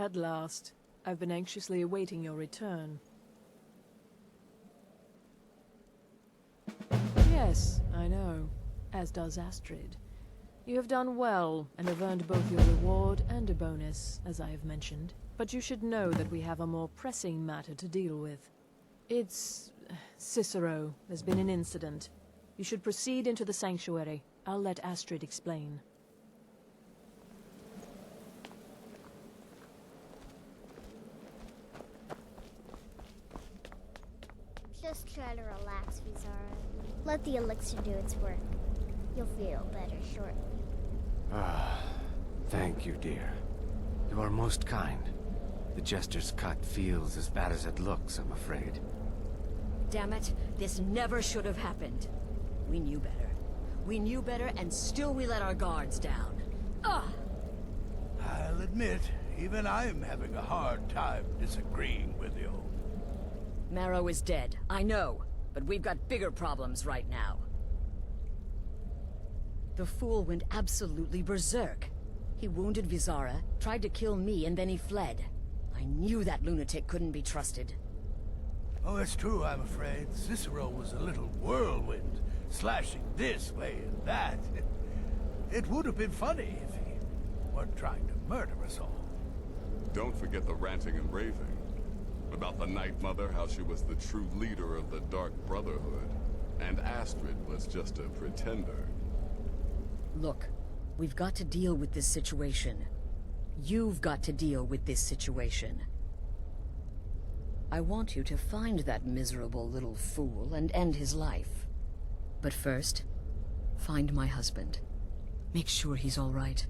At last. I've been anxiously awaiting your return. Yes, I know. As does Astrid. You have done well, and have earned both your reward and a bonus, as I have mentioned. But you should know that we have a more pressing matter to deal with. It's... Cicero. There's been an incident. You should proceed into the sanctuary. I'll let Astrid explain. Just try to relax, Vizara. Let the elixir do its work. You'll feel better shortly. Ah, thank you, dear. You are most kind. The Jester's cut feels as bad as it looks, I'm afraid. Damn it, this never should have happened. We knew better. We knew better, and still we let our guards down. Ugh! I'll admit, even I'm having a hard time disagreeing with you. Marrow is dead, I know, but we've got bigger problems right now. The fool went absolutely berserk. He wounded Vizara, tried to kill me, and then he fled. I knew that lunatic couldn't be trusted. Oh, it's true, I'm afraid. Cicero was a little whirlwind, slashing this way and that. It would have been funny if he weren't trying to murder us all. Don't forget the ranting and raving. About the Night Mother, how she was the true leader of the Dark Brotherhood, and Astrid was just a pretender. Look, we've got to deal with this situation. You've got to deal with this situation. I want you to find that miserable little fool and end his life. But first, find my husband. Make sure he's all right.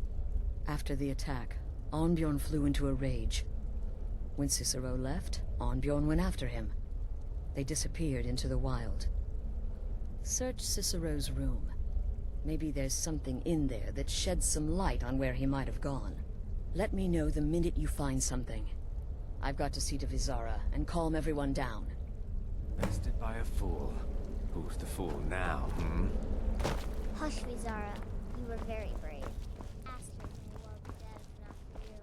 After the attack, Arnbjorn flew into a rage. When Cicero left, Arnbjorn went after him. They disappeared into the wild. Search Cicero's room. Maybe there's something in there that sheds some light on where he might have gone. Let me know the minute you find something. I've got to see to Vizara and calm everyone down. Bested by a fool. Who's the fool now, Hush, Vizara. You were very brave. Astrid may well be dead if not for you.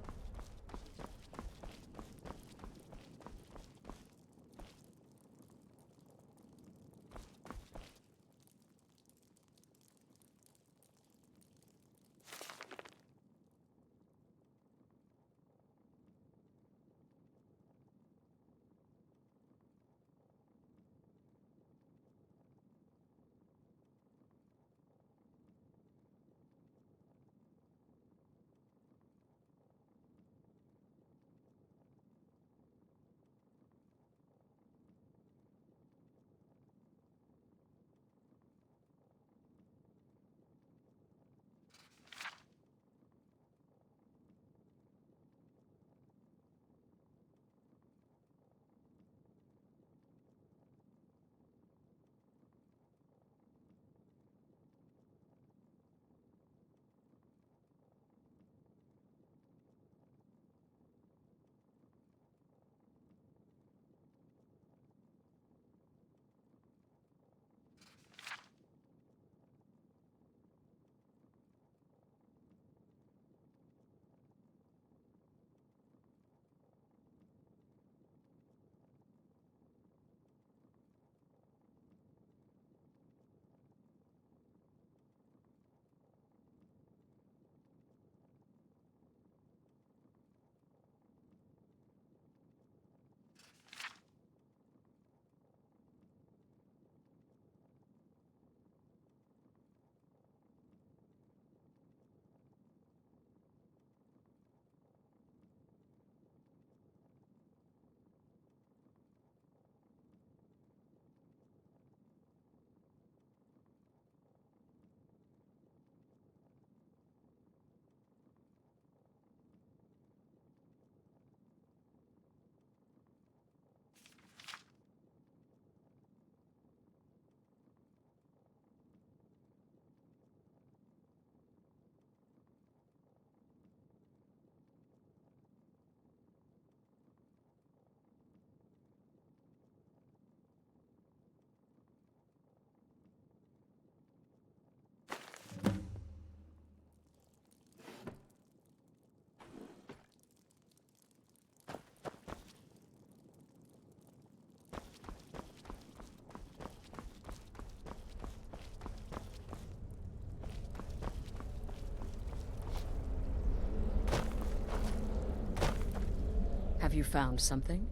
Have you found something?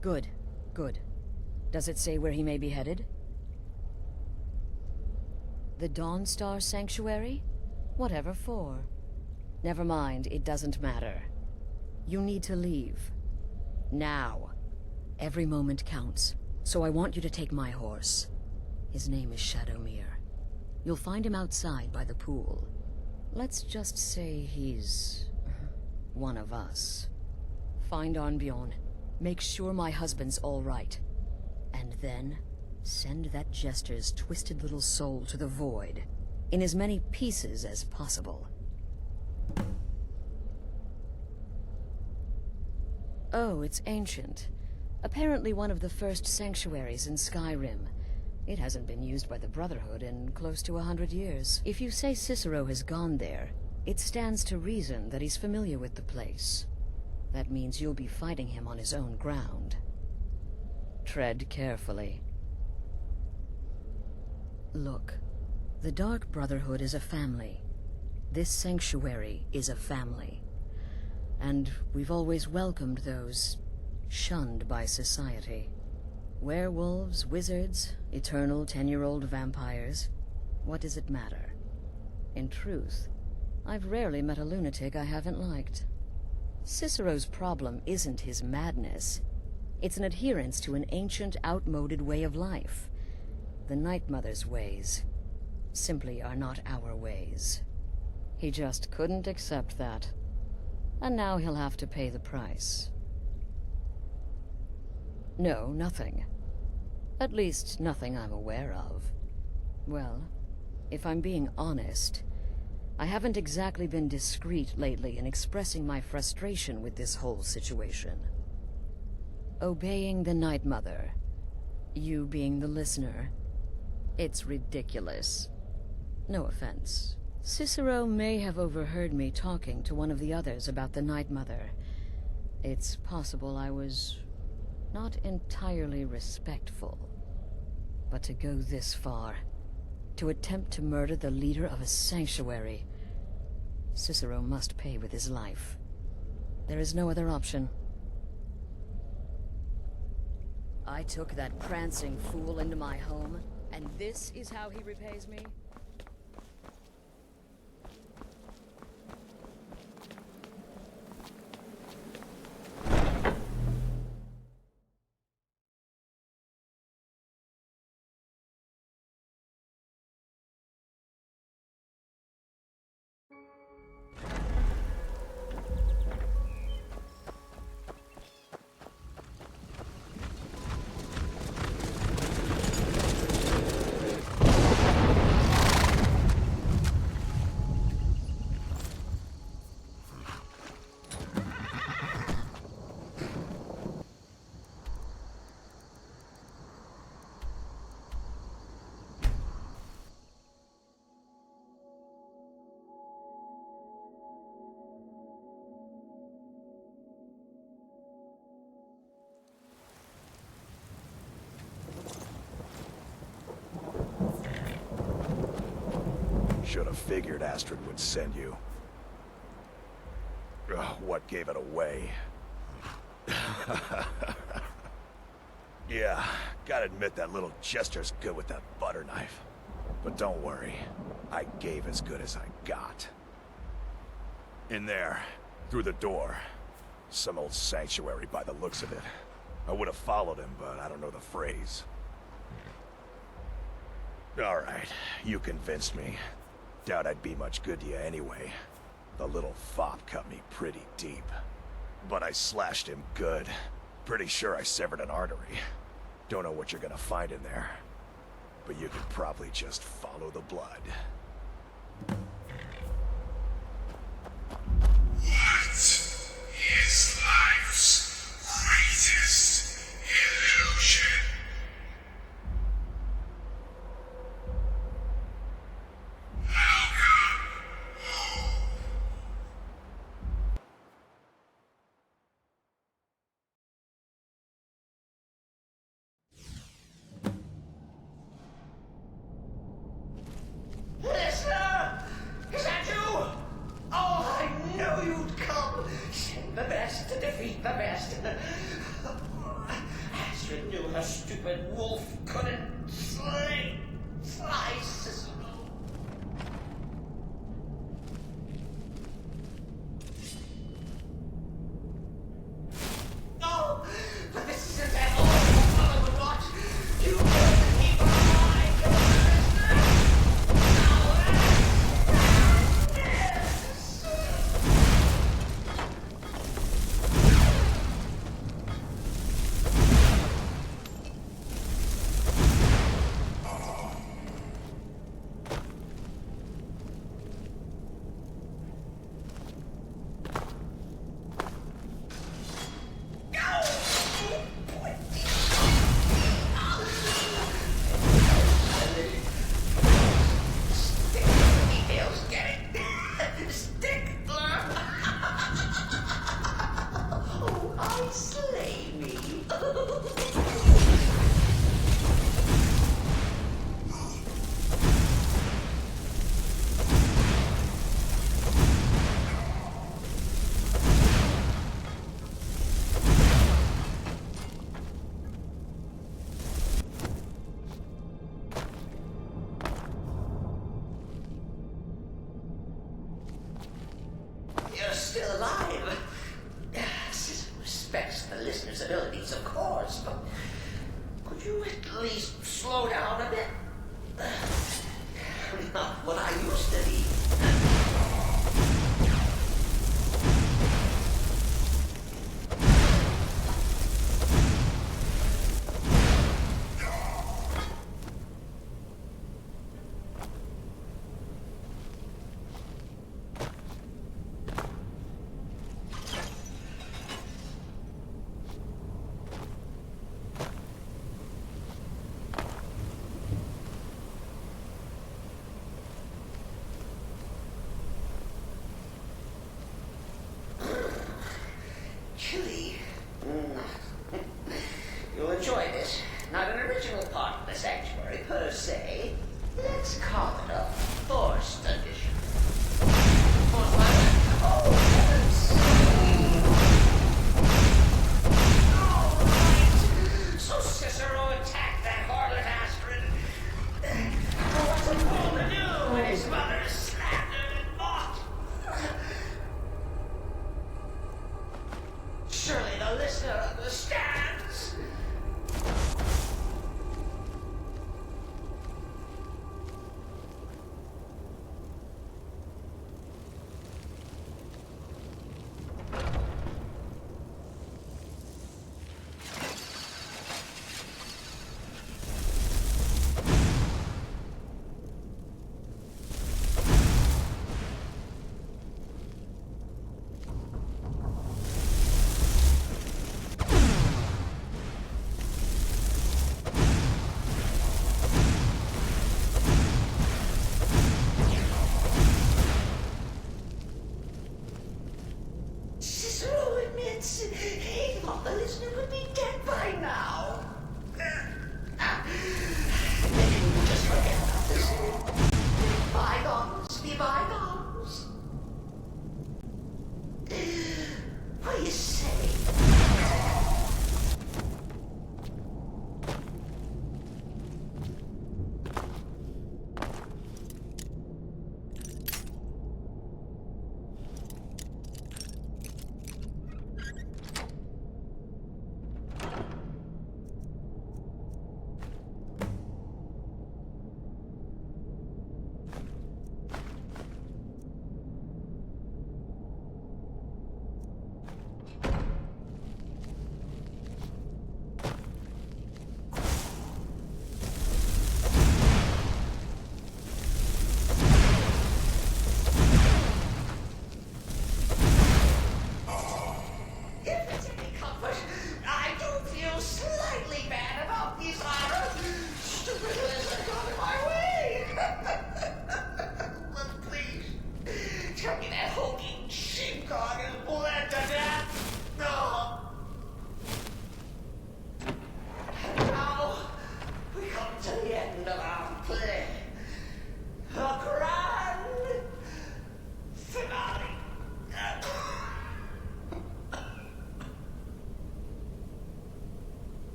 Good, good. Does it say where he may be headed? The Dawnstar Sanctuary? Whatever for. Never mind, it doesn't matter. You need to leave. Now. Every moment counts, so I want you to take my horse. His name is Shadowmere. You'll find him outside by the pool. Let's just say he's one of us. Find Arnbjorn. Make sure my husband's all right. And then, send that jester's twisted little soul to the void, in as many pieces as possible. Oh, it's ancient. Apparently one of the first sanctuaries in Skyrim. It hasn't been used by the Brotherhood in close to 100 years. If you say Cicero has gone there, it stands to reason that he's familiar with the place. That means you'll be fighting him on his own ground. Tread carefully. Look, the Dark Brotherhood is a family. This sanctuary is a family. And we've always welcomed those shunned by society. Werewolves, wizards, eternal 10-year-old vampires. What does it matter? In truth, I've rarely met a lunatic I haven't liked. Cicero's problem isn't his madness. It's an adherence to an ancient, outmoded way of life. The Night Mother's ways simply are not our ways. He just couldn't accept that. And now he'll have to pay the price. No, nothing. At least, nothing I'm aware of. Well, if I'm being honest, I haven't exactly been discreet lately in expressing my frustration with this whole situation. Obeying the Night Mother, you being the listener, it's ridiculous. No offense. Cicero may have overheard me talking to one of the others about the Night Mother. It's possible I was not entirely respectful. But to go this far, to attempt to murder the leader of a sanctuary, Cicero must pay with his life. There is no other option. I took that prancing fool into my home, and this is how he repays me? Should have figured Astrid would send you. Ugh, what gave it away? Yeah, gotta admit that little jester's good with that butter knife. But don't worry, I gave as good as I got. In there, through the door. Some old sanctuary by the looks of it. I would have followed him, but I don't know the phrase. Alright, you convinced me. Doubt I'd be much good to you anyway. The little fop cut me pretty deep. But I slashed him good. Pretty sure I severed an artery. Don't know what you're gonna find in there. But you could probably just follow the blood. What is life's greatest illusion? Welcome home. couldn't fly Cicero. No, but this isn't at all what Mother would want. You have to keep her alive, you understand? You're still alive. Cicero respects the listener's abilities, of course, but could you at least slow down a bit? Not what I used to be. Chilly. You'll enjoy this. Not an original part of the sanctuary per se. Let's call it a forced addition. Oh, heavens! All right. So Cicero attacked that harlot Astrid. What's a fool to do when his mother slandered and mocked? Surely the listener understands.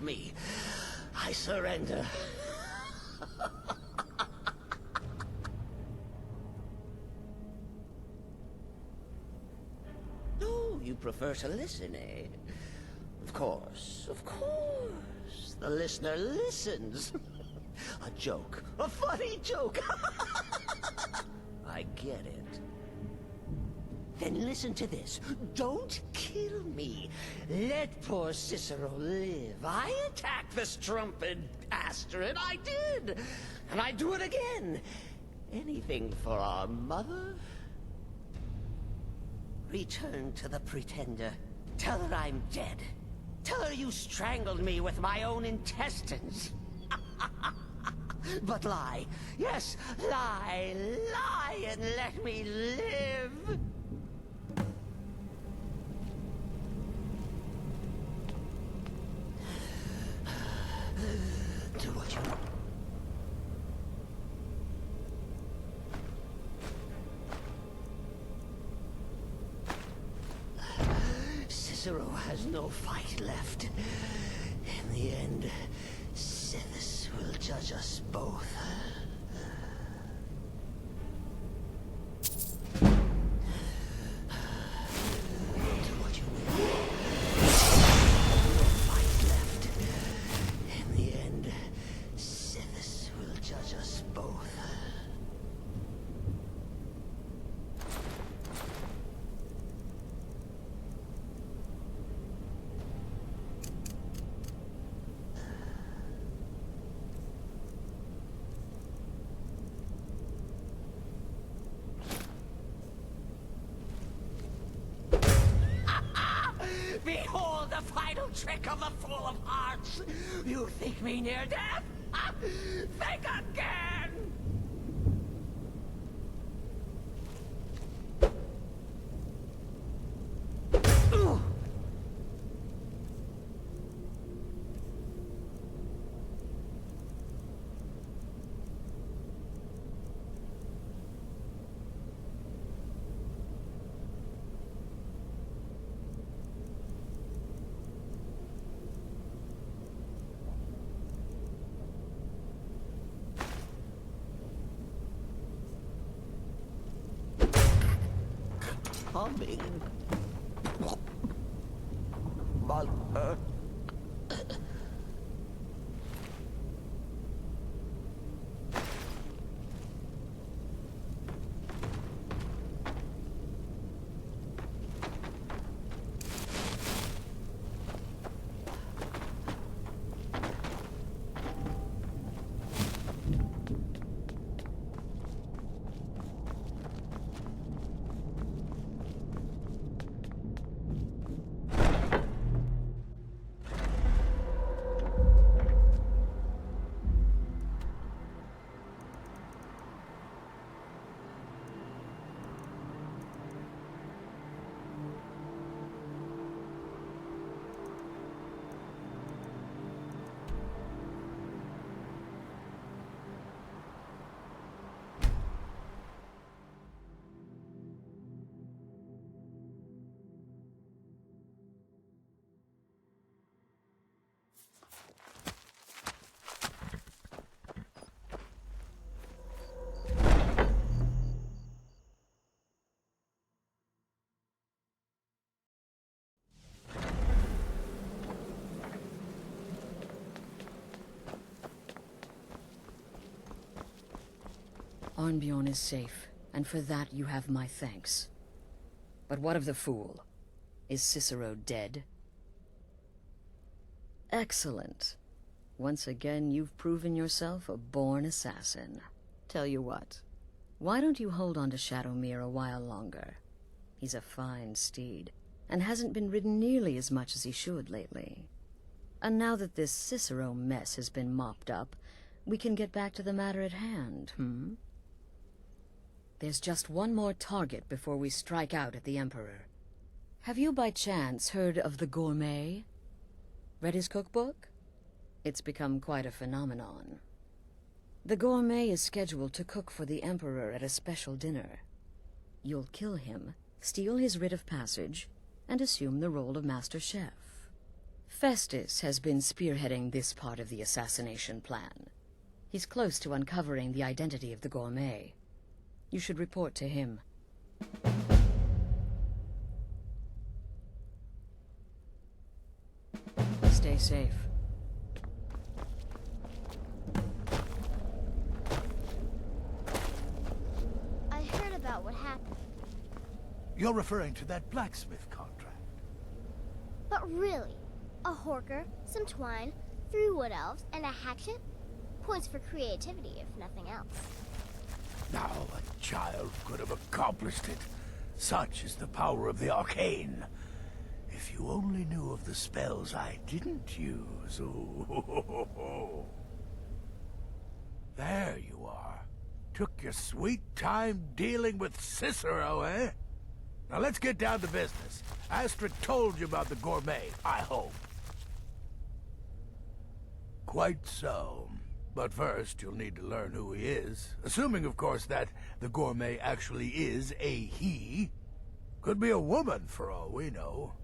me, I surrender. Oh, you prefer to listen, eh? Of course, of course. The listener listens. A joke. A funny joke. I get it. Then listen to this. Don't kill me. Let poor Cicero live. I attacked the strumpet Astrid. I did. And I do it again. Anything for our mother? Return to the Pretender. Tell her I'm dead. Tell her you strangled me with my own intestines. But lie. Yes, lie. Lie and let me live. Do what you want. Cicero has no fight left. In the end, Sithis will judge us both. Do what you will. No fight left. In the end, Sithis will judge us both. Behold the final trick of the Fool of Hearts! You think me near death? Think again! Humming. Mother. Arnbjorn is safe, and for that you have my thanks. But what of the fool? Is Cicero dead? Excellent. Once again, you've proven yourself a born assassin. Tell you what, why don't you hold on to Shadowmere a while longer? He's a fine steed, and hasn't been ridden nearly as much as he should lately. And now that this Cicero mess has been mopped up, we can get back to the matter at hand, There's just one more target before we strike out at the Emperor. Have you by chance heard of the Gourmet? Read his cookbook? It's become quite a phenomenon. The Gourmet is scheduled to cook for the Emperor at a special dinner. You'll kill him, steal his writ of passage, and assume the role of Master Chef. Festus has been spearheading this part of the assassination plan. He's close to uncovering the identity of the gourmet. You should report to him. Stay safe. I heard about what happened. You're referring to that blacksmith contract. But really, a horker, some twine, 3 wood elves, and a hatchet? Points for creativity, if nothing else. Now a child could have accomplished it. Such is the power of the arcane. If you only knew of the spells I didn't use. Ooh. There you are. Took your sweet time dealing with Cicero, eh? Now let's get down to business. Astrid told you about the gourmet, I hope. Quite so. But first, you'll need to learn who he is. Assuming, of course, that the gourmet actually is a he. Could be a woman, for all we know.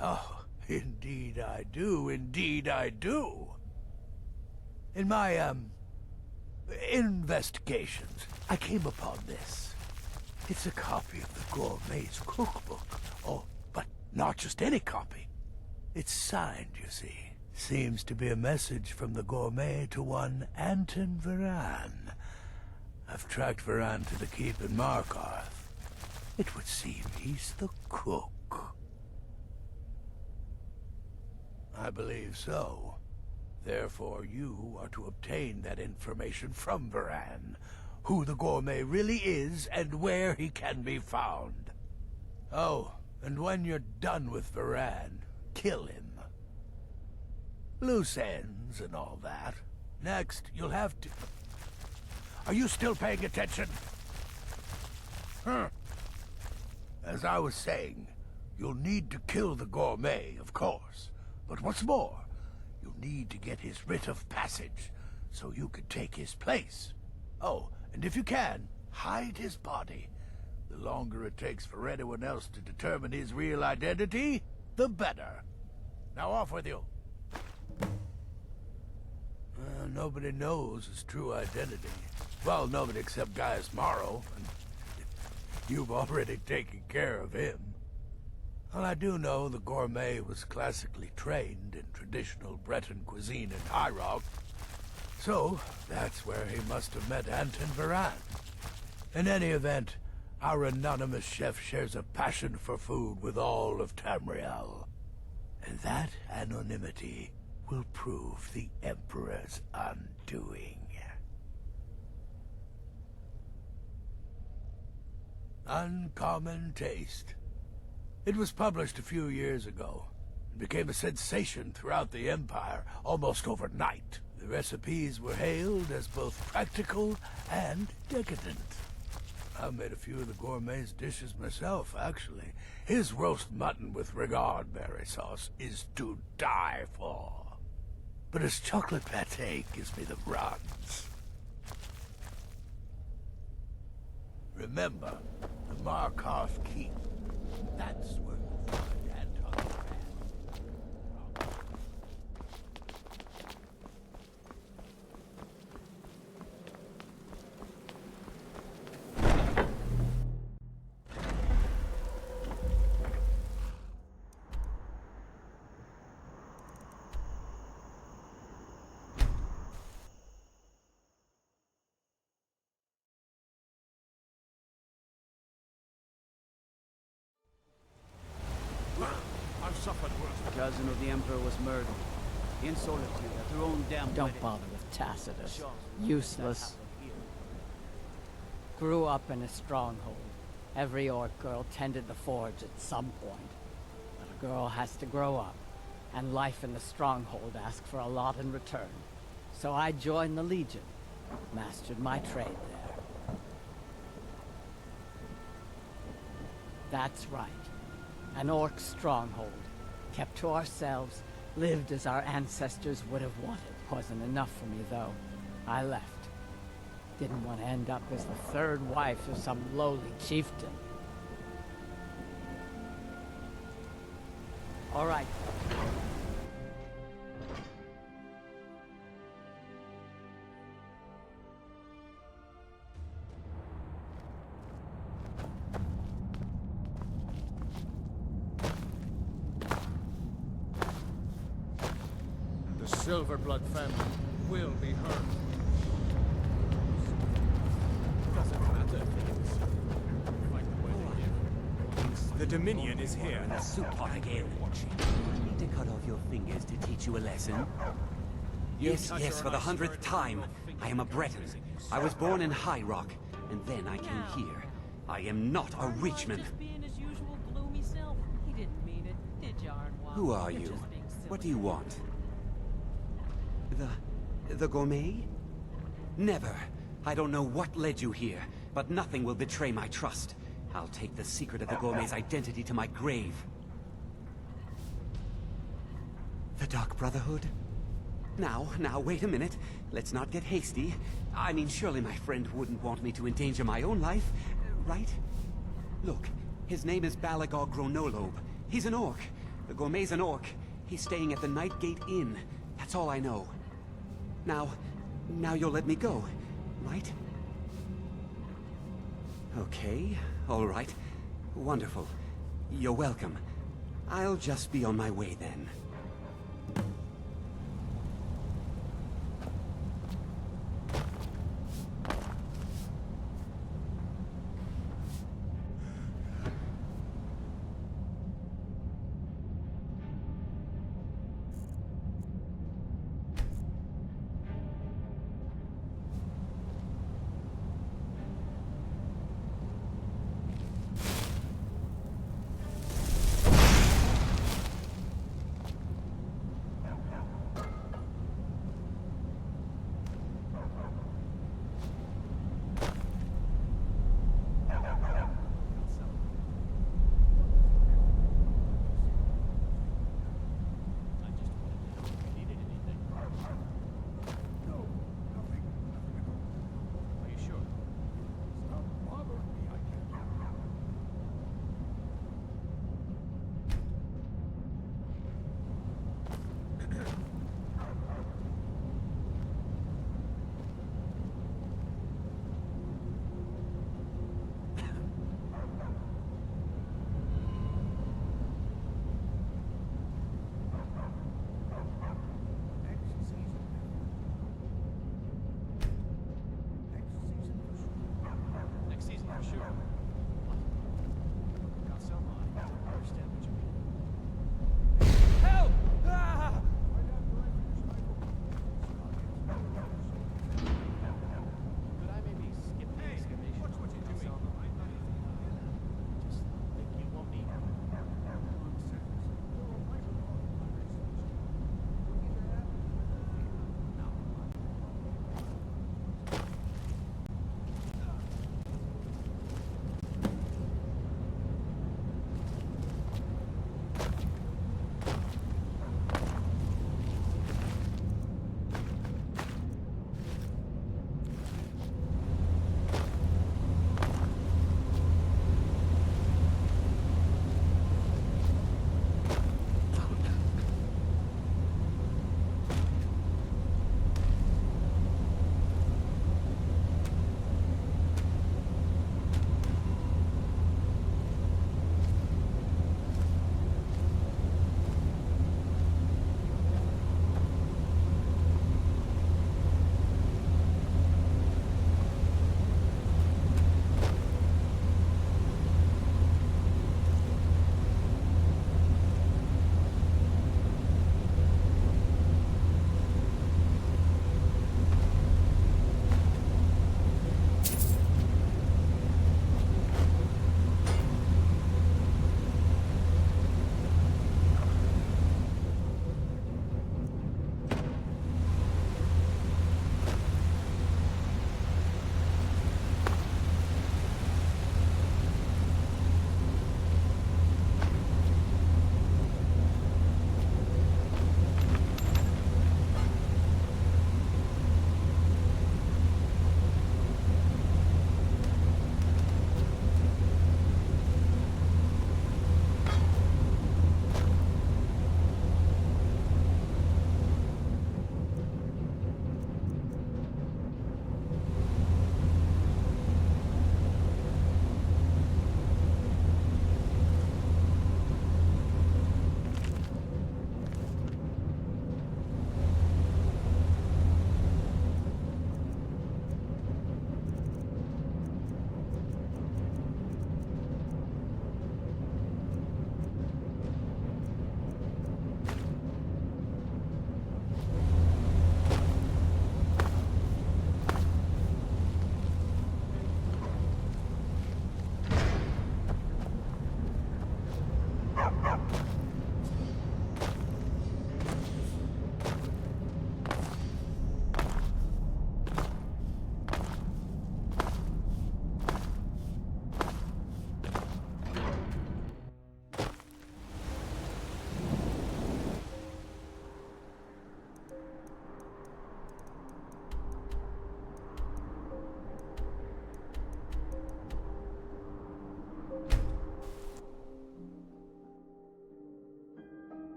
Oh, indeed I do. Indeed I do. In my, investigations, I came upon this. It's a copy of the gourmet's cookbook. Oh, but not just any copy. It's signed, you see. Seems to be a message from the gourmet to one Anton Varan. I've tracked Varan to the keep in Markarth. It would seem he's the cook. I believe so. Therefore, you are to obtain that information from Varan. Who the gourmet really is and where he can be found. Oh, and when you're done with Varan, kill him. Loose ends and all that. Next, you'll have to... Are you still paying attention? As I was saying, you'll need to kill the gourmet, of course. But what's more, you'll need to get his writ of passage, so you can take his place. Oh, and if you can, hide his body. The longer it takes for anyone else to determine his real identity, the better. Now off with you. Nobody knows his true identity. Well, nobody except Gaius Morrow, and you've already taken care of him. Well, I do know the gourmet was classically trained in traditional Breton cuisine in High Rock, so that's where he must have met Anton Varan. In any event, our anonymous chef shares a passion for food with all of Tamriel. And that anonymity will prove the Emperor's undoing. Uncommon taste. It was published a few years ago. It became a sensation throughout the Empire almost overnight. The recipes were hailed as both practical and decadent. I've made a few of the gourmet's dishes myself, actually. His roast mutton with regard berry sauce is to die for. But his chocolate pate gives me the runs. Remember, the Markarth Keep. That's where you'll find Anton Varan. I've suffered worse. The cousin of the Emperor was murdered. In solitude at their own damn Don't wedding. bother with Tacitus. Sure. Useless. That happened here. Grew up in a stronghold. Every orc girl tended the forge at some point. But a girl has to grow up, and life in the stronghold asks for a lot in return. So I joined the Legion, mastered my trade there. That's right. An orc stronghold. Kept to ourselves, lived as our ancestors would have wanted. Wasn't enough for me, though. I left. Didn't want to end up as the third wife of some lowly chieftain. All right. The Silverblood family will be hurt. Doesn't matter. The Dominion is here. The soup pot again. Need to cut off your fingers to teach you a lesson? Yes, for the 100th time. I am a Breton. I was born in High Rock, and then I came here. I am not a Richman. Who are you? What do you want? The gourmet? Never. I don't know what led you here, but nothing will betray my trust. I'll take the secret of the gourmet's identity to my grave. The Dark Brotherhood? Now, wait a minute. Let's not get hasty. I mean, surely my friend wouldn't want me to endanger my own life, right? Look, his name is Balagog Gronolobe. He's an orc. The gourmet's an orc. He's staying at the Nightgate Inn. That's all I know. Now you'll let me go, right? Okay, all right. Wonderful. You're welcome. I'll just be on my way then.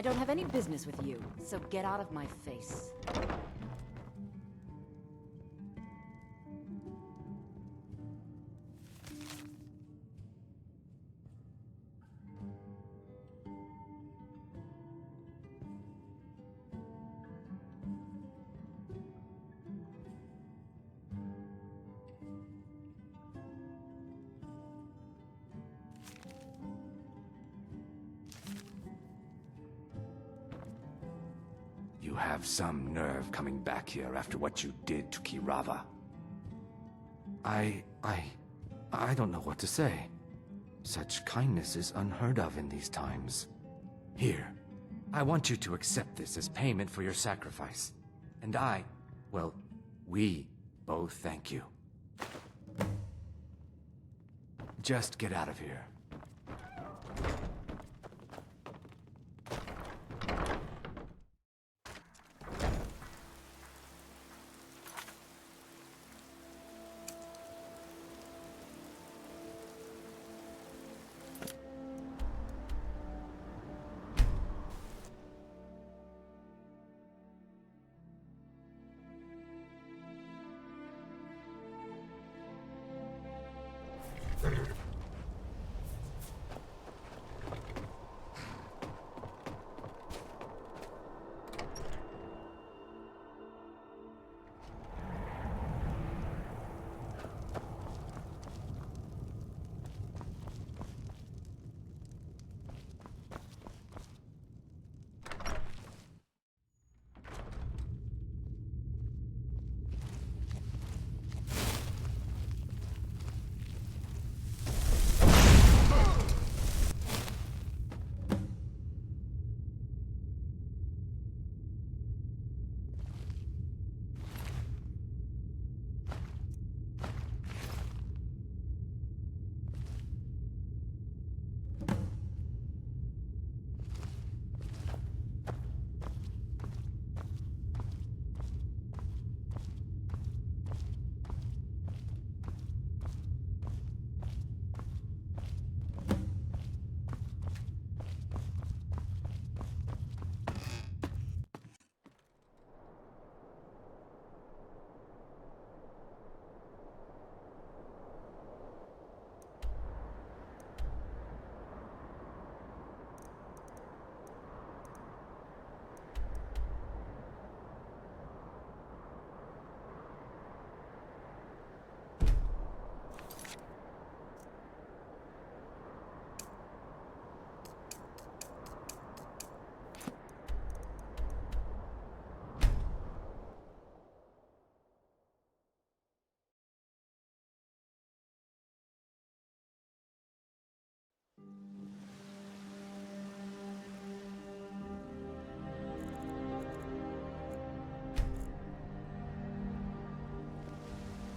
I don't have any business with you, so get out of my face. You have some nerve coming back here after what you did to Kirava. I don't know what to say. Such kindness is unheard of in these times. Here, I want you to accept this as payment for your sacrifice. And well, we both thank you. Just get out of here.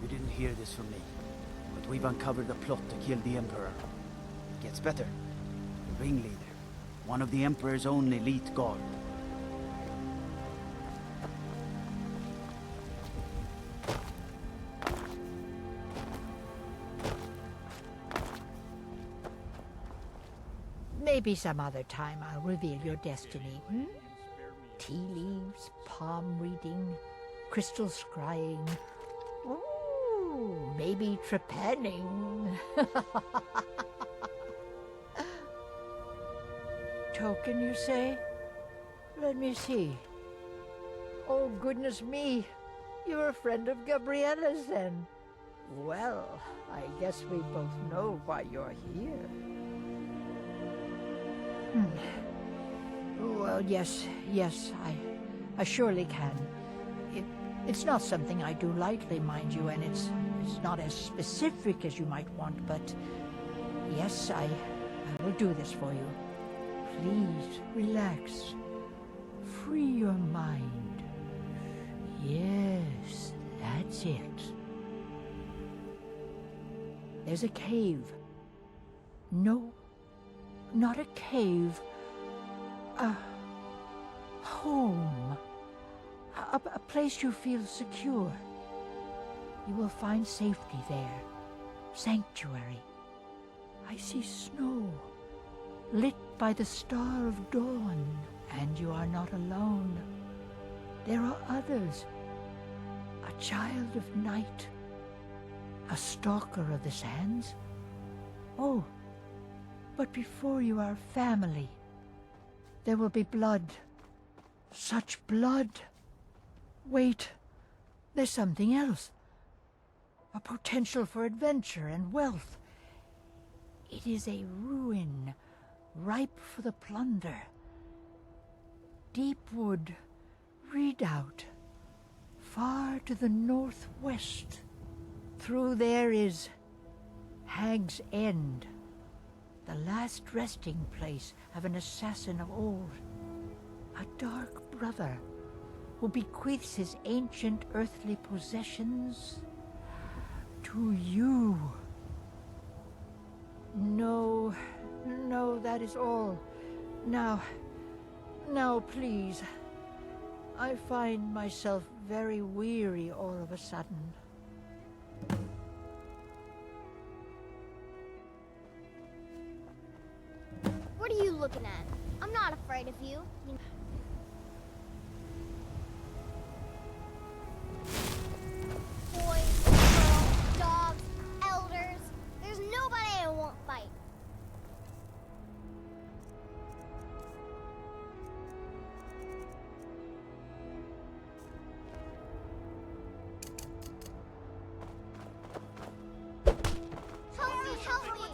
You didn't hear this from me, but we've uncovered a plot to kill the Emperor. It gets better. The ringleader, one of the Emperor's own elite guard. Maybe some other time I'll reveal your destiny, hmm? Tea leaves, palm reading, crystal scrying. Ooh, maybe trepanning. Token, you say? Let me see. Oh, goodness me. You're a friend of Gabriella's, then. Well, I guess we both know why you're here. Well, yes, I surely can. It's not something I do lightly, mind you, and it's not as specific as you might want, but yes, I will do this for you. Please, relax. Free your mind. Yes, that's it. There's a cave. No, not a cave. A home. A place you feel secure. You will find safety there. Sanctuary. I see snow, lit by the star of dawn, and you are not alone. There are others. A child of night. A stalker of the sands. Oh, but before you are family, there will be blood. Such blood. Wait, there's something else. A potential for adventure and wealth. It is a ruin, ripe for the plunder. Deepwood Redoubt, far to the northwest. Through there is Hag's End, the last resting place of an assassin of old. A dark brother who bequeaths his ancient earthly possessions to you. No, that is all. Now, please. I find myself very weary all of a sudden. What are you looking at? I'm not afraid of you. Boys, girls, dogs, elders. There's nobody I won't fight. Help me!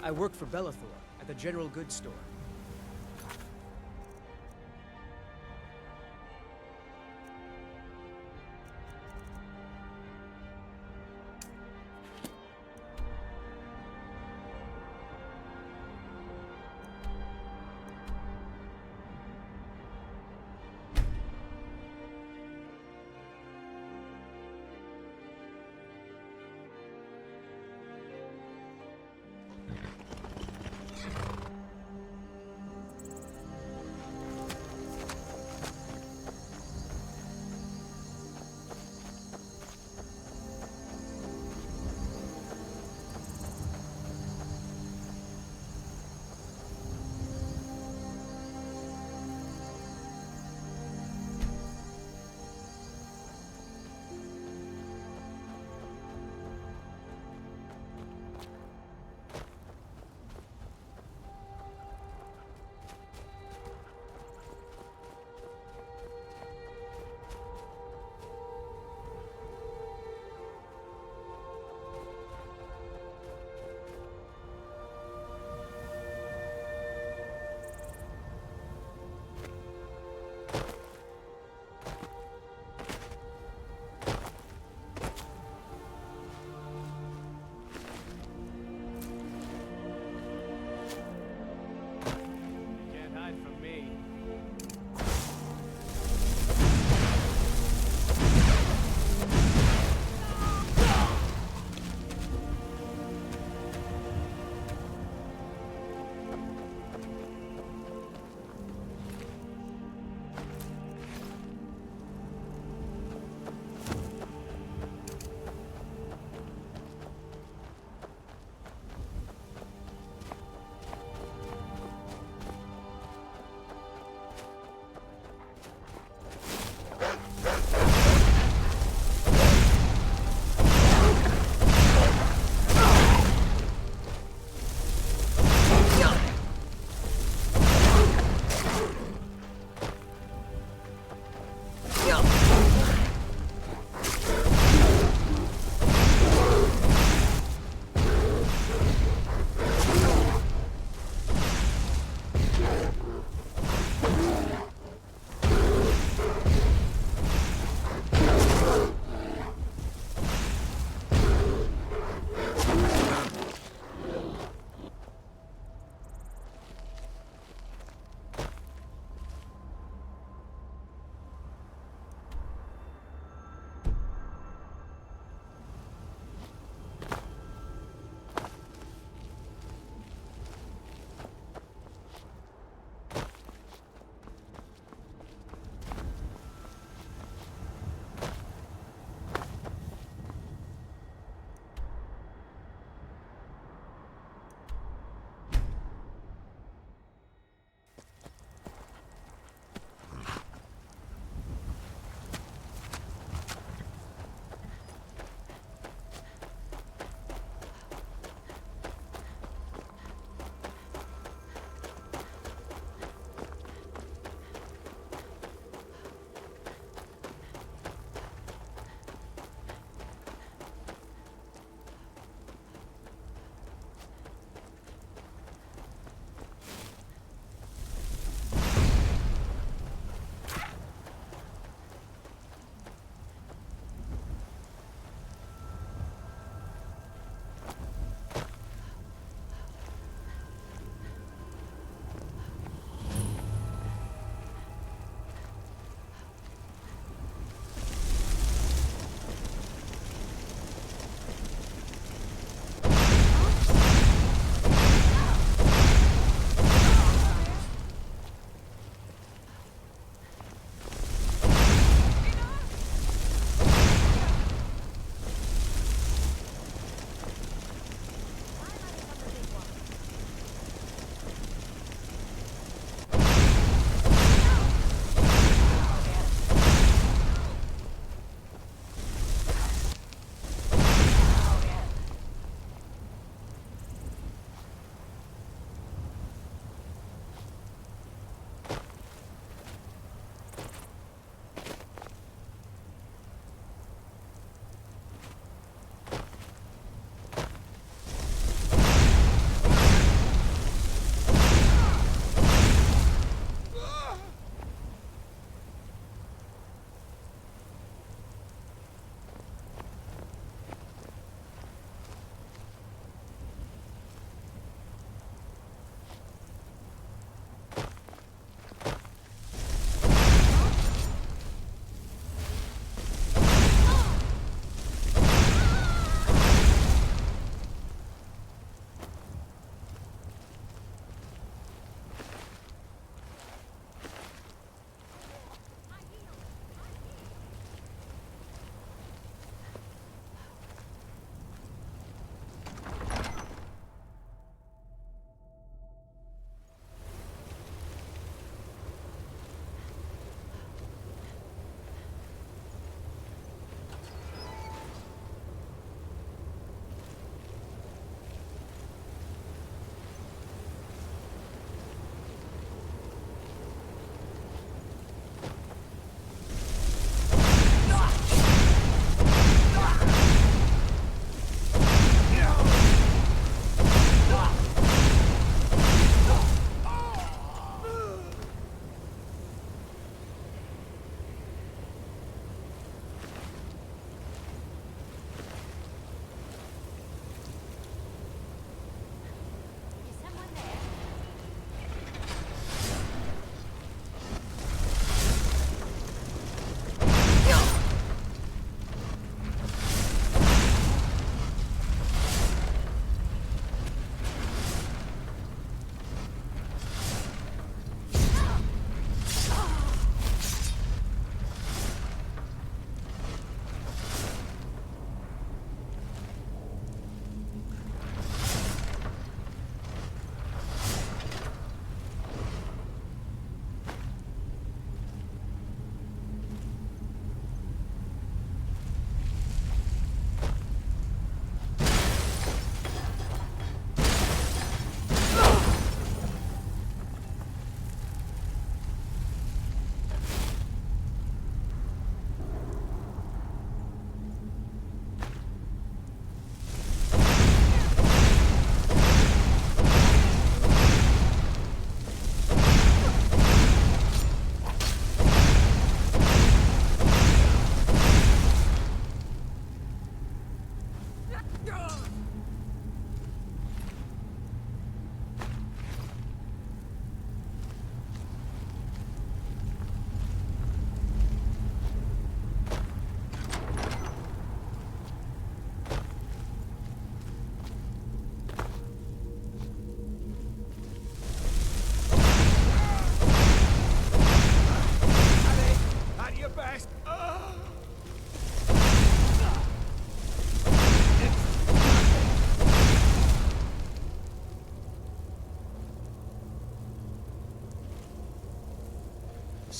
I work for Bellathor at the general goods store.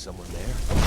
someone there?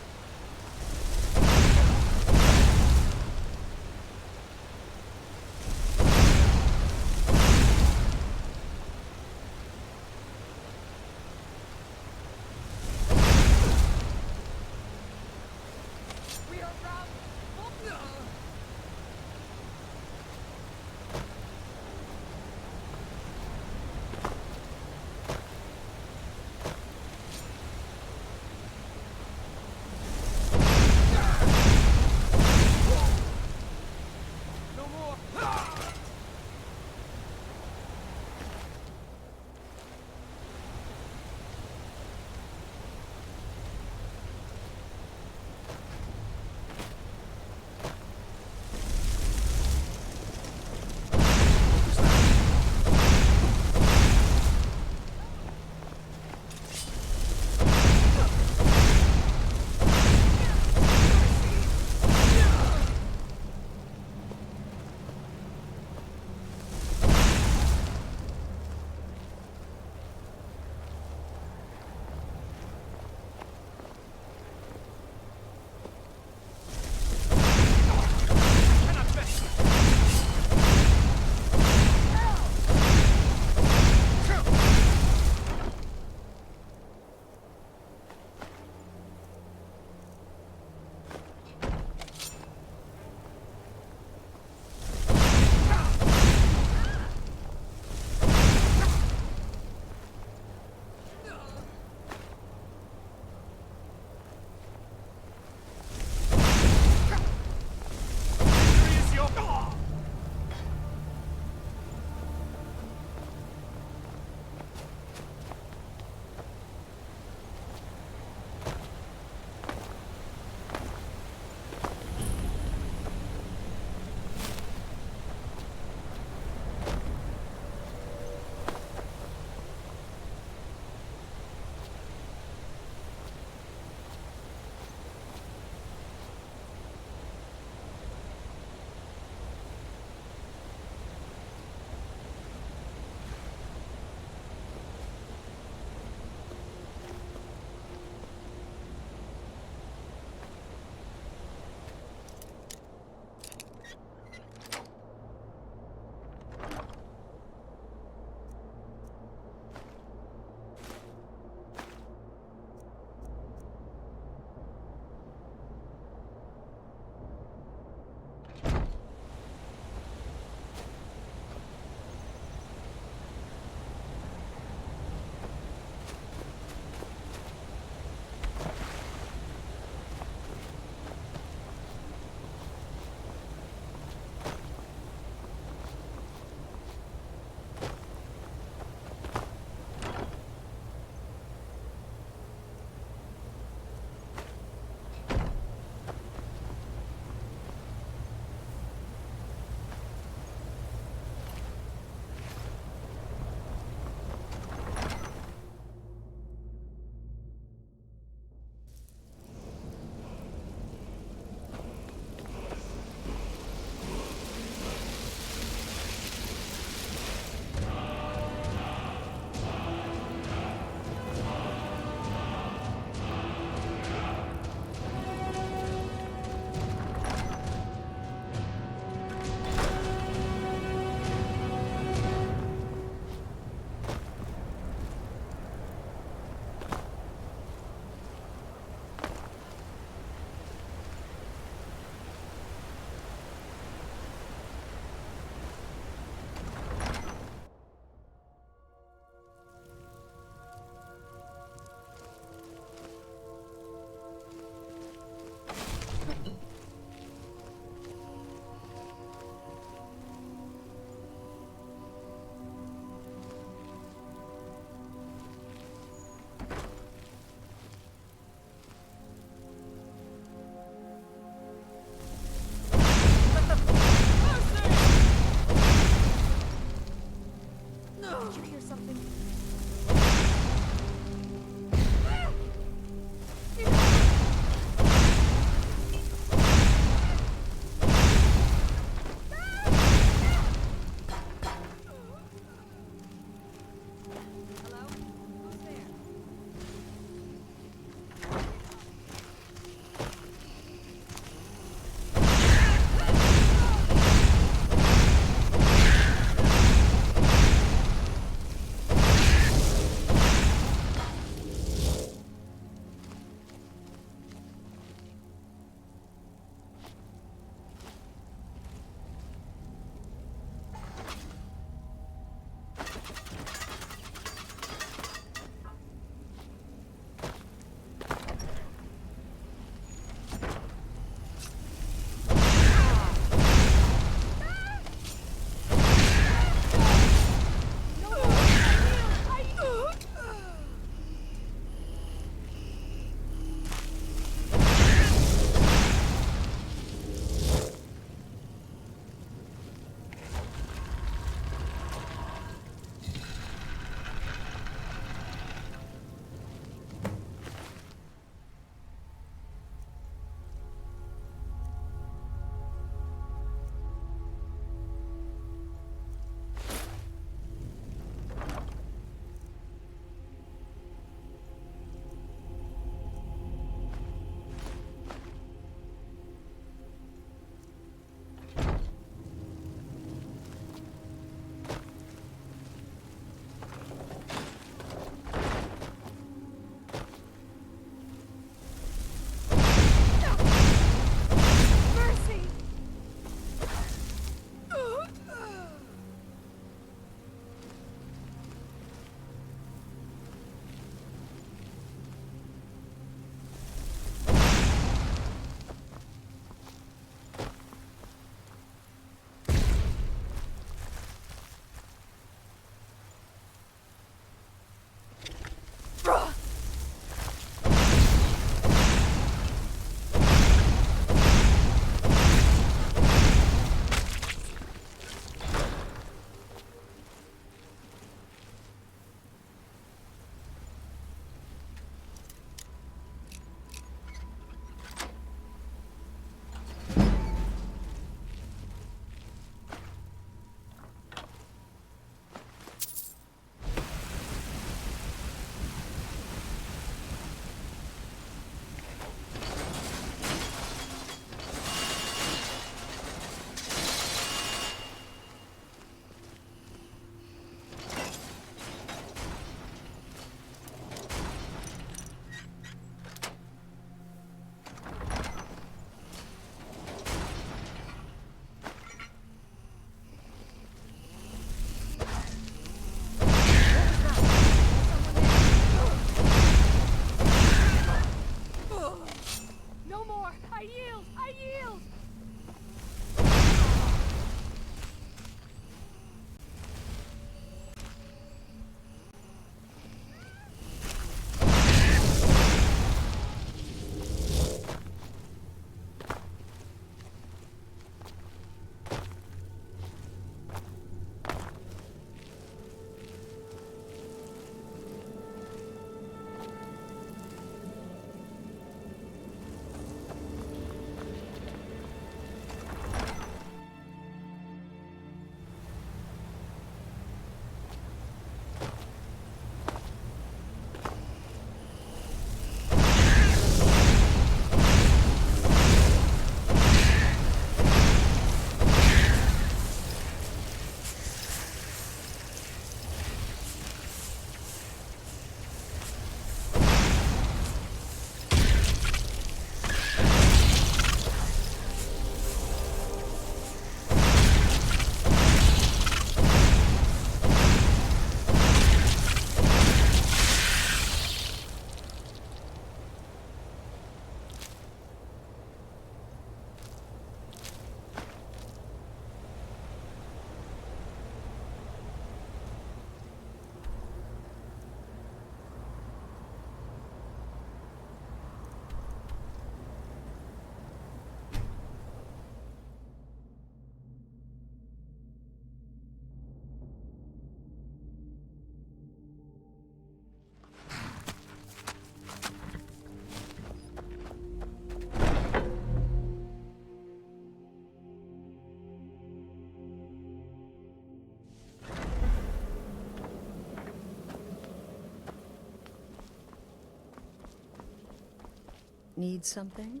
Need something?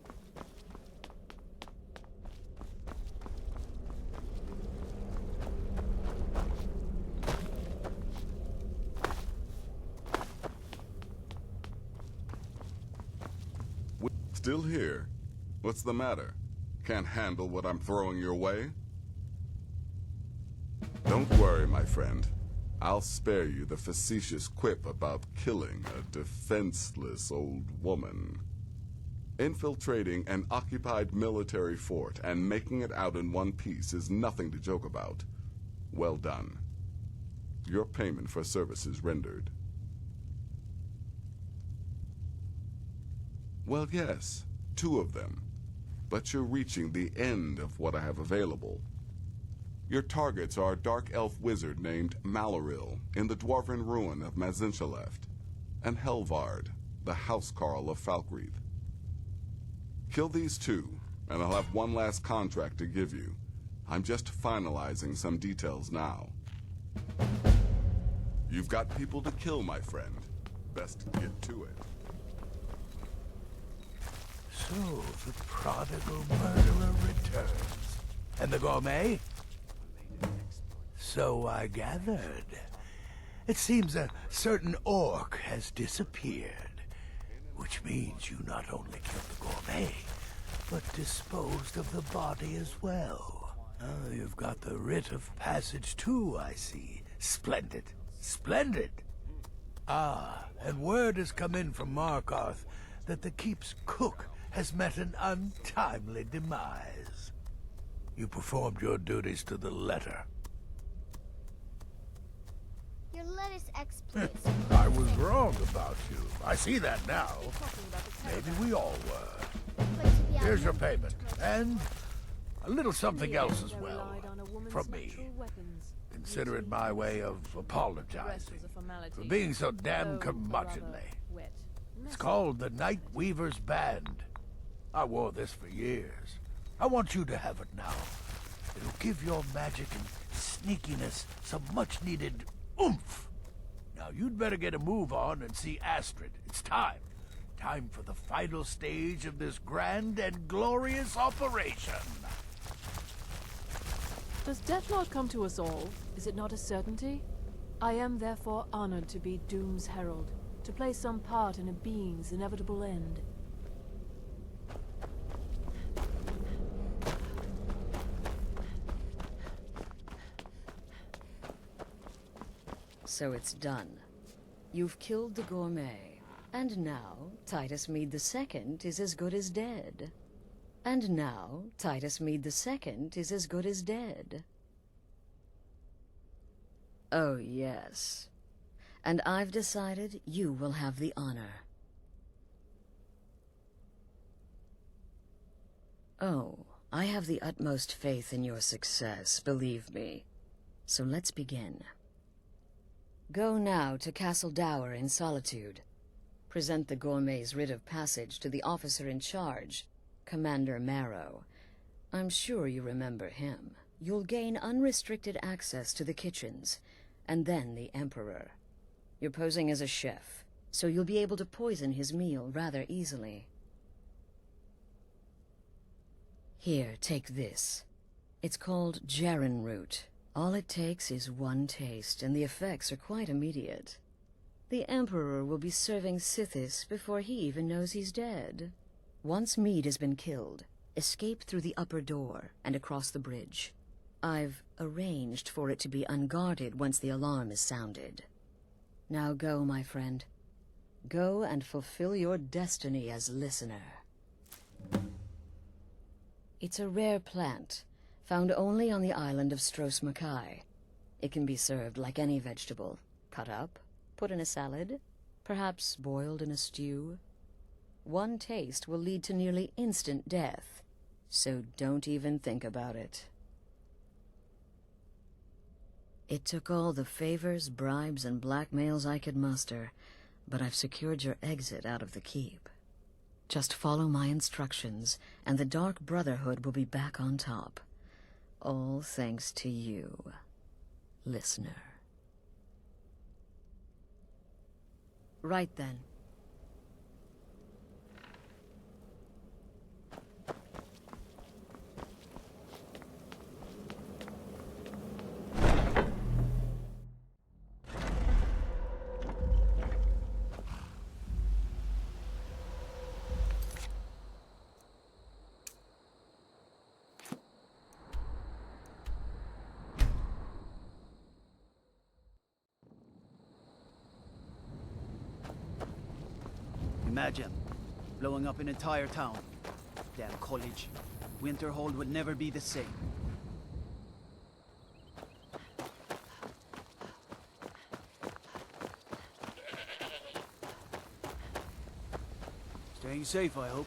Still here? What's the matter? Can't handle what I'm throwing your way? Don't worry, my friend. I'll spare you the facetious quip about killing a defenseless old woman. Infiltrating an occupied military fort and making it out in one piece is nothing to joke about. Well done. Your payment for services rendered. Well, yes, 2 of them. But you're reaching the end of what I have available. Your targets are a dark elf wizard named Maloril in the dwarven ruin of Mazinchaleft, and Helvard, the housecarl of Falkreath. Kill these 2, and I'll have one last contract to give you. I'm just finalizing some details now. You've got people to kill, my friend. Best get to it. So, the prodigal murderer returns. And the gourmet? So I gathered. It seems a certain orc has disappeared. Which means you not only killed the gourmet, but disposed of the body as well. Oh, you've got the writ of passage too, I see. Splendid. Splendid! Ah, and word has come in from Markarth that the keep's cook has met an untimely demise. You performed your duties to the letter. Your lettuce exploits. I was wrong about you. I see that now. Maybe we all were. Here's your payment, and a little something else as well, from me. Consider it my way of apologizing for being so damn curmudgeonly. It's called the Night Weaver's Band. I wore this for years. I want you to have it now. It'll give your magic and sneakiness some much-needed oomph. Now you'd better get a move on and see Astrid. It's time. Time for the final stage of this grand and glorious operation. Does death not come to us all? Is it not a certainty? I am therefore honored to be Doom's herald, to play some part in a being's inevitable end. So it's done. You've killed the gourmet. And now, Titus Mede II is as good as dead. And now, Titus Mede II is as good as dead. Oh, yes. And I've decided you will have the honor. Oh, I have the utmost faith in your success, believe me. So let's begin. Go now to Castle Dower in Solitude. Present the gourmet's writ of passage to the officer in charge, Commander Marrow. I'm sure you remember him. You'll gain unrestricted access to the kitchens, and then the Emperor. You're posing as a chef, so you'll be able to poison his meal rather easily. Here, take this. It's called Jaren root. All it takes is one taste, and the effects are quite immediate. The Emperor will be serving Sithis before he even knows he's dead. Once Mede has been killed, escape through the upper door and across the bridge. I've arranged for it to be unguarded once the alarm is sounded. Now go, my friend. Go and fulfill your destiny as listener. It's a rare plant, found only on the island of Stros Makai. It can be served like any vegetable, cut up, put in a salad, perhaps boiled in a stew. One taste will lead to nearly instant death, so don't even think about it. It took all the favors, bribes, and blackmails I could muster, but I've secured your exit out of the keep. Just follow my instructions, and the Dark Brotherhood will be back on top. All thanks to you, listener. Right then. Imagine blowing up an entire town. Damn college. Winterhold would never be the same. Staying safe, I hope.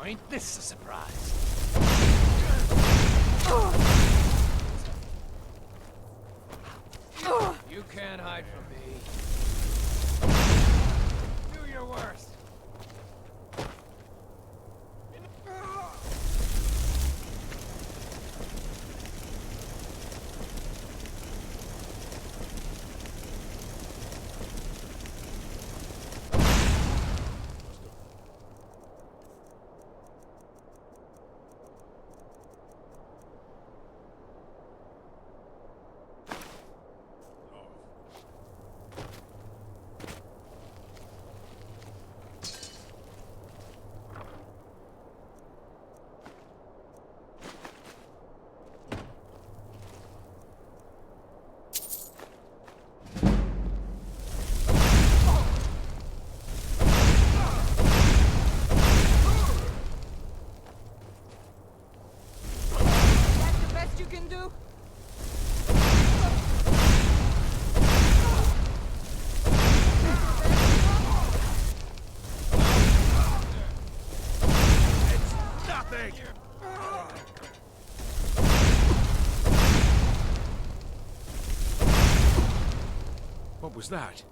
Ain't this a surprise? You can't hide from me. Do your worst. What was that?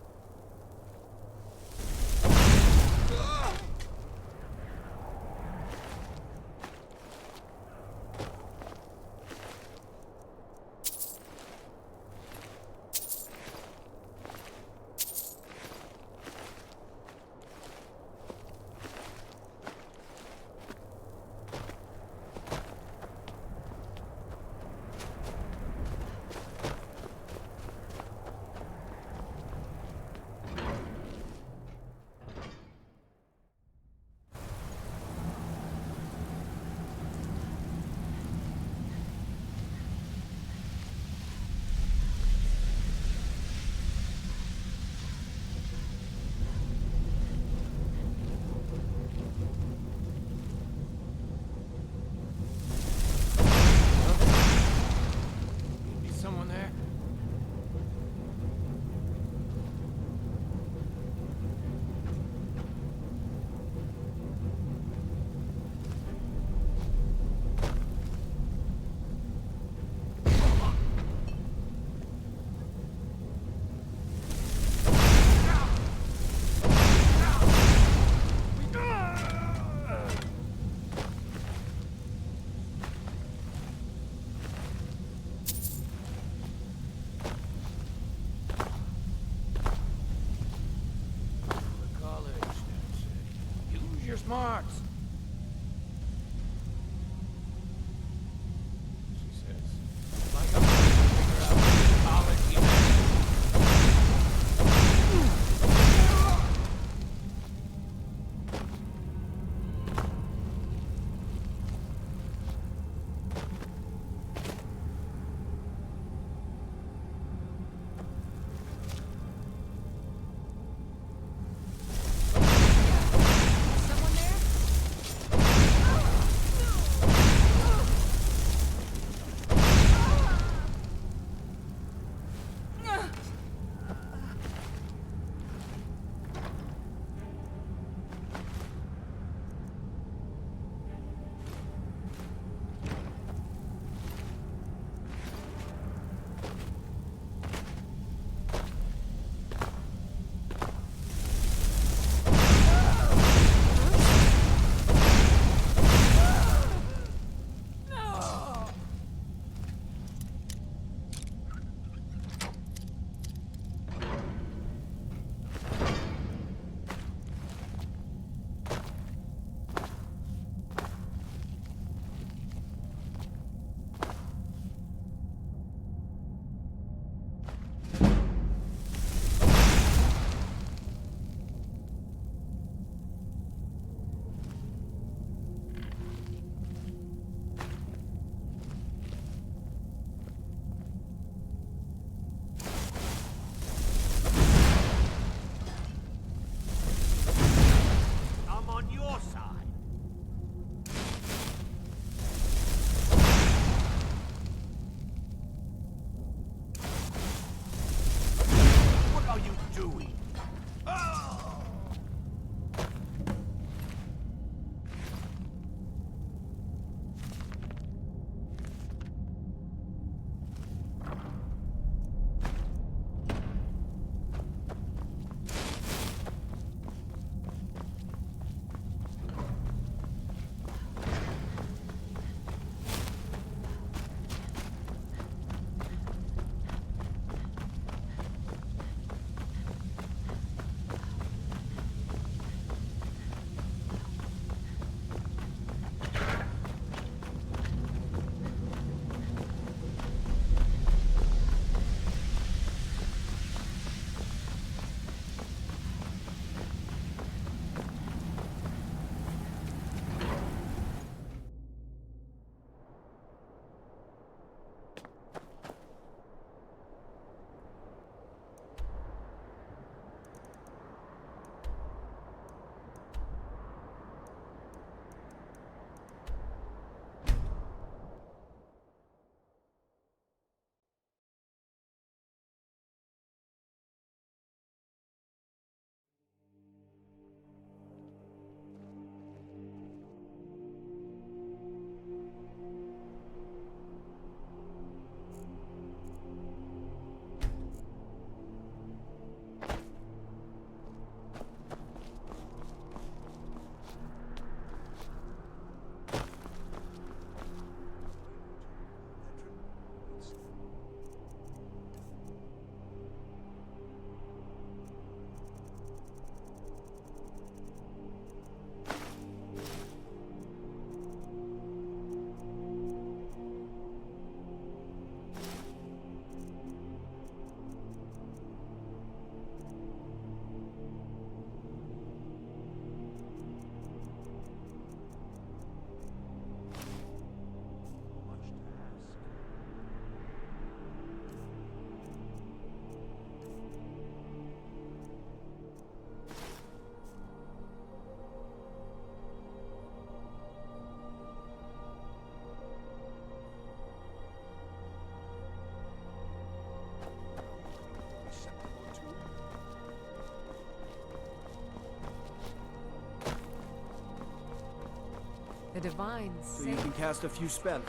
divines So you can cast a few spells.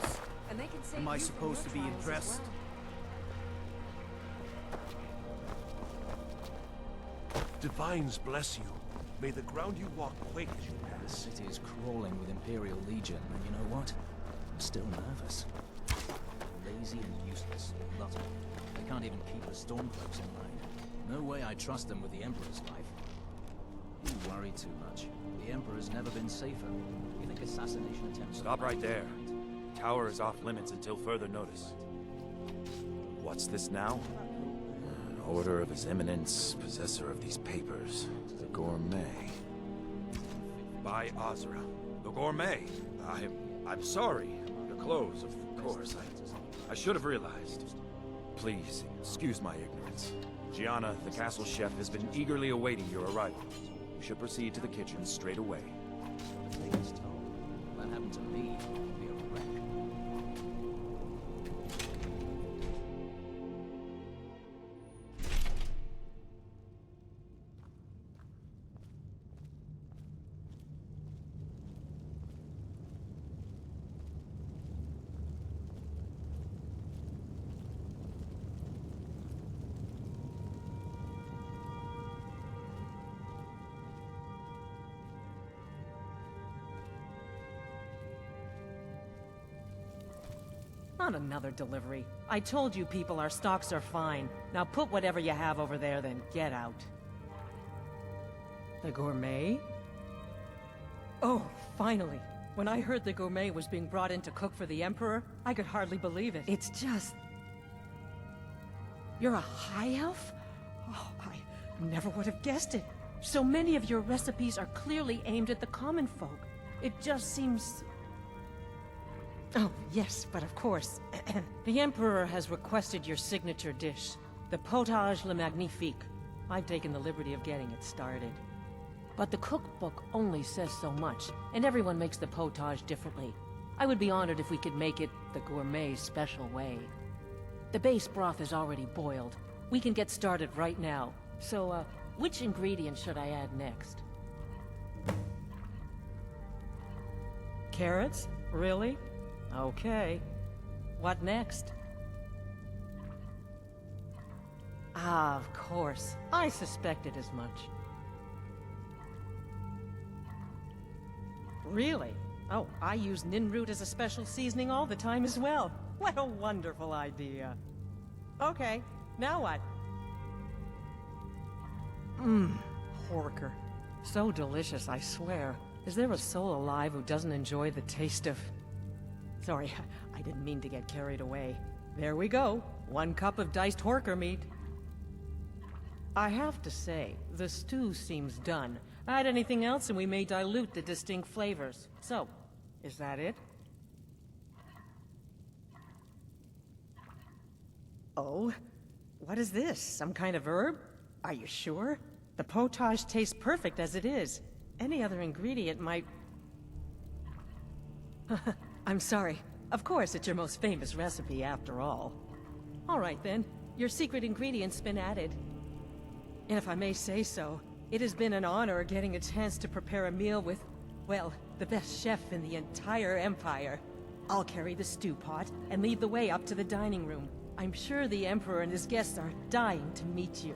and they can save Am I you from supposed your to be trials as impressed? well. Divines bless you. May the ground you walk quake as you The pass. city is crawling with Imperial Legion, and you know what? I'm still nervous. Lazy and useless. Lot of them. They can't even keep the Stormcloaks in line. No way I trust them with the Emperor's life. You worry too much. The Emperor's never been safer. You think assassination attempts... Stop right there. The tower is off limits until further notice. What's this now? An order of His Eminence, possessor of these papers. The Gourmet. By Azra. The Gourmet. I'm sorry. The clothes, of course. I should have realized. Please, excuse my ignorance. Gianna, the castle chef, has been eagerly awaiting your arrival. You should proceed to the kitchen straight away. That happened to me. I'd be a wreck. Not another delivery. I told you people our stocks are fine. Now put whatever you have over there, then get out. The Gourmet? Oh, finally. When I heard the Gourmet was being brought in to cook for the Emperor, I could hardly believe it. It's just... You're a high elf? Oh, I never would have guessed it. So many of your recipes are clearly aimed at the common folk. It just seems... Oh, yes, but of course. The Emperor has requested your signature dish, the potage le magnifique. I've taken the liberty of getting it started. But the cookbook only says so much, and everyone makes the potage differently. I would be honored if we could make it the gourmet special way. The base broth is already boiled. We can get started right now. So, which ingredient should I add next? Carrots? Really? Okay. What next? Ah, of course. I suspected as much. Really? Oh, I use ninroot as a special seasoning all the time as well. What a wonderful idea. Okay, now what? Horker. So delicious, I swear. Is there a soul alive who doesn't enjoy the taste of... Sorry, I didn't mean to get carried away. There we go. 1 cup of diced horker meat. I have to say, the stew seems done. Add anything else and we may dilute the distinct flavors. So, is that it? Oh? What is this? Some kind of herb? Are you sure? The potage tastes perfect as it is. Any other ingredient might... I'm sorry. Of course, it's your most famous recipe, after all. All right, then. Your secret ingredient's been added. And if I may say so, it has been an honor getting a chance to prepare a meal with, well, the best chef in the entire Empire. I'll carry the stew pot and lead the way up to the dining room. I'm sure the Emperor and his guests are dying to meet you.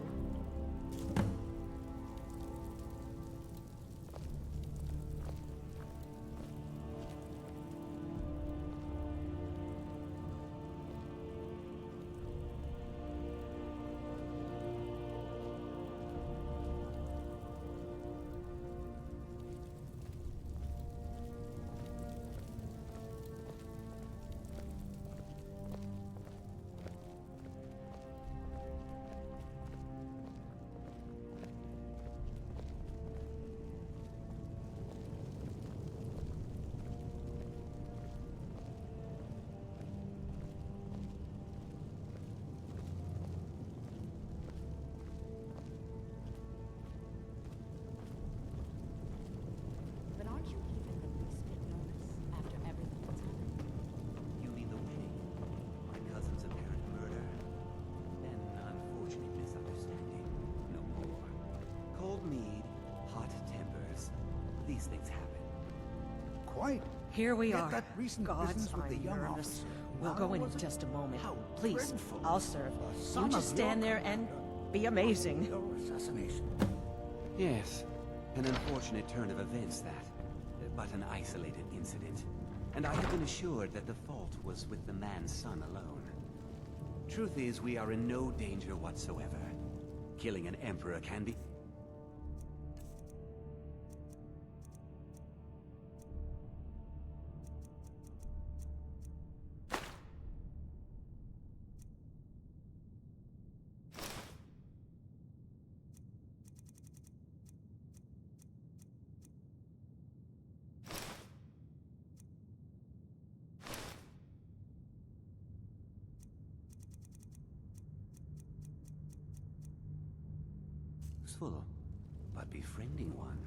Here we Yet are. that recent Gods, business with the I'm young nervous. officer. We'll How go in was it? just a moment. How Please, dreadful. I'll serve. Son You of just stand your there and be amazing. Your assassination. Yes, an unfortunate turn of events that, but an isolated incident. And I have been assured that the fault was with the man's son alone. Truth is, we are in no danger whatsoever. Killing an emperor can be... useful, but befriending one.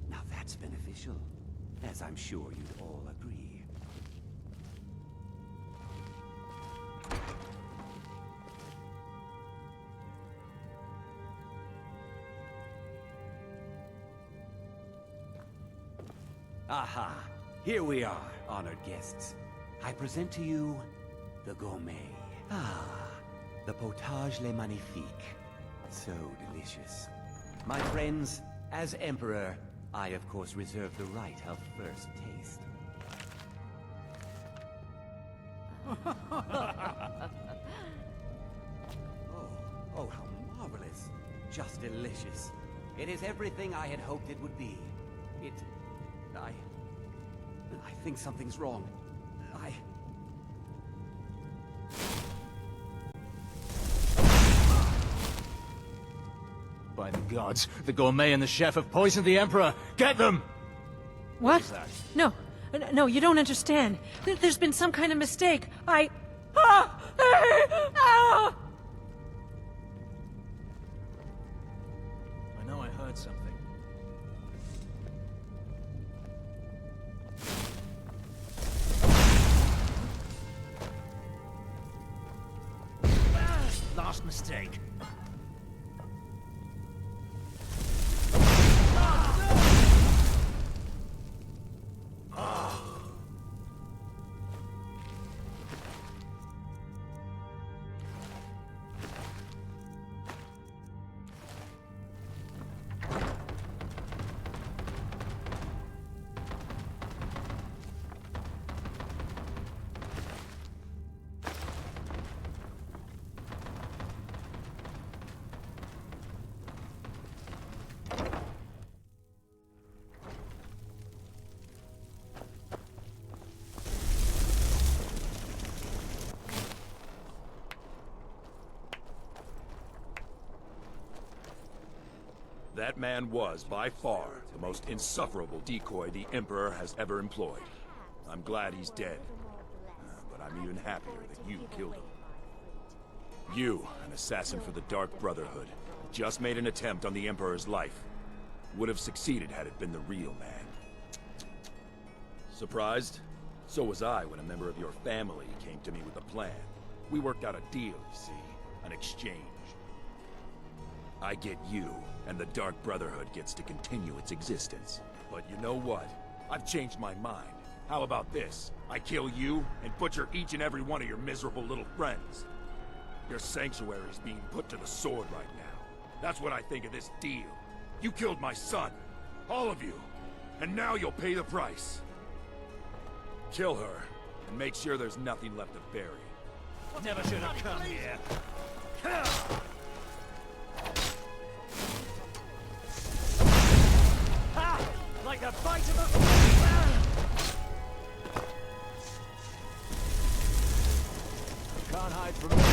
Now that's beneficial, as I'm sure you'd all agree. Aha! Here we are, honored guests. I present to you the gourmet. Ah, the potage le magnifique. So delicious. My friends, as Emperor, I of course reserve the right of first taste. Oh, how marvelous. Just delicious. It is everything I had hoped it would be. I think something's wrong. By the gods, the gourmet and the chef have poisoned the Emperor! Get them! What? is that? No. No, you don't understand. There's been some kind of mistake. I know I heard something. Last mistake. That man was, by far, the most insufferable decoy the Emperor has ever employed. I'm glad he's dead. But I'm even happier that you killed him. You, an assassin for the Dark Brotherhood, just made an attempt on the Emperor's life. Would have succeeded had it been the real man. Surprised? So was I when a member of your family came to me with a plan. We worked out a deal, you see. An exchange. I get you, and the Dark Brotherhood gets to continue its existence. But you know what? I've changed my mind. How about this? I kill you, and butcher each and every one of your miserable little friends. Your sanctuary is being put to the sword right now. That's what I think of this deal. You killed my son. All of you. And now you'll pay the price. Kill her, and make sure there's nothing left to bury. Never should have come here. Like the bite of a... Can't hide from me.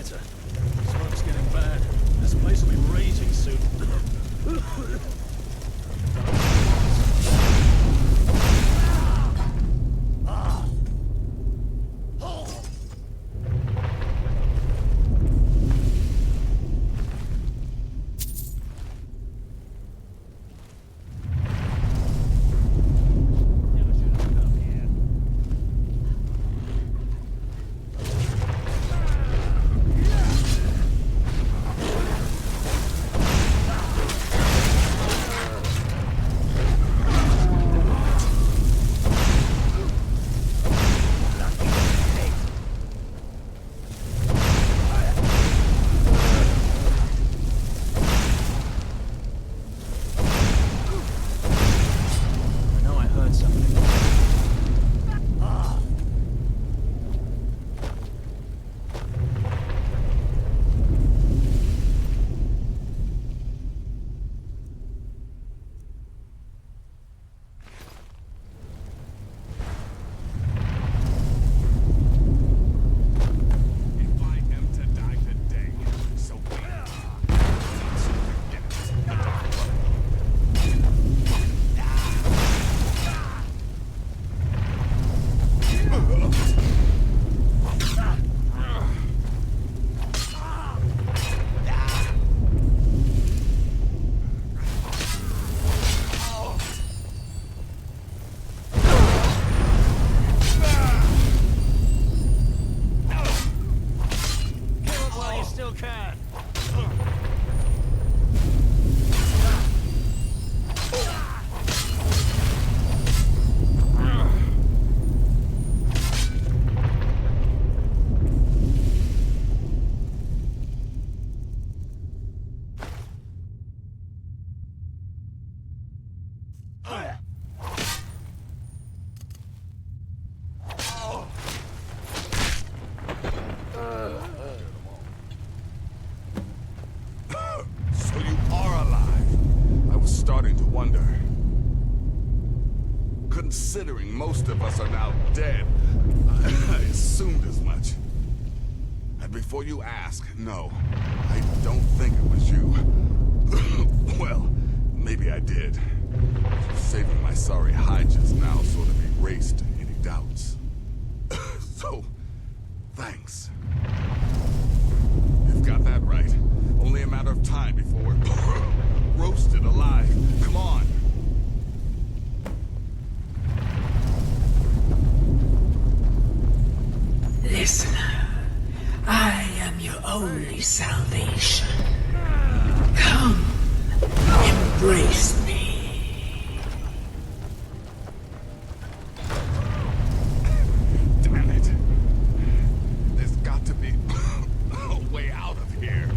better. Smoke's getting bad. This place will be raging soon. Considering most of us are now dead, I assumed as much. And before you ask, no, I don't think it was you. Well, maybe I did. Saving my sorry hide just now sort of erased any doubts. So, thanks. You've got that right. Only a matter of time before we're roasted alive. Come on. Listener, I am your only salvation. Come, embrace me. Damn it. There's got to be a way out of here.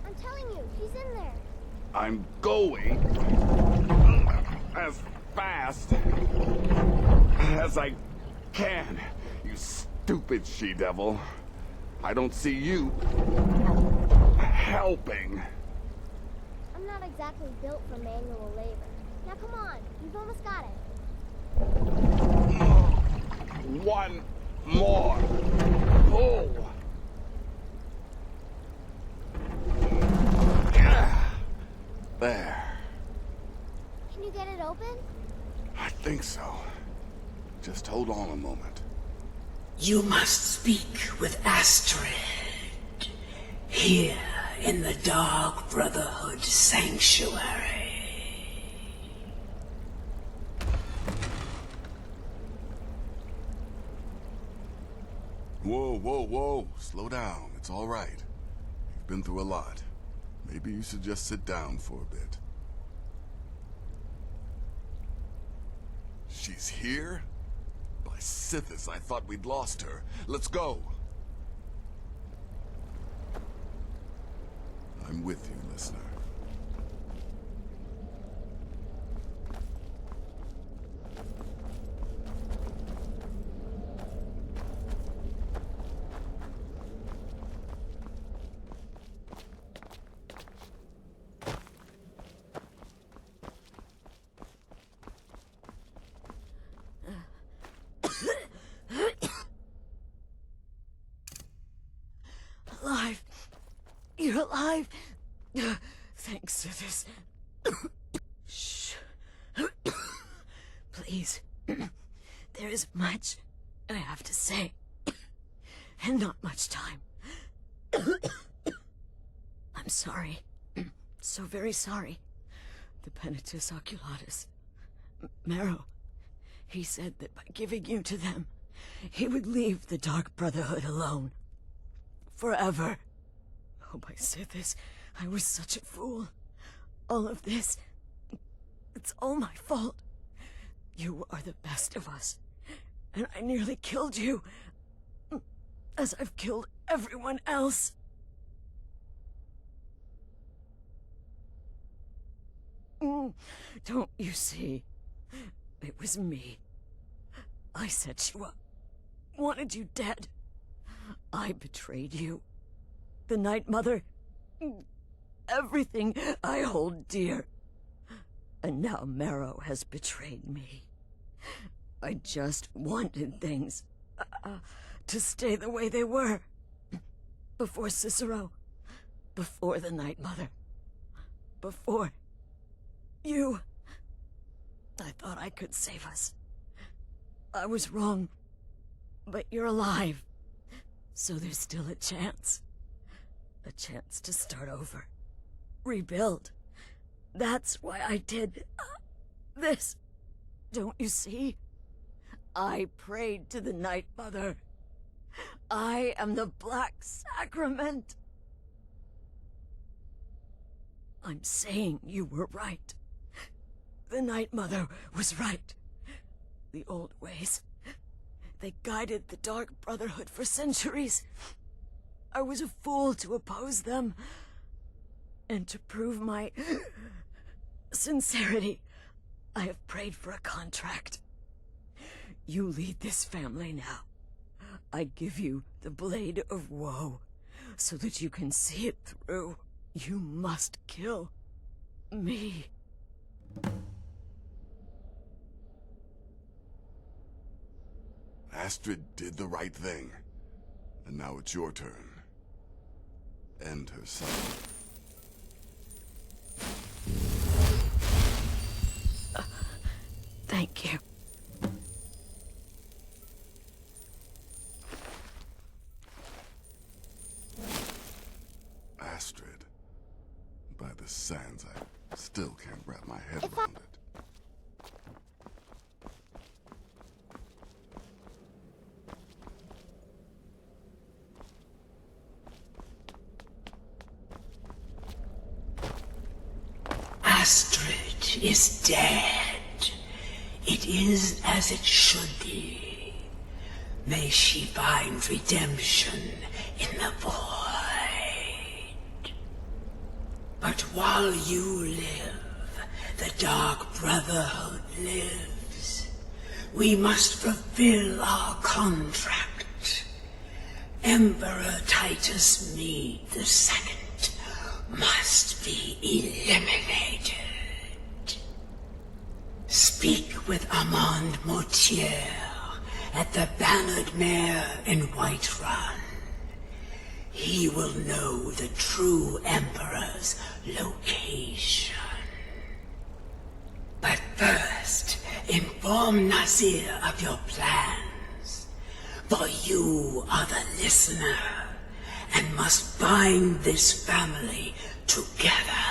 I'm telling you, he's in there. I'm going as fast as I can, you stupid she-devil. I don't see you helping. I'm not exactly built for manual labor. Now come on, you've almost got it. One more pull. There. Can you get it open? I think so. Just hold on a moment. You must speak with Astrid. Here in the Dark Brotherhood Sanctuary. Whoa, whoa, whoa. Slow down. It's all right. You've been through a lot. Maybe you should just sit down for a bit. She's here? By Sithis, I thought we'd lost her. Let's go! I'm with you, listener. Alive! You're alive! Thanks for this. Shh. Please. There is much I have to say, and not much time. I'm sorry. So very sorry. The Penitus Oculatus. Marrow. He said that by giving you to them, he would leave the Dark Brotherhood alone. Forever. Oh, my Sithis, I was such a fool. All of this, it's all my fault. You are the best of us, and I nearly killed you, as I've killed everyone else. Don't you see? It was me. I set you up, wanted you dead. I betrayed you. The Night Mother. Everything I hold dear. And now Marrow has betrayed me. I just wanted things to stay the way they were. Before Cicero. Before the Night Mother. Before you. I thought I could save us. I was wrong. But you're alive. So there's still a chance. A chance to start over. Rebuild. That's why I did this. Don't you see? I prayed to the Night Mother. I am the Black Sacrament. I'm saying you were right. The Night Mother was right. The old ways. They guided the Dark Brotherhood for centuries. I was a fool to oppose them. And to prove my sincerity, I have prayed for a contract. You lead this family now. I give you the Blade of Woe, so that you can see it through. You must kill me. Astrid did the right thing. And now it's your turn. End her son. Thank you. Astrid. By the sands, I still can't wrap my head around it. Astrid is dead. It is as it should be. May she find redemption in the void. But while you live, the Dark Brotherhood lives. We must fulfill our contract. Emperor Titus Mede II must be eliminated. Speak with Armand Mortier at the Bannered Mare in Whiterun. He will know the true Emperor's location. But first, inform Nazir of your plans. For you are the listener, and must bind this family together.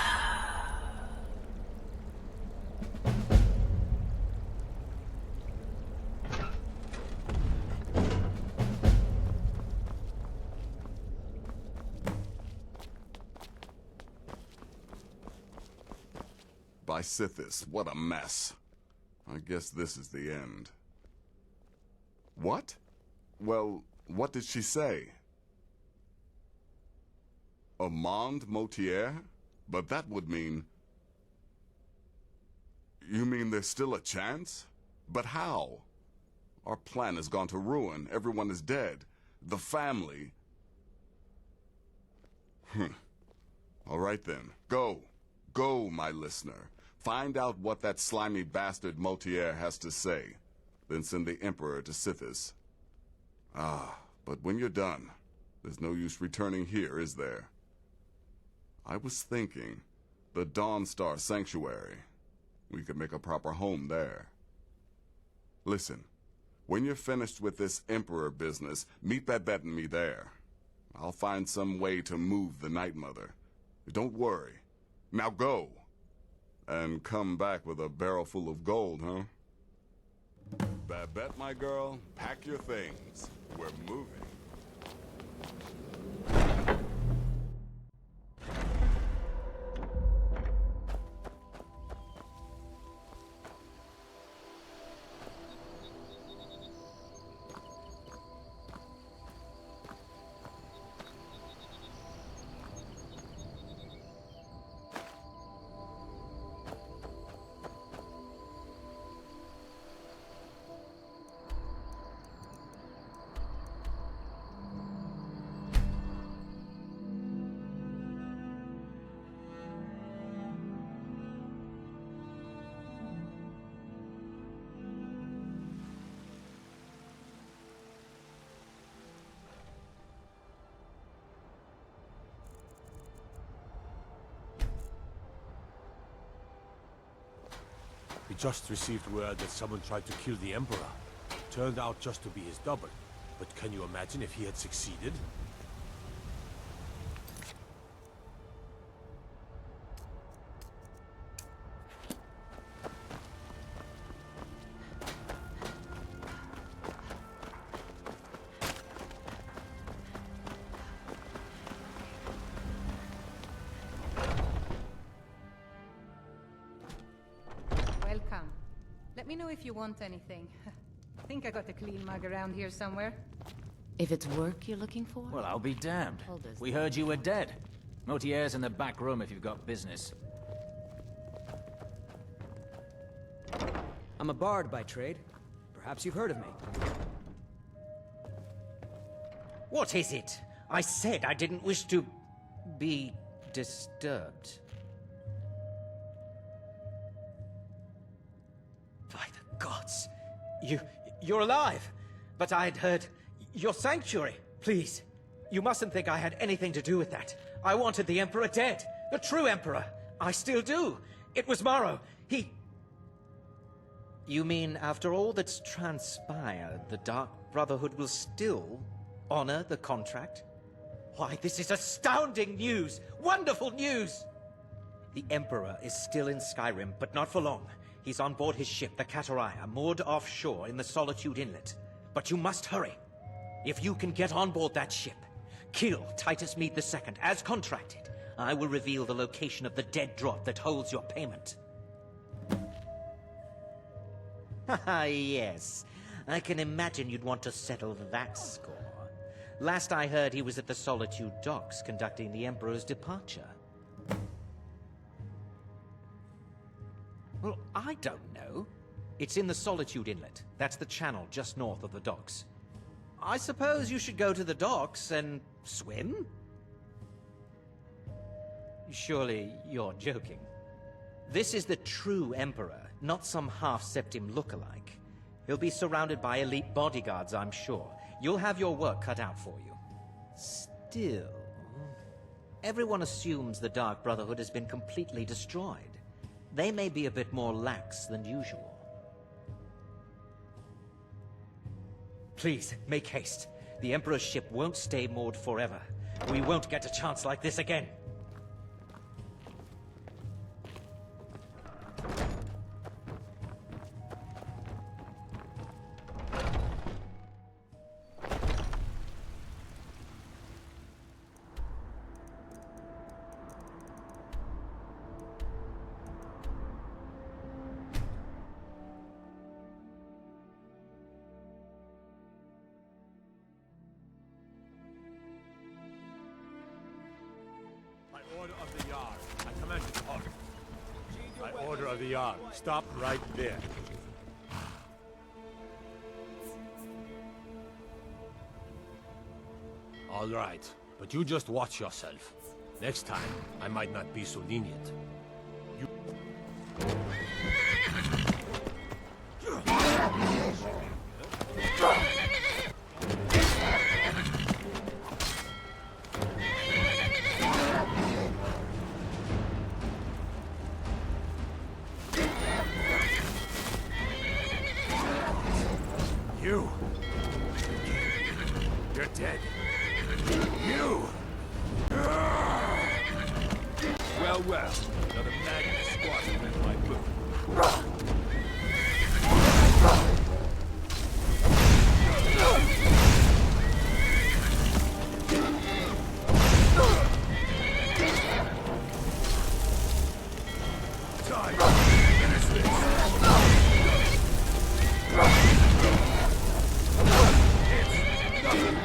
by Sithis. What a mess. I guess this is the end. What? Well, what did she say? Amand Motier? But that would mean... You mean there's still a chance? But how? Our plan has gone to ruin. Everyone is dead. The family... All right then. Go. Go, my listener. Find out what that slimy bastard Motier has to say. Then send the Emperor to Sithis. Ah, but when you're done, there's no use returning here, is there? I was thinking, the Dawnstar Sanctuary. We could make a proper home there. Listen, when you're finished with this Emperor business, meet Babette and me there. I'll find some way to move the Night Mother. Don't worry. Now go. And come back with a barrel full of gold, huh? Babette, my girl, pack your things. We're moving. We just received word that someone tried to kill the Emperor. Turned out just to be his double. But can you imagine if he had succeeded? Welcome. Let me know if you want anything. I think I got a clean mug around here somewhere. If it's work you're looking for? Well, I'll be damned. Holders. We heard you were dead. Motier's in the back room if you've got business. I'm a bard by trade. Perhaps you've heard of me. What is it? I said I didn't wish to be disturbed. By the gods. You're alive! But I'd heard your sanctuary. Please, you mustn't think I had anything to do with that. I wanted the Emperor dead. The true Emperor. I still do. It was Morrow. He... You mean after all that's transpired, the Dark Brotherhood will still honor the contract? Why, this is astounding news! Wonderful news! The Emperor is still in Skyrim, but not for long. He's on board his ship, the Kataraya, moored offshore in the Solitude Inlet. But you must hurry. If you can get on board that ship, kill Titus Mead II, as contracted, I will reveal the location of the dead drop that holds your payment. Haha, yes. I can imagine you'd want to settle that score. Last I heard, he was at the Solitude docks conducting the Emperor's departure. Well, I don't know. It's in the Solitude Inlet. That's the channel just north of the docks. I suppose you should go to the docks and swim? Surely you're joking. This is the true Emperor, not some half-septim lookalike. He'll be surrounded by elite bodyguards, I'm sure. You'll have your work cut out for you. Still, everyone assumes the Dark Brotherhood has been completely destroyed. They may be a bit more lax than usual. Please, make haste. The Emperor's ship won't stay moored forever. We won't get a chance like this again. the yard. I command you to halt. By order of the yard, stop right there. All right, but you just watch yourself. Next time, I might not be so lenient. You... You! You're dead. You! Well, well. Another maggot squashed in my boot. Time! Finish this! It's nothing!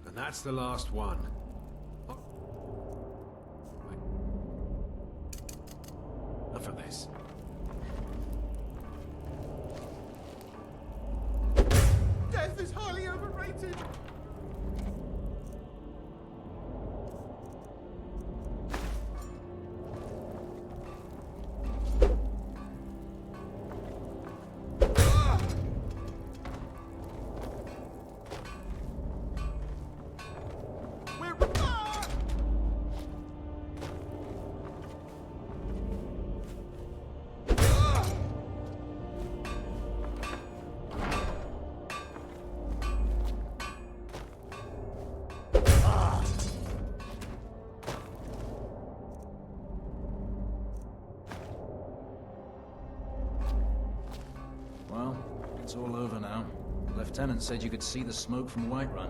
And that's the last one. Enough of this. Death is highly overrated! Well, it's all over now. The lieutenant said you could see the smoke from Whiterun.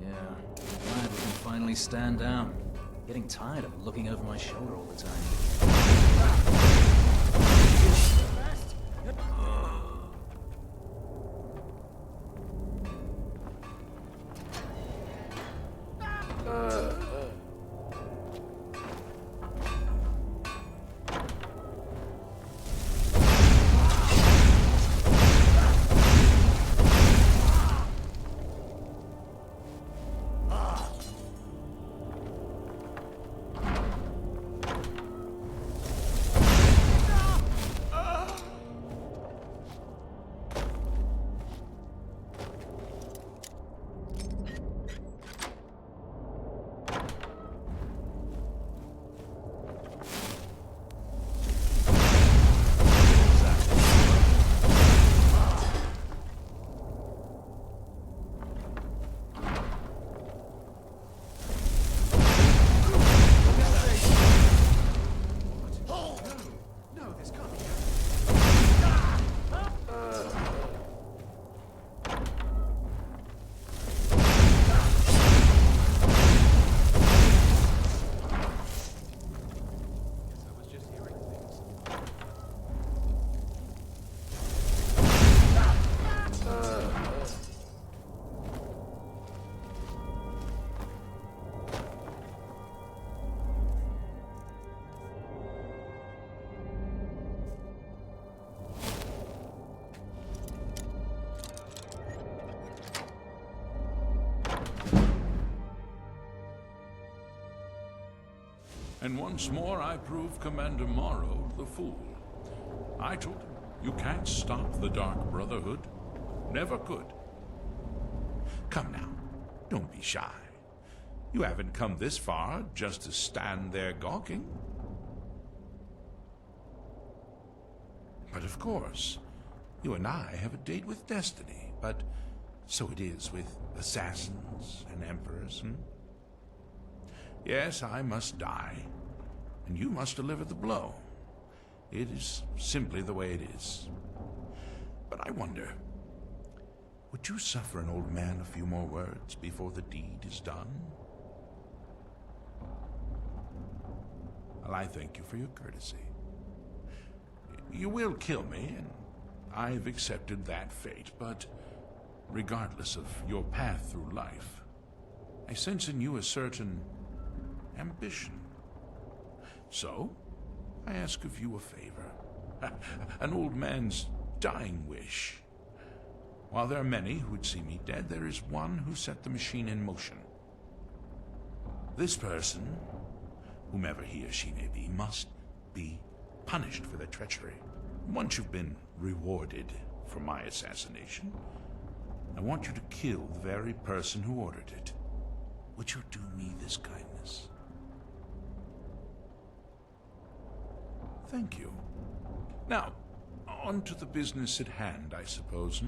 Yeah, glad we can finally stand down. Getting tired of looking over my shoulder all the time. And once more I prove Commander Morrow the fool. I told him, you can't stop the Dark Brotherhood. Never could. Come now, don't be shy. You haven't come this far just to stand there gawking. But of course, you and I have a date with destiny, but so it is with assassins and emperors, Yes, I must die, and you must deliver the blow. It is simply the way it is. But I wonder, would you suffer an old man a few more words before the deed is done? Well, I thank you for your courtesy. You will kill me, and I've accepted that fate, but regardless of your path through life, I sense in you a certain ambition. So, I ask of you a favor. An old man's dying wish. While there are many who'd see me dead, there is one who set the machine in motion. This person, whomever he or she may be, must be punished for their treachery. Once you've been rewarded for my assassination, I want you to kill the very person who ordered it. Would you do me this kindness? Thank you. Now, on to the business at hand, I suppose,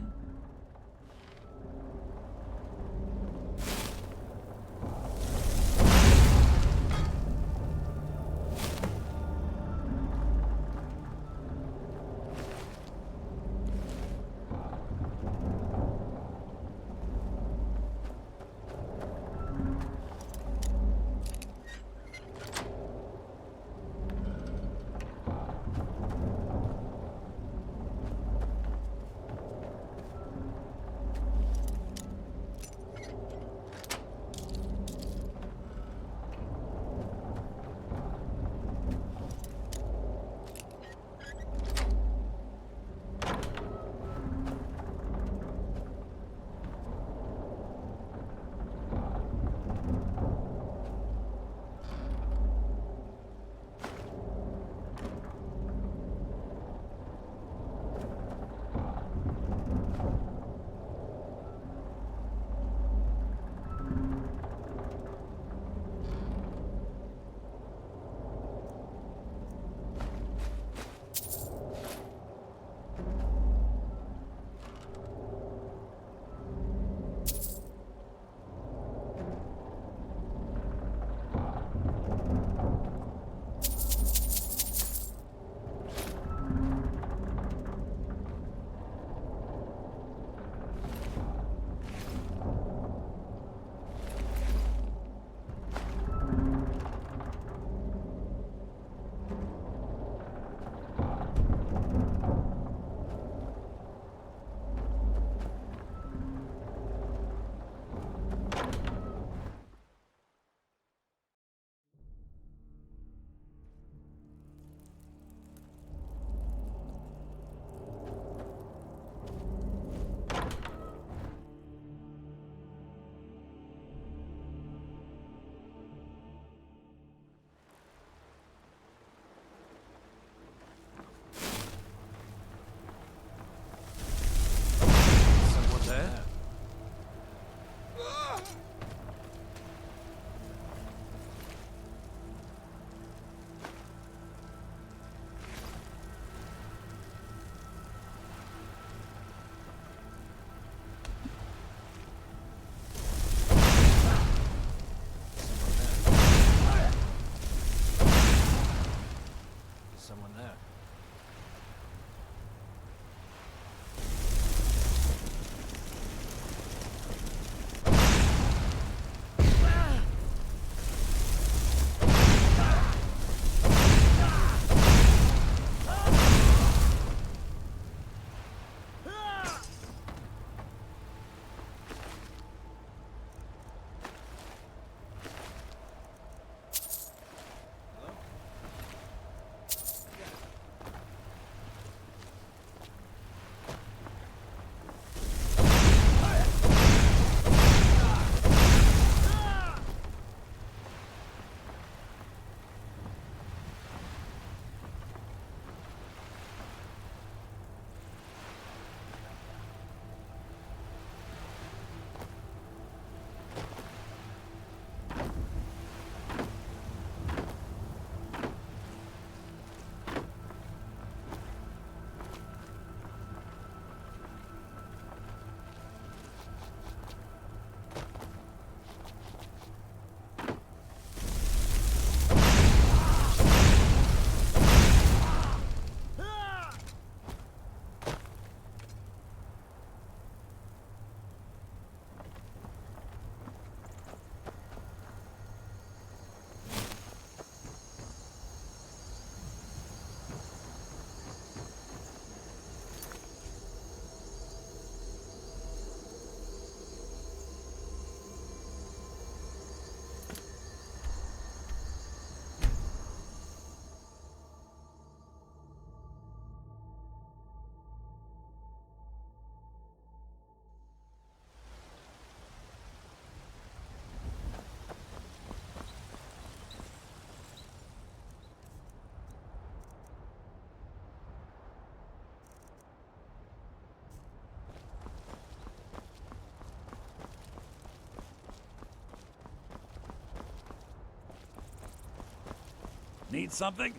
Need something?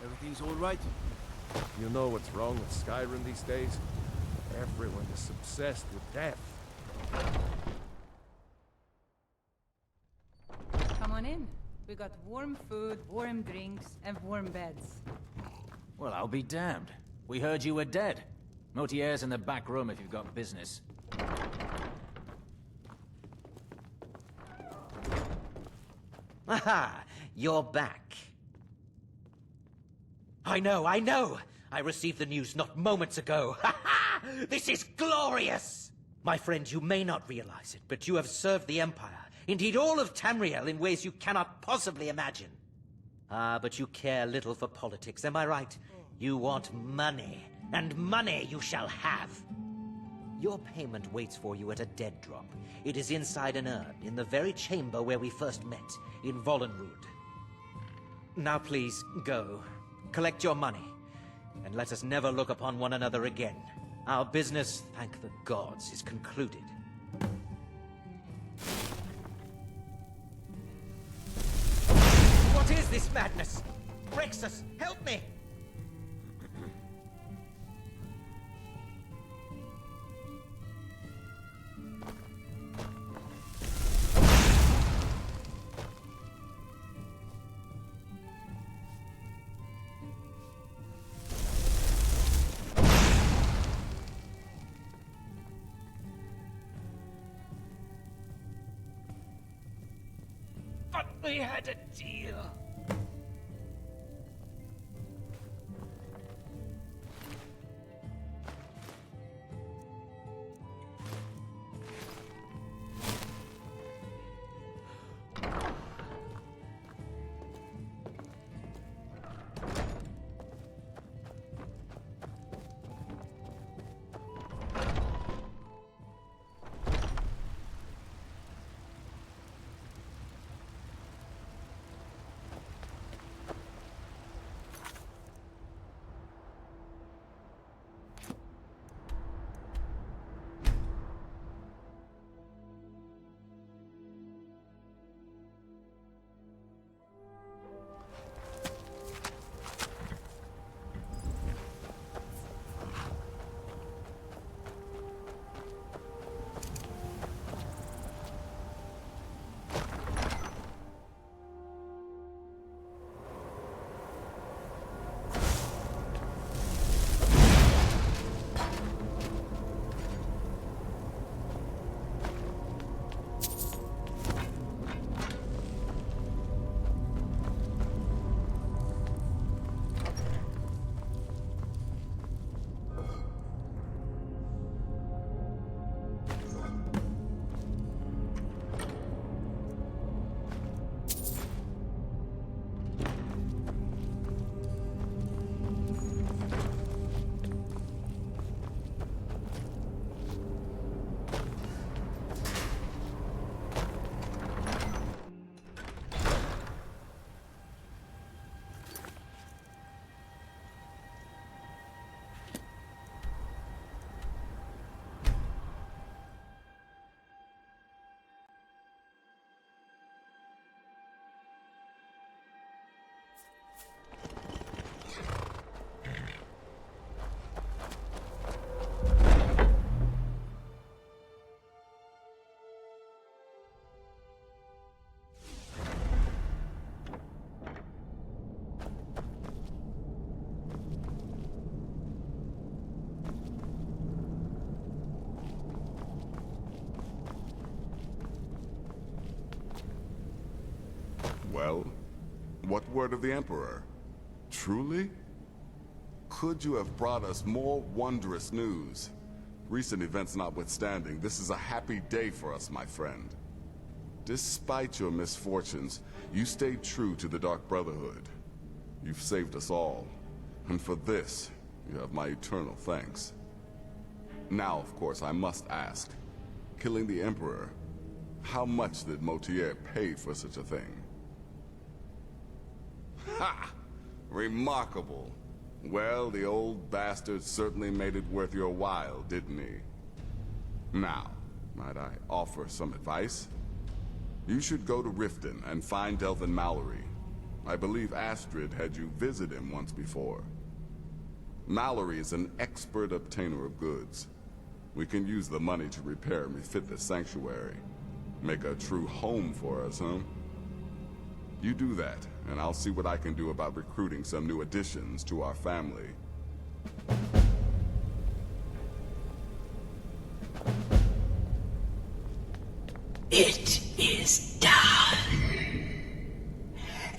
Everything's all right? You know what's wrong with Skyrim these days? Everyone is obsessed with death. Come on in. We got warm food, warm drinks, and warm beds. Well, I'll be damned. We heard you were dead. Motier's in the back room if you've got business. Aha! You're back. I know! I received the news not moments ago. Ha ha! This is glorious! My friend, you may not realize it, but you have served the Empire, indeed all of Tamriel, in ways you cannot possibly imagine. Ah, but you care little for politics, am I right? You want money, and money you shall have. Your payment waits for you at a dead drop. It is inside an urn, in the very chamber where we first met, in Vollenrud. Now please, go. Collect your money, and let us never look upon one another again. Our business, thank the gods, is concluded. What is this madness? Rexus, help me! But we had a deal. Well, what word of the Emperor? Truly? Could you have brought us more wondrous news? Recent events notwithstanding, this is a happy day for us, my friend. Despite your misfortunes, you stayed true to the Dark Brotherhood. You've saved us all, and for this, you have my eternal thanks. Now, of course, I must ask, killing the Emperor, how much did Motier pay for such a thing? Ha! Remarkable. Well, the old bastard certainly made it worth your while, didn't he? Now, might I offer some advice? You should go to Riften and find Delvin Mallory. I believe Astrid had you visit him once before. Mallory is an expert obtainer of goods. We can use the money to repair and refit the sanctuary. Make a true home for us, huh? You do that, and I'll see what I can do about recruiting some new additions to our family. It is done.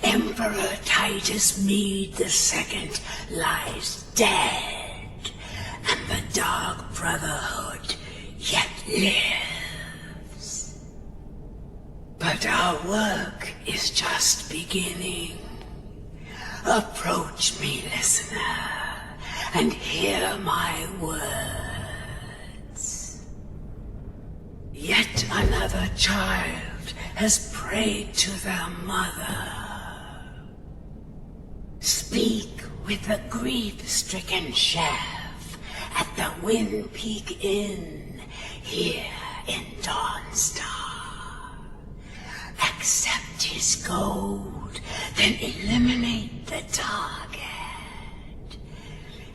Emperor Titus Mede II lies dead, and the Dark Brotherhood yet lives. But our work is just beginning. Approach me, listener, and hear my words. Yet another child has prayed to their mother. Speak with the grief-stricken chef at the Wind Peak Inn here in Dawnstar. Accept his gold, then eliminate the target.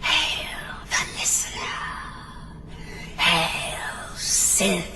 Hail the listener. Hail Sith.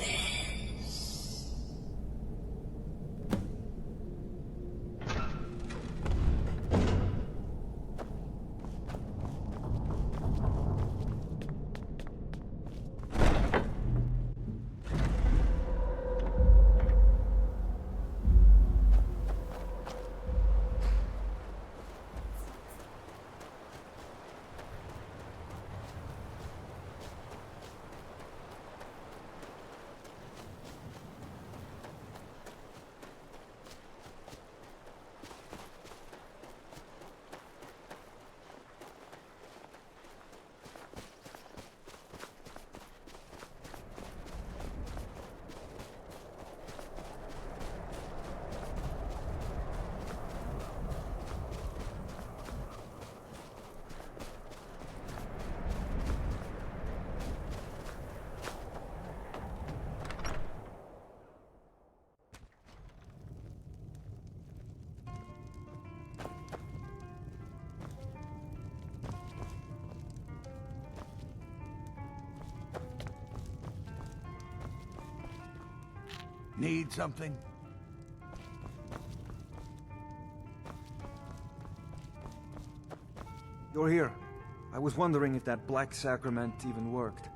Need something? You're here. I was wondering if that black sacrament even worked.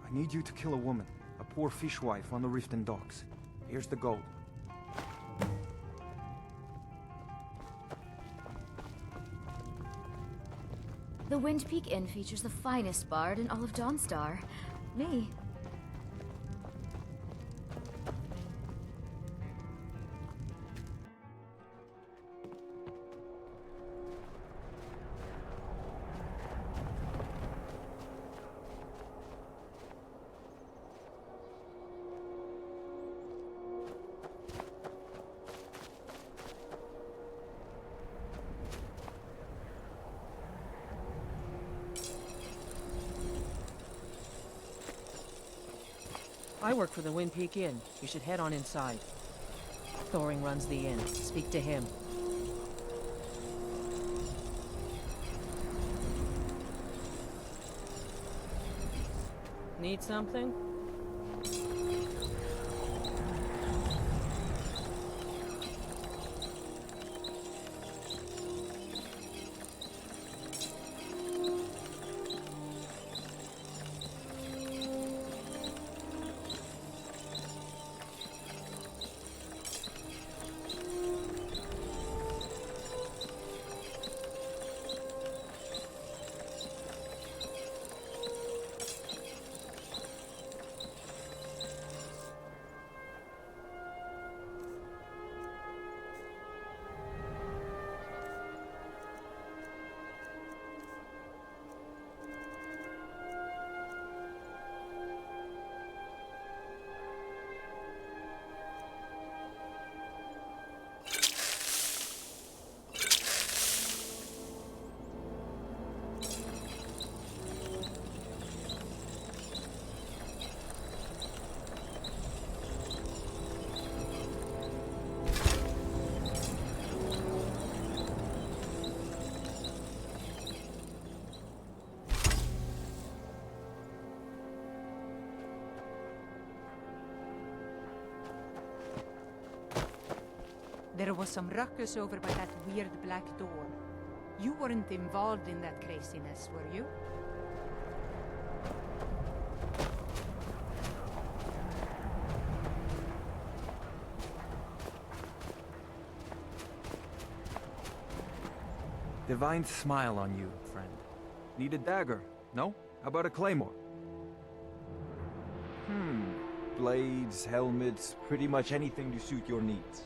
I need you to kill a woman, a poor fishwife on the Riften docks. Here's the gold. The Wind Peak Inn features the finest bard in all of Dawnstar. Me. I work for the Wind Peak Inn. You should head on inside. Thoring runs the inn. Speak to him. Need something? There was some ruckus over by that weird black door. You weren't involved in that craziness, were you? Divine smile on you, friend. Need a dagger? No? How about a claymore? Blades, helmets, pretty much anything to suit your needs.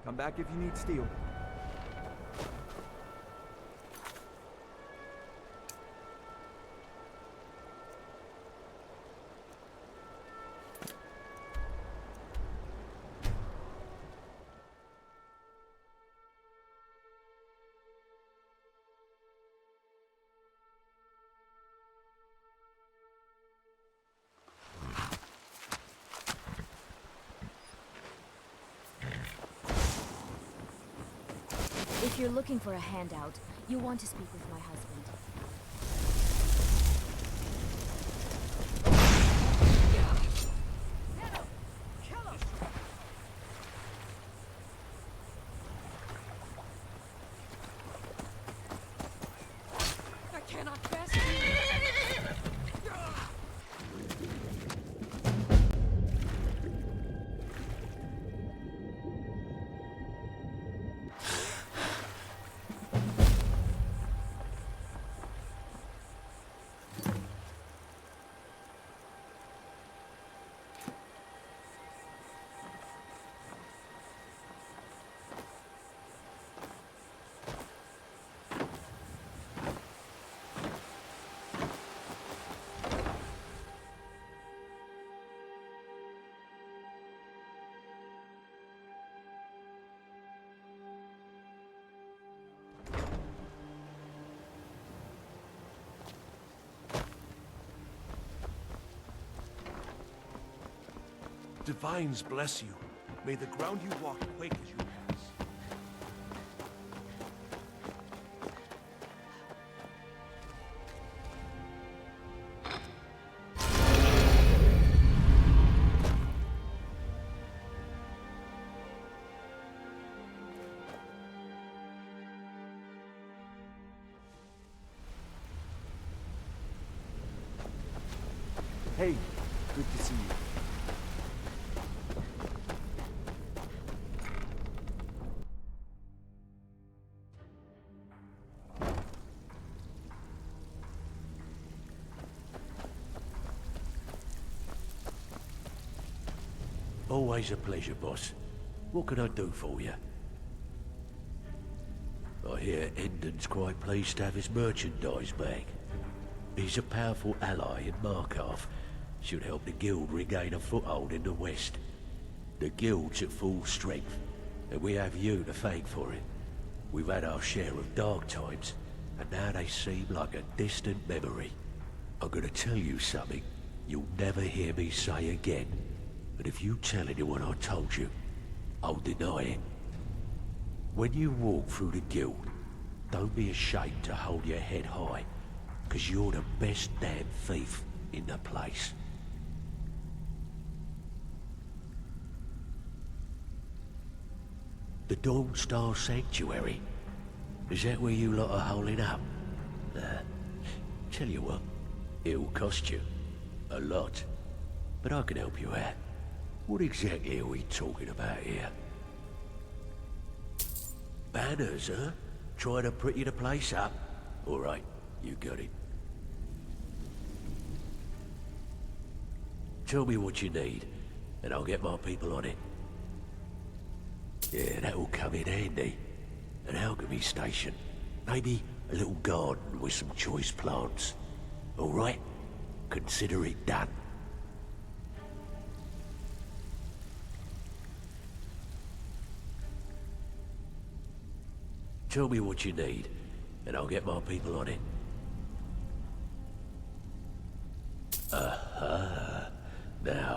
Come back if you need steel. If you're looking for a handout, you'll want to speak with my husband. I cannot pass you. Divines bless you. May the ground you walk quake as you pass. Hey, good to see you. Always a pleasure, boss. What can I do for you? I hear Endon's quite pleased to have his merchandise back. He's a powerful ally in Markarth. Should help the guild regain a foothold in the west. The guild's at full strength, and we have you to thank for it. We've had our share of dark times, and now they seem like a distant memory. I'm gonna tell you something you'll never hear me say again. But if you tell anyone I told you, I'll deny it. When you walk through the guild, don't be ashamed to hold your head high, because you're the best damn thief in the place. The Dawnstar Sanctuary? Is that where you lot are holding up? Tell you what, it'll cost you. A lot. But I can help you out. What exactly are we talking about here? Banners, huh? Trying to pretty the place up? All right, you got it. Tell me what you need, and I'll get my people on it. Yeah, that'll come in handy. An alchemy station. Maybe a little garden with some choice plants. All right? Consider it done. Tell me what you need, and I'll get my people on it.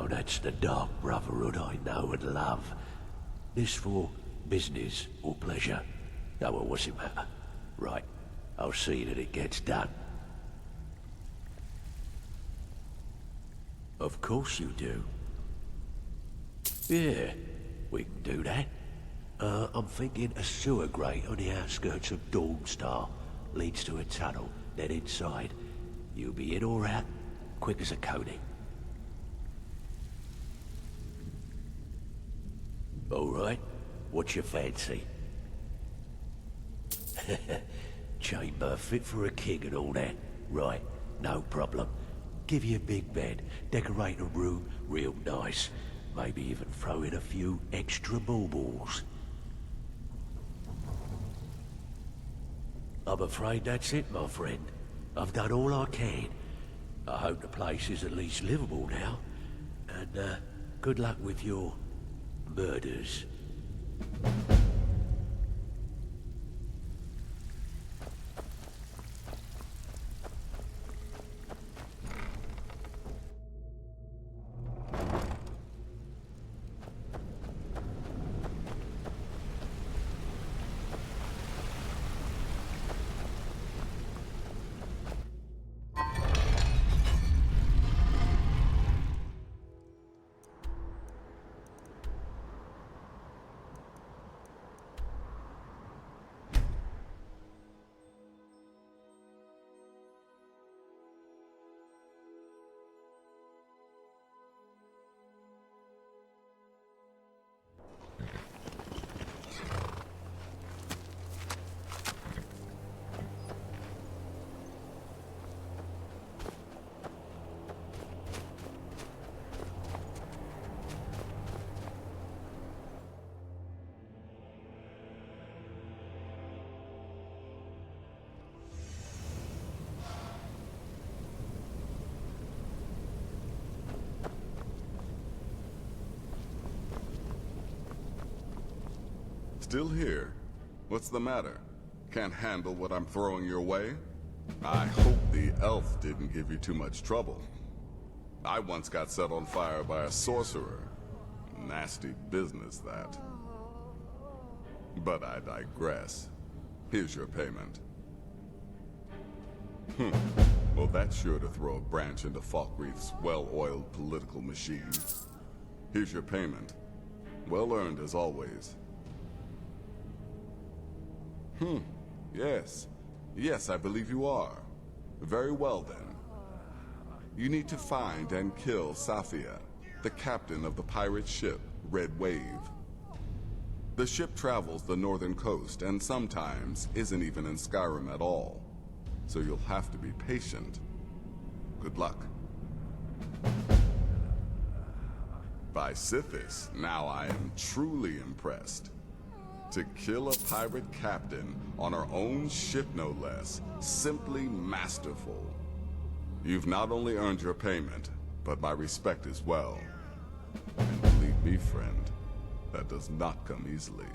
Now that's the Dark Brotherhood I know and love. This for business or pleasure? No, well, what's it matter? Right, I'll see that it gets done. Of course you do. Yeah, we can do that. I'm thinking a sewer grate on the outskirts of Dawnstar. Leads to a tunnel, then inside. You'll be in or out, quick as a coney. All right, what's your fancy? Chamber fit for a king and all that. Right, no problem. Give you a big bed, decorate a room real nice. Maybe even throw in a few extra baubles. I'm afraid that's it, my friend. I've done all I can. I hope the place is at least livable now. And, good luck with your murders. Still here? What's the matter? Can't handle what I'm throwing your way? I hope the elf didn't give you too much trouble. I once got set on fire by a sorcerer. Nasty business, that. But I digress. Here's your payment. Well, that's sure to throw a branch into Falkreath's well-oiled political machine. Here's your payment. Well earned as always. Yes. Yes, I believe you are. Very well then. You need to find and kill Safia, the captain of the pirate ship, Red Wave. The ship travels the northern coast and sometimes isn't even in Skyrim at all. So you'll have to be patient. Good luck. By Sithis, now I am truly impressed. To kill a pirate captain on our own ship, no less. Simply masterful. You've not only earned your payment, but my respect as well. And believe me, friend, that does not come easily.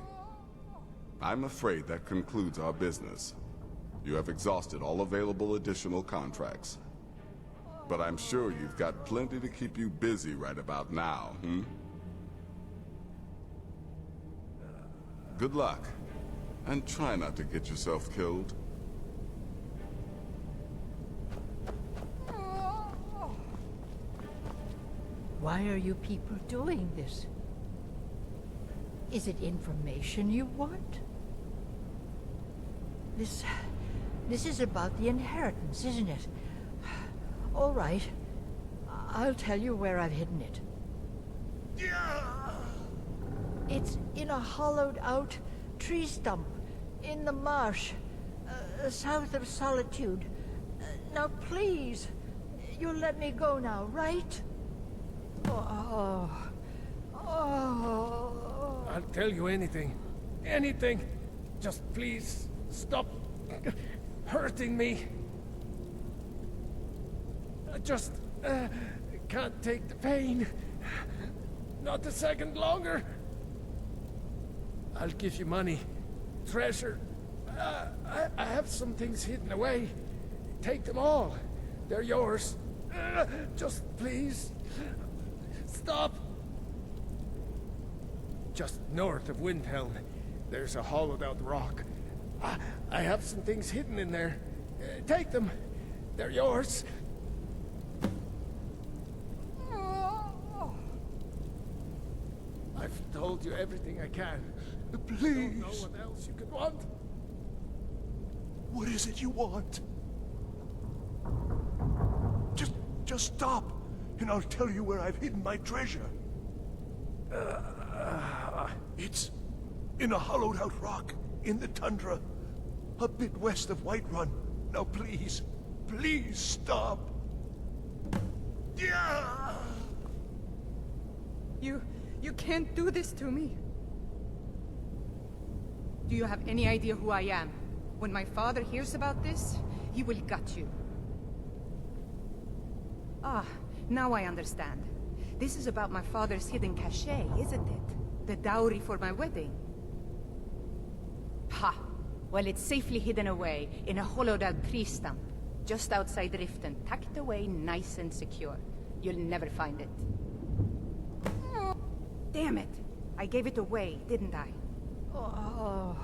I'm afraid that concludes our business. You have exhausted all available additional contracts. But I'm sure you've got plenty to keep you busy right about now, Good luck, and try not to get yourself killed. Why are you people doing this? Is it information you want? This is about the inheritance, isn't it? All right. I'll tell you where I've hidden it. It's in a hollowed-out tree stump in the marsh, south of Solitude. Now, please, you'll let me go now, right? Oh. I'll tell you anything. Anything. Just please stop hurting me. I just can't take the pain. Not a second longer. I'll give you money. Treasure. I have some things hidden away. Take them all. They're yours. Just please. Stop! Just north of Windhelm, there's a hollowed-out rock. I have some things hidden in there. Take them. They're yours. I've told you everything I can. Please. I don't know what else you could want. What is it you want? Just stop, and I'll tell you where I've hidden my treasure. It's in a hollowed-out rock in the tundra, a bit west of Whiterun. Now please, please stop. Yeah. You can't do this to me. Do you have any idea who I am? When my father hears about this, he will gut you. Ah, now I understand. This is about my father's hidden cachet, isn't it? The dowry for my wedding. Ha! Well, it's safely hidden away in a hollowed-out tree stump, just outside Riften, tucked away nice and secure. You'll never find it. Damn it! I gave it away, didn't I? Oh.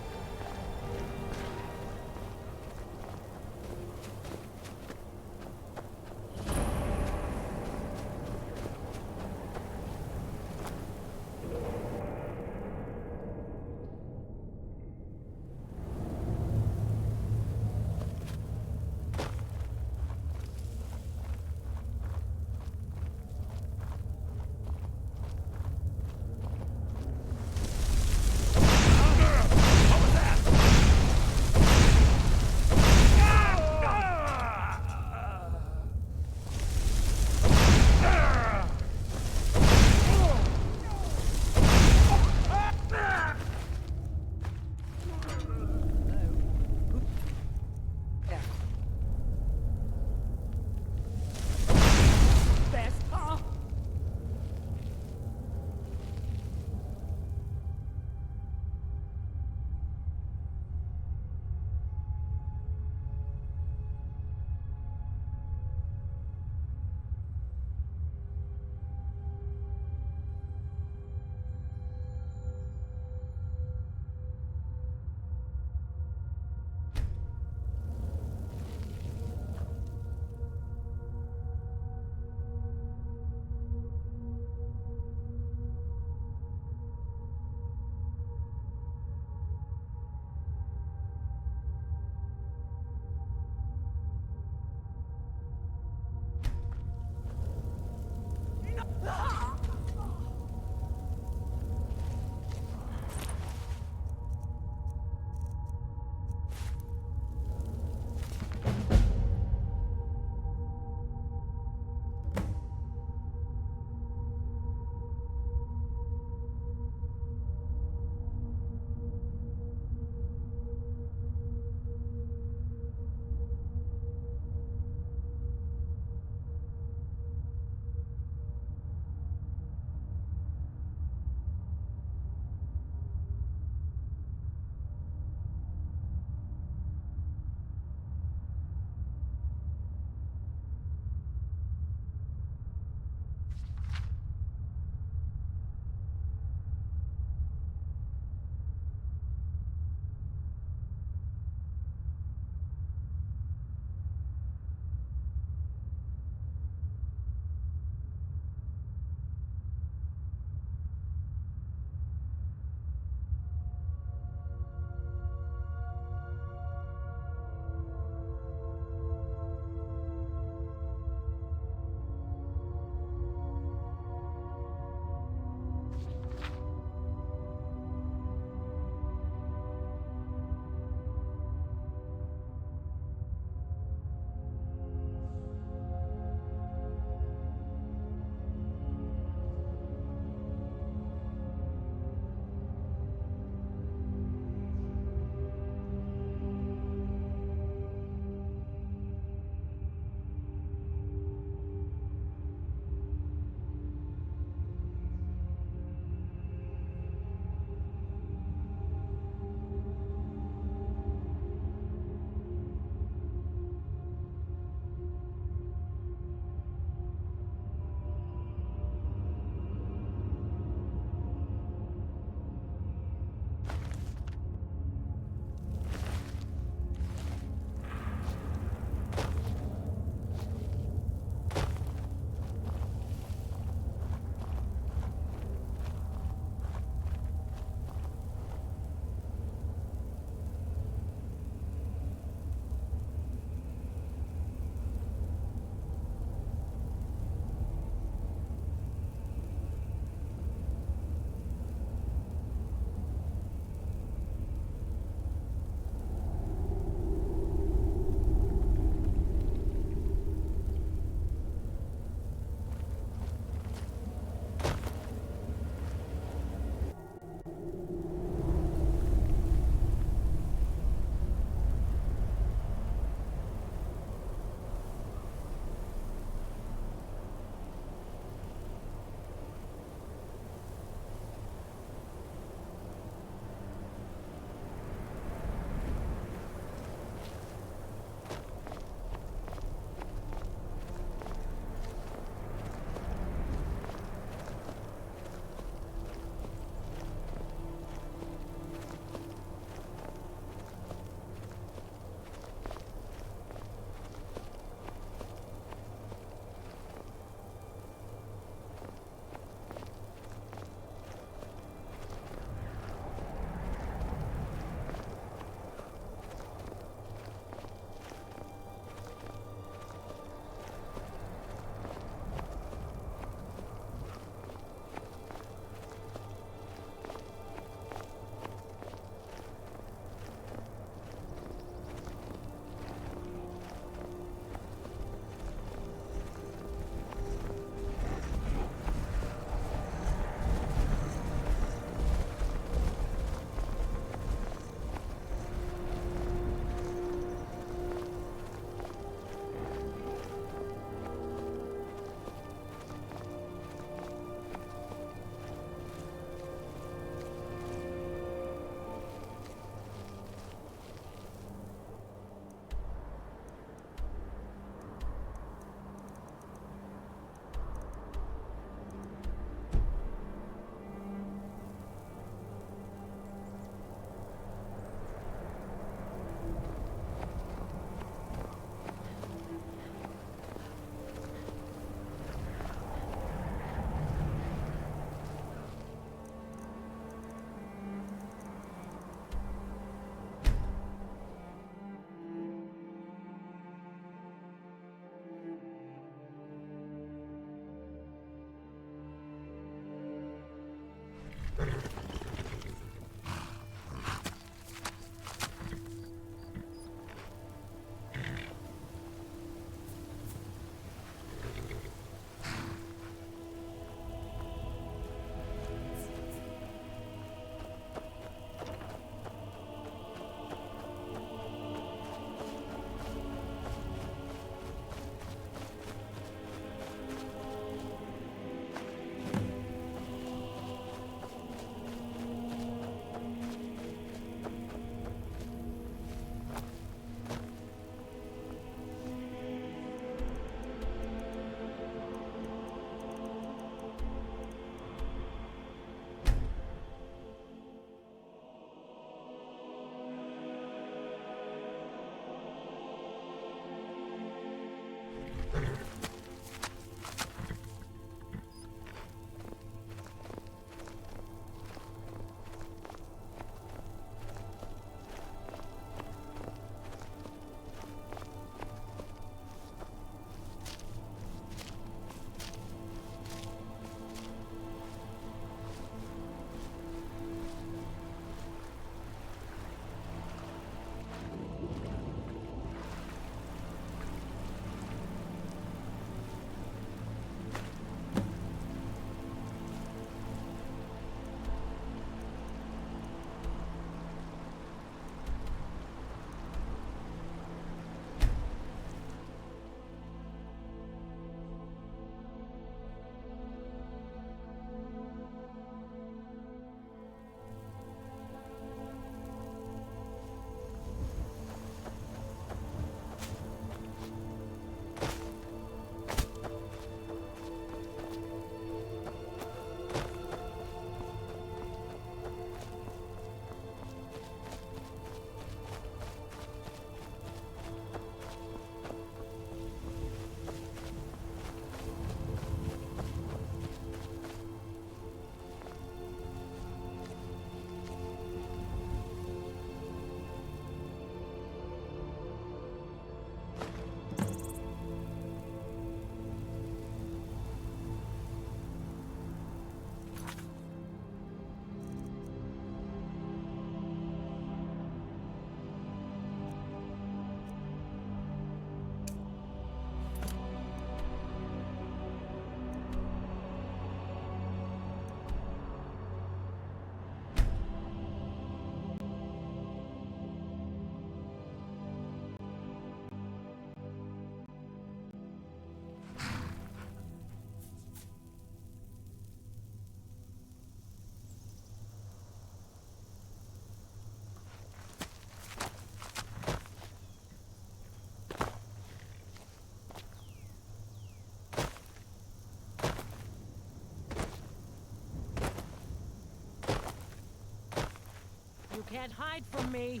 You can't hide from me.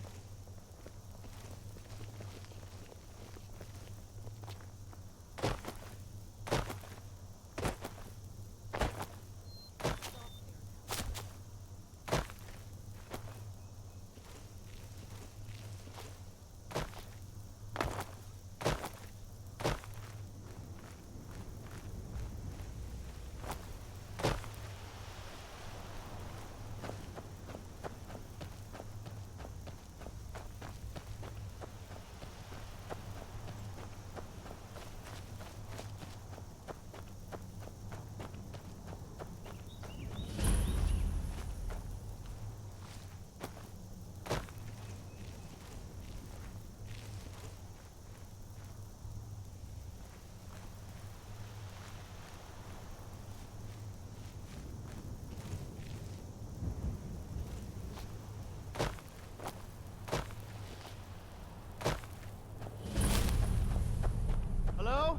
Hello?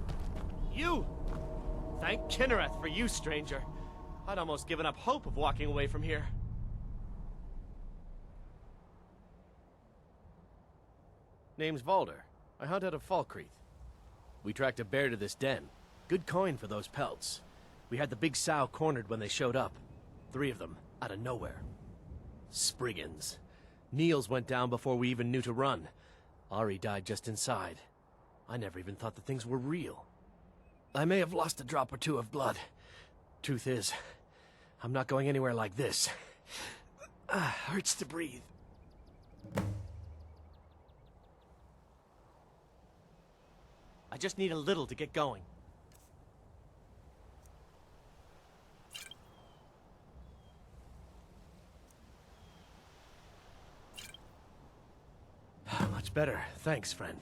You! Thank Kinnereth for you, stranger. I'd almost given up hope of walking away from here. Name's Valder. I hunt out of Falkreath. We tracked a bear to this den. Good coin for those pelts. We had the big sow cornered when they showed up. 3 of them, out of nowhere. Spriggans. Niels went down before we even knew to run. Ari died just inside. I never even thought the things were real. I may have lost a drop or two of blood. Truth is, I'm not going anywhere like this. Hurts to breathe. I just need a little to get going. Much better. Thanks, friend.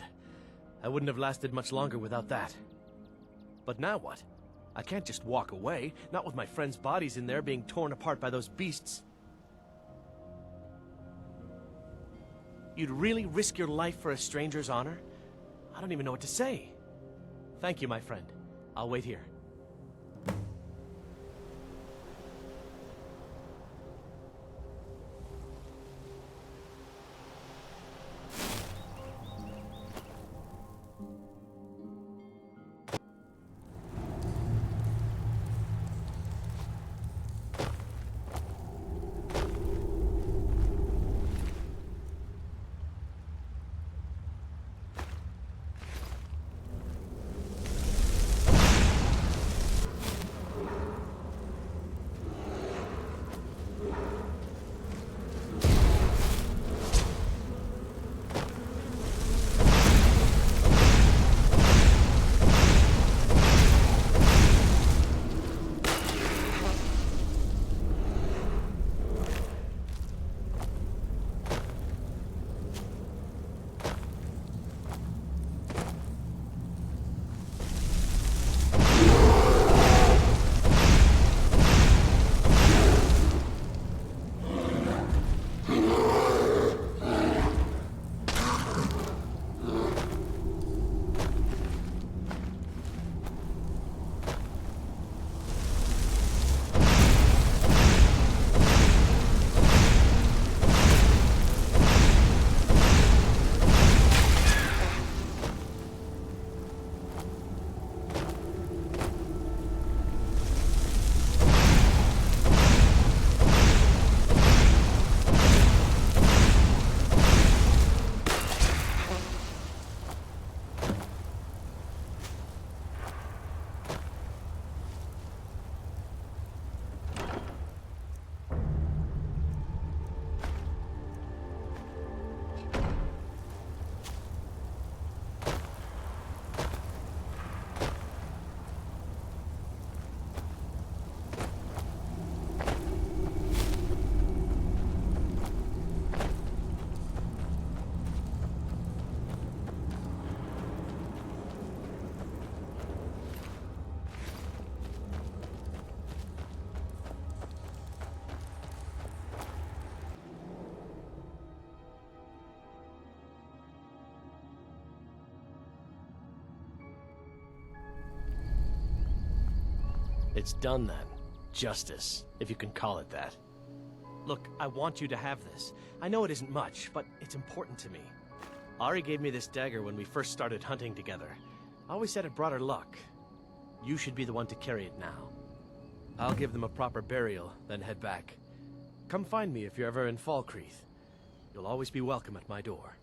I wouldn't have lasted much longer without that. But now what? I can't just walk away, not with my friends' bodies in there being torn apart by those beasts. You'd really risk your life for a stranger's honor? I don't even know what to say. Thank you, my friend. I'll wait here. It's done then. Justice, if you can call it that. Look, I want you to have this. I know it isn't much, but it's important to me. Ari gave me this dagger when we first started hunting together. I always said it brought her luck. You should be the one to carry it now. I'll give them a proper burial, then head back. Come find me if you're ever in Falkreath. You'll always be welcome at my door.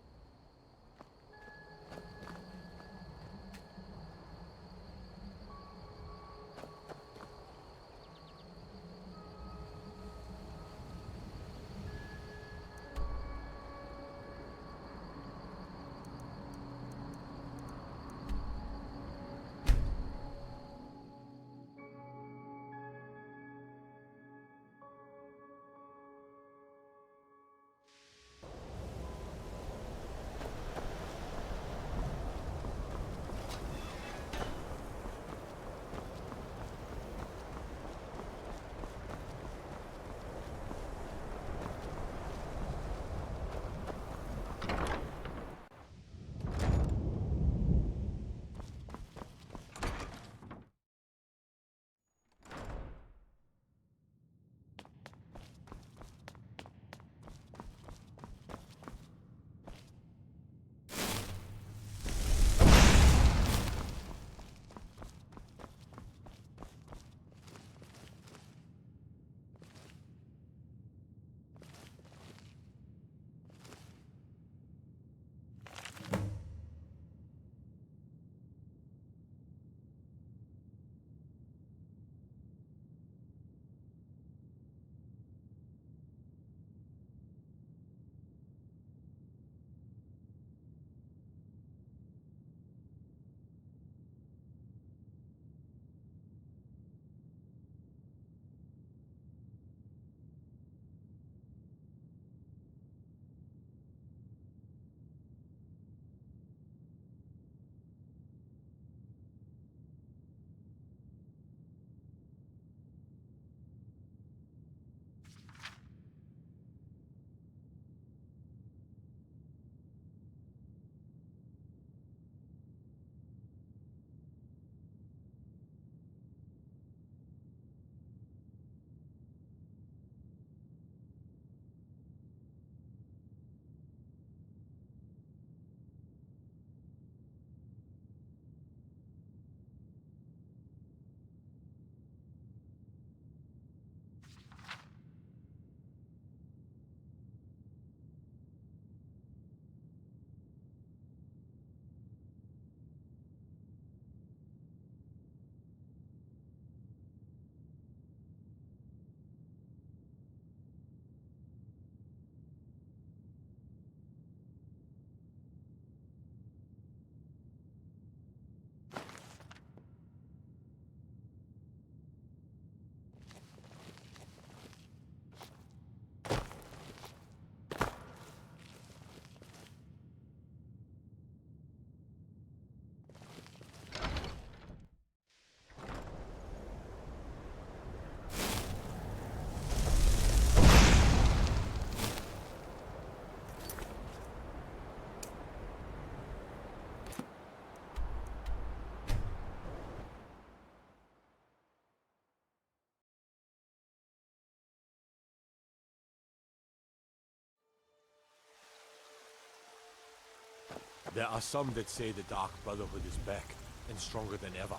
There are some that say the Dark Brotherhood is back, and stronger than ever.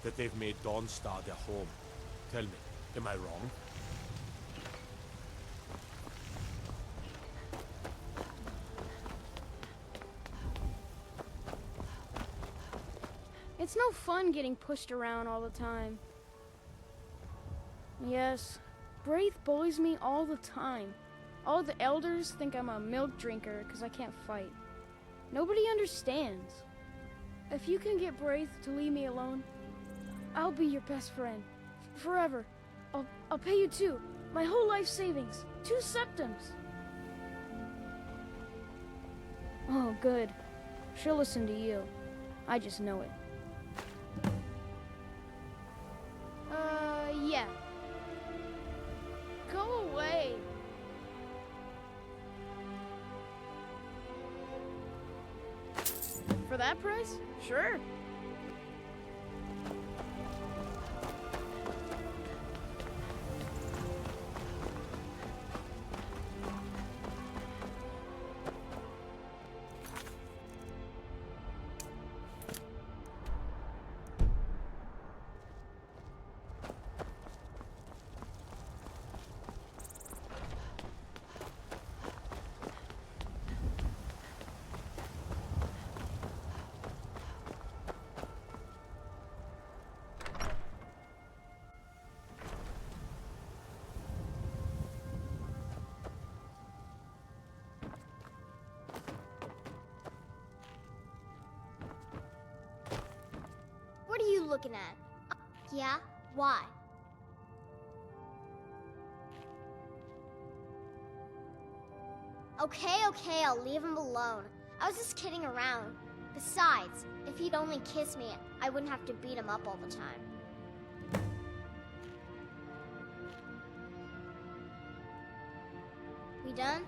That they've made Dawnstar their home. Tell me, am I wrong? It's no fun getting pushed around all the time. Yes, Braith bullies me all the time. All the elders think I'm a milk drinker because I can't fight. Nobody understands. If you can get Braith to leave me alone, I'll be your best friend. Forever. I'll pay you too. My whole life savings. 2 septims. Oh, good. She'll listen to you. I just know it. Yeah. Go away. For that price? Sure. What are you looking at? Yeah? Why? Okay, I'll leave him alone. I was just kidding around. Besides, if he'd only kiss me, I wouldn't have to beat him up all the time. We done?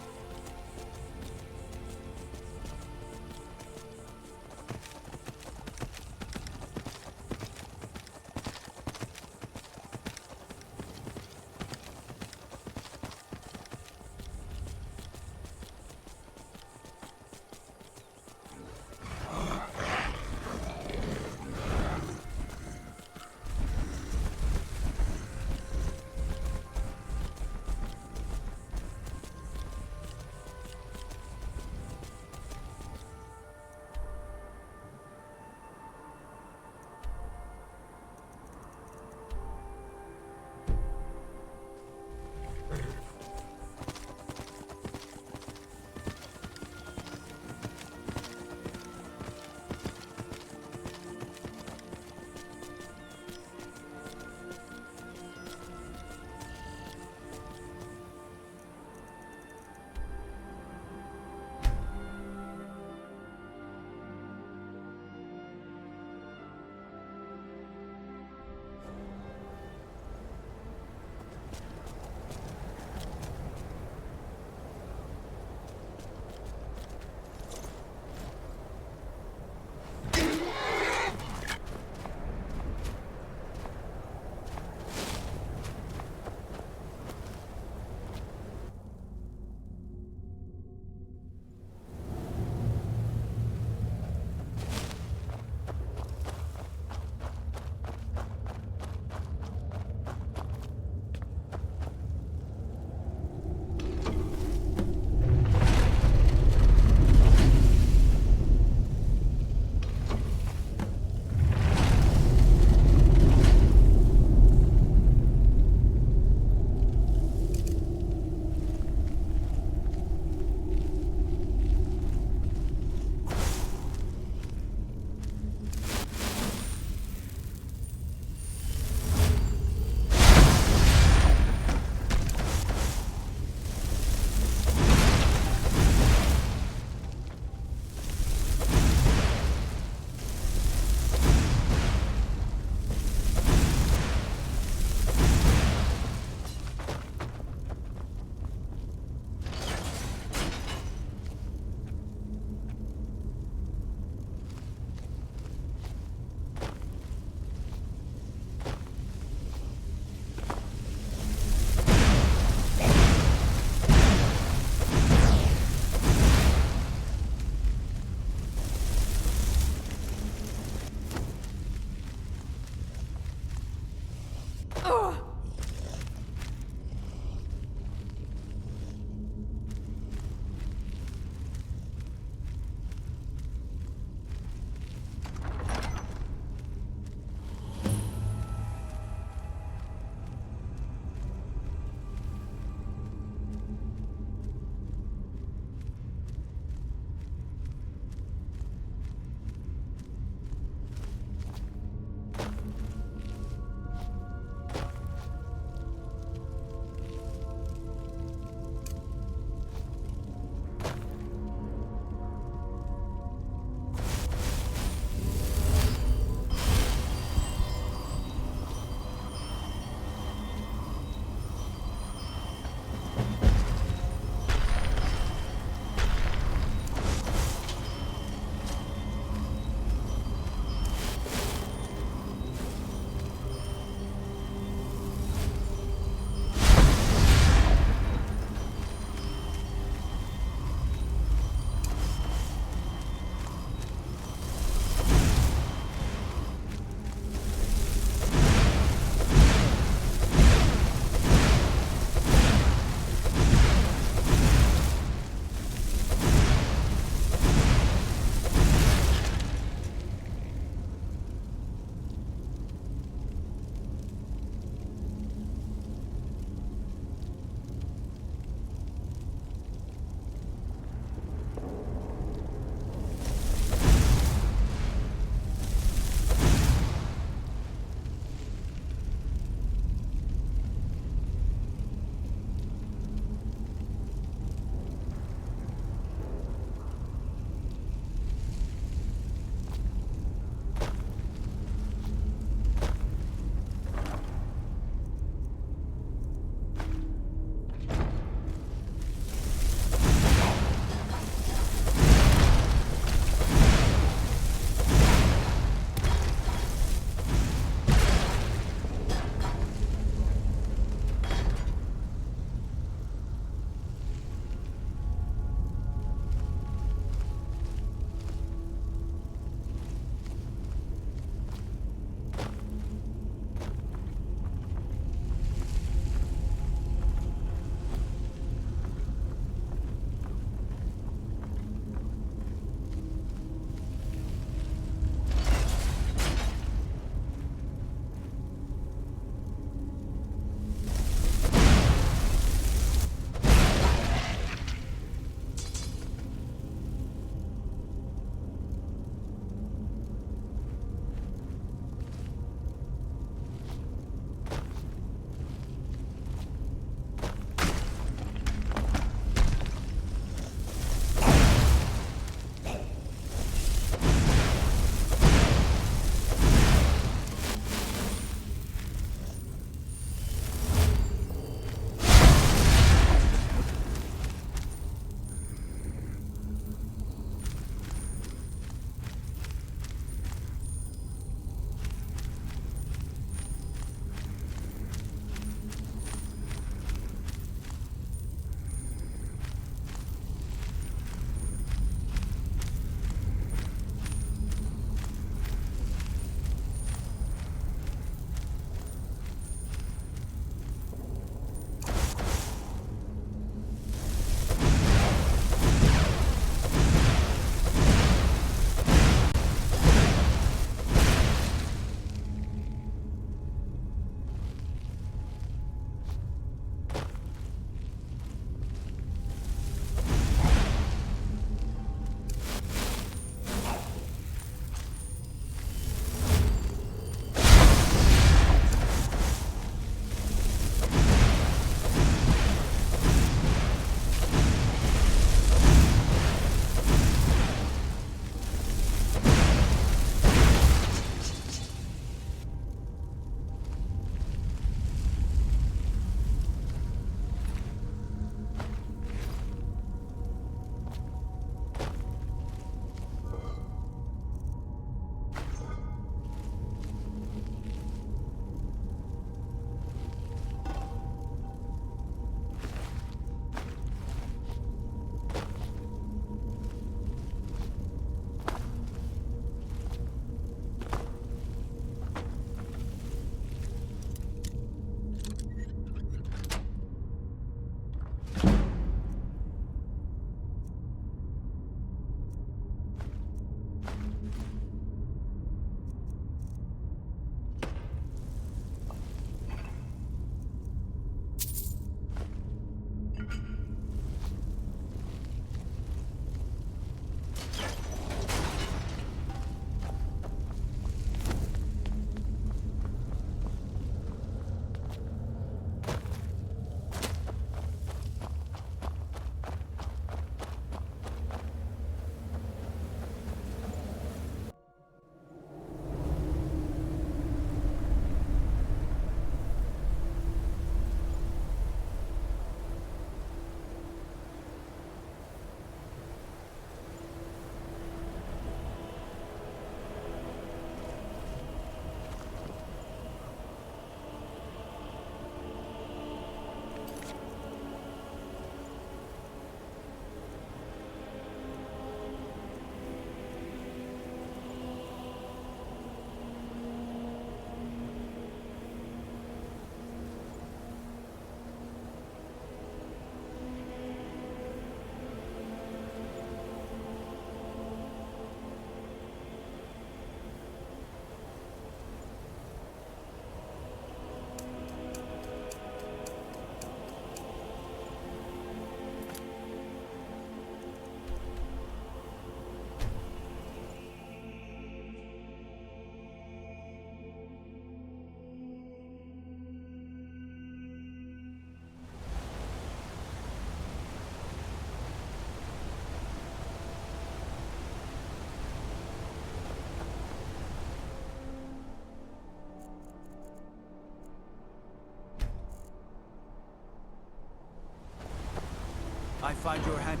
find your hand.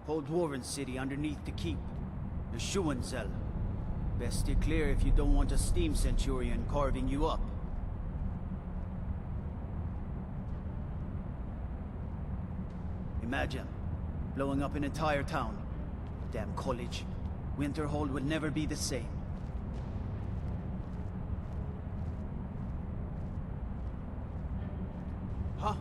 Whole Dwarven city underneath the keep. The Schuenzell. Best steer clear if you don't want a steam centurion carving you up. Imagine blowing up an entire town. Damn college. Winterhold would never be the same. Huh?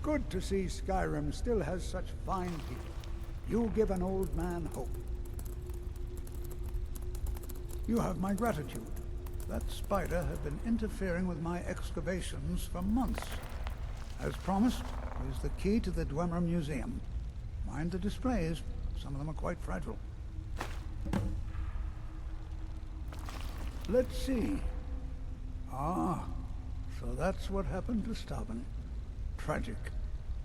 Good to see Skyrim still has such fine people. You give an old man hope. You have my gratitude. That spider had been interfering with my excavations for months. As promised, here's the key to the Dwemer Museum. Mind the displays. Some of them are quite fragile. Let's see. Ah, so that's what happened to Stauben. Tragic.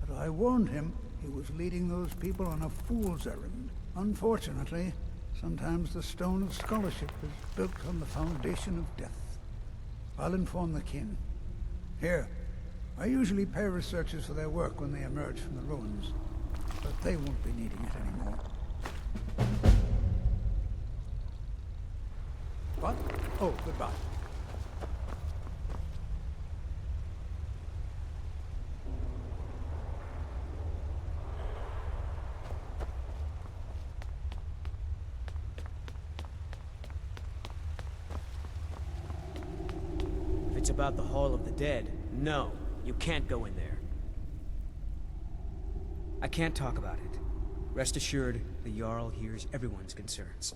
But I warned him he was leading those people on a fool's errand. Unfortunately, sometimes the stone of scholarship is built on the foundation of death. I'll inform the kin. Here, I usually pay researchers for their work when they emerge from the ruins, but they won't be needing it anymore. What? Oh, goodbye. If it's about the Hall of the Dead, no, you can't go in there. I can't talk about it. Rest assured, the Jarl hears everyone's concerns.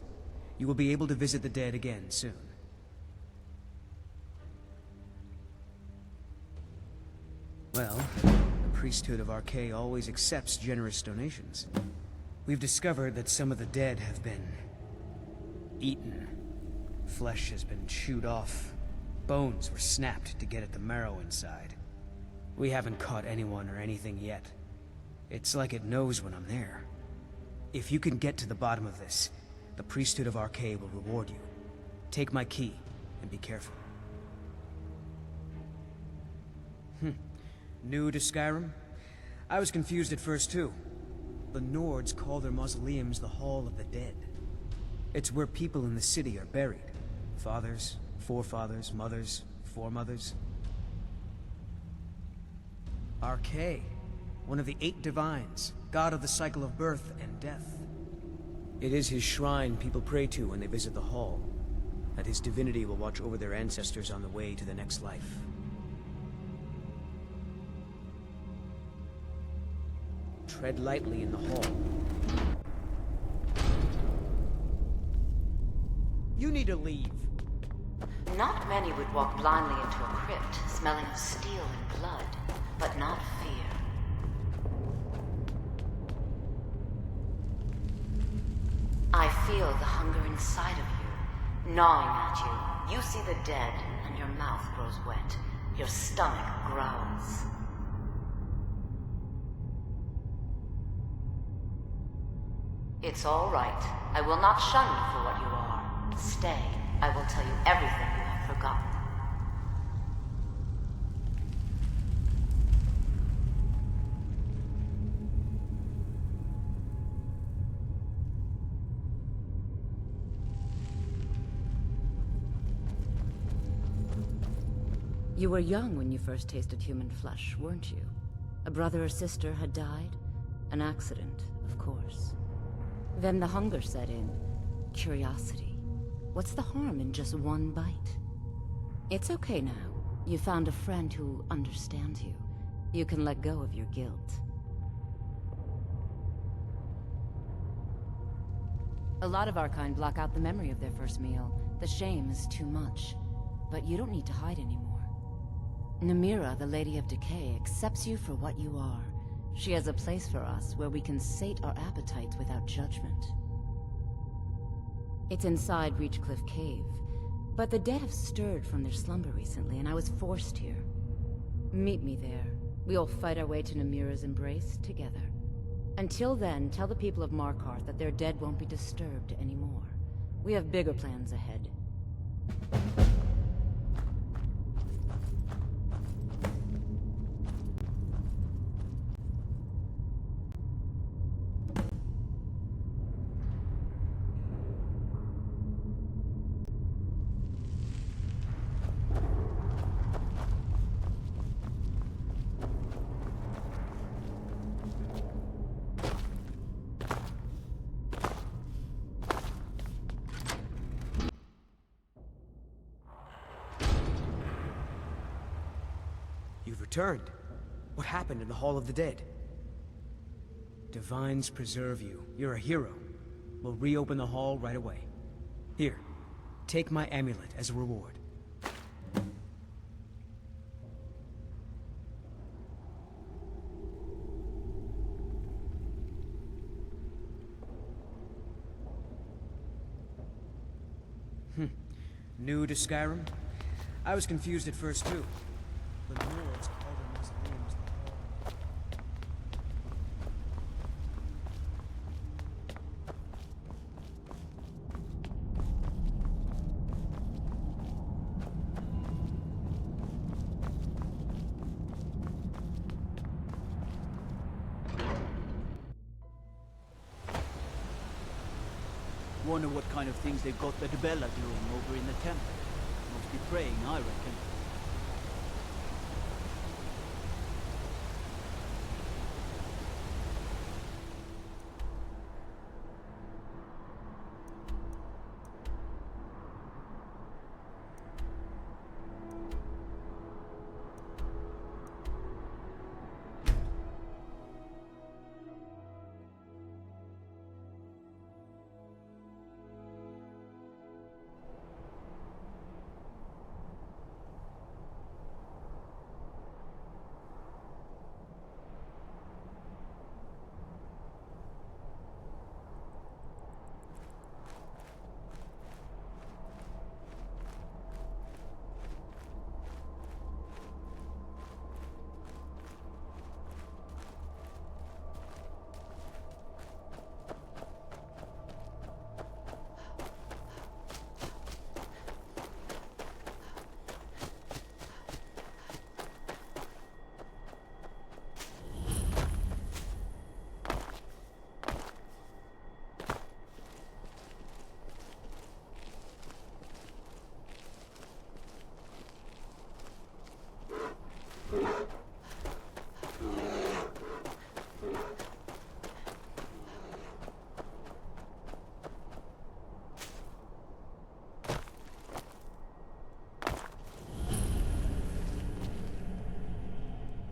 You will be able to visit the dead again soon. Well, the priesthood of Arkay always accepts generous donations. We've discovered that some of the dead have been eaten. Flesh has been chewed off. Bones were snapped to get at the marrow inside. We haven't caught anyone or anything yet. It's like it knows when I'm there. If you can get to the bottom of this, the priesthood of Arkay will reward you. Take my key, and be careful. New to Skyrim? I was confused at first too. The Nords call their mausoleums the Hall of the Dead. It's where people in the city are buried. Fathers, forefathers, mothers, foremothers. Arkay, one of the 8 divines, god of the cycle of birth and death. It is his shrine people pray to when they visit the hall, that his divinity will watch over their ancestors on the way to the next life. Tread lightly in the hall. You need to leave. Not many would walk blindly into a crypt, smelling of steel and blood, but not fear. I feel the hunger inside of you, gnawing at you. You see the dead, and your mouth grows wet. Your stomach growls. It's all right. I will not shun you for what you are. Stay. I will tell you everything you have forgotten. You were young when you first tasted human flesh, weren't you? A brother or sister had died? An accident, of course. Then the hunger set in. Curiosity. What's the harm in just one bite? It's okay now. You found a friend who understands you. You can let go of your guilt. A lot of our kind block out the memory of their first meal. The shame is too much. But you don't need to hide anymore. Namira, the Lady of Decay, accepts you for what you are. She has a place for us where we can sate our appetites without judgment. It's inside Reachcliff Cave, but the dead have stirred from their slumber recently, and I was forced here. Meet me there. We'll fight our way to Namira's embrace together. Until then, tell the people of Markarth that their dead won't be disturbed anymore. We have bigger plans ahead. You've returned. What happened in the Hall of the Dead? Divines preserve you. You're a hero. We'll reopen the hall right away. Here, take my amulet as a reward. New to Skyrim? I was confused at first, too. The Lords call their mausoleums the Hall. Wonder what kind of things they've got the Bella doing over in the temple. Must be praying, I reckon.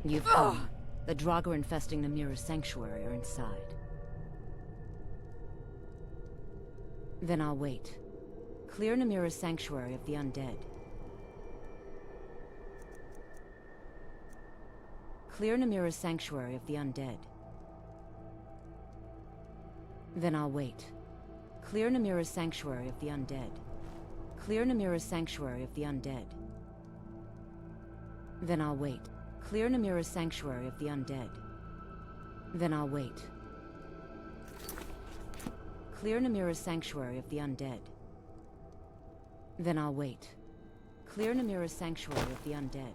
You've come. The Draugr infesting the Mirror Sanctuary are inside. Then I'll wait. Clear Namira's Sanctuary of the Undead. Clear Namira's Sanctuary of the Undead. Then I'll wait. Clear Namira's Sanctuary of the Undead. Clear Namira's Sanctuary of the Undead. Then I'll wait. Clear Namira's Sanctuary of the Undead. Then I'll wait. Clear Namira's Sanctuary of the Undead. Then I'll wait. Clear Namira's Sanctuary of the Undead.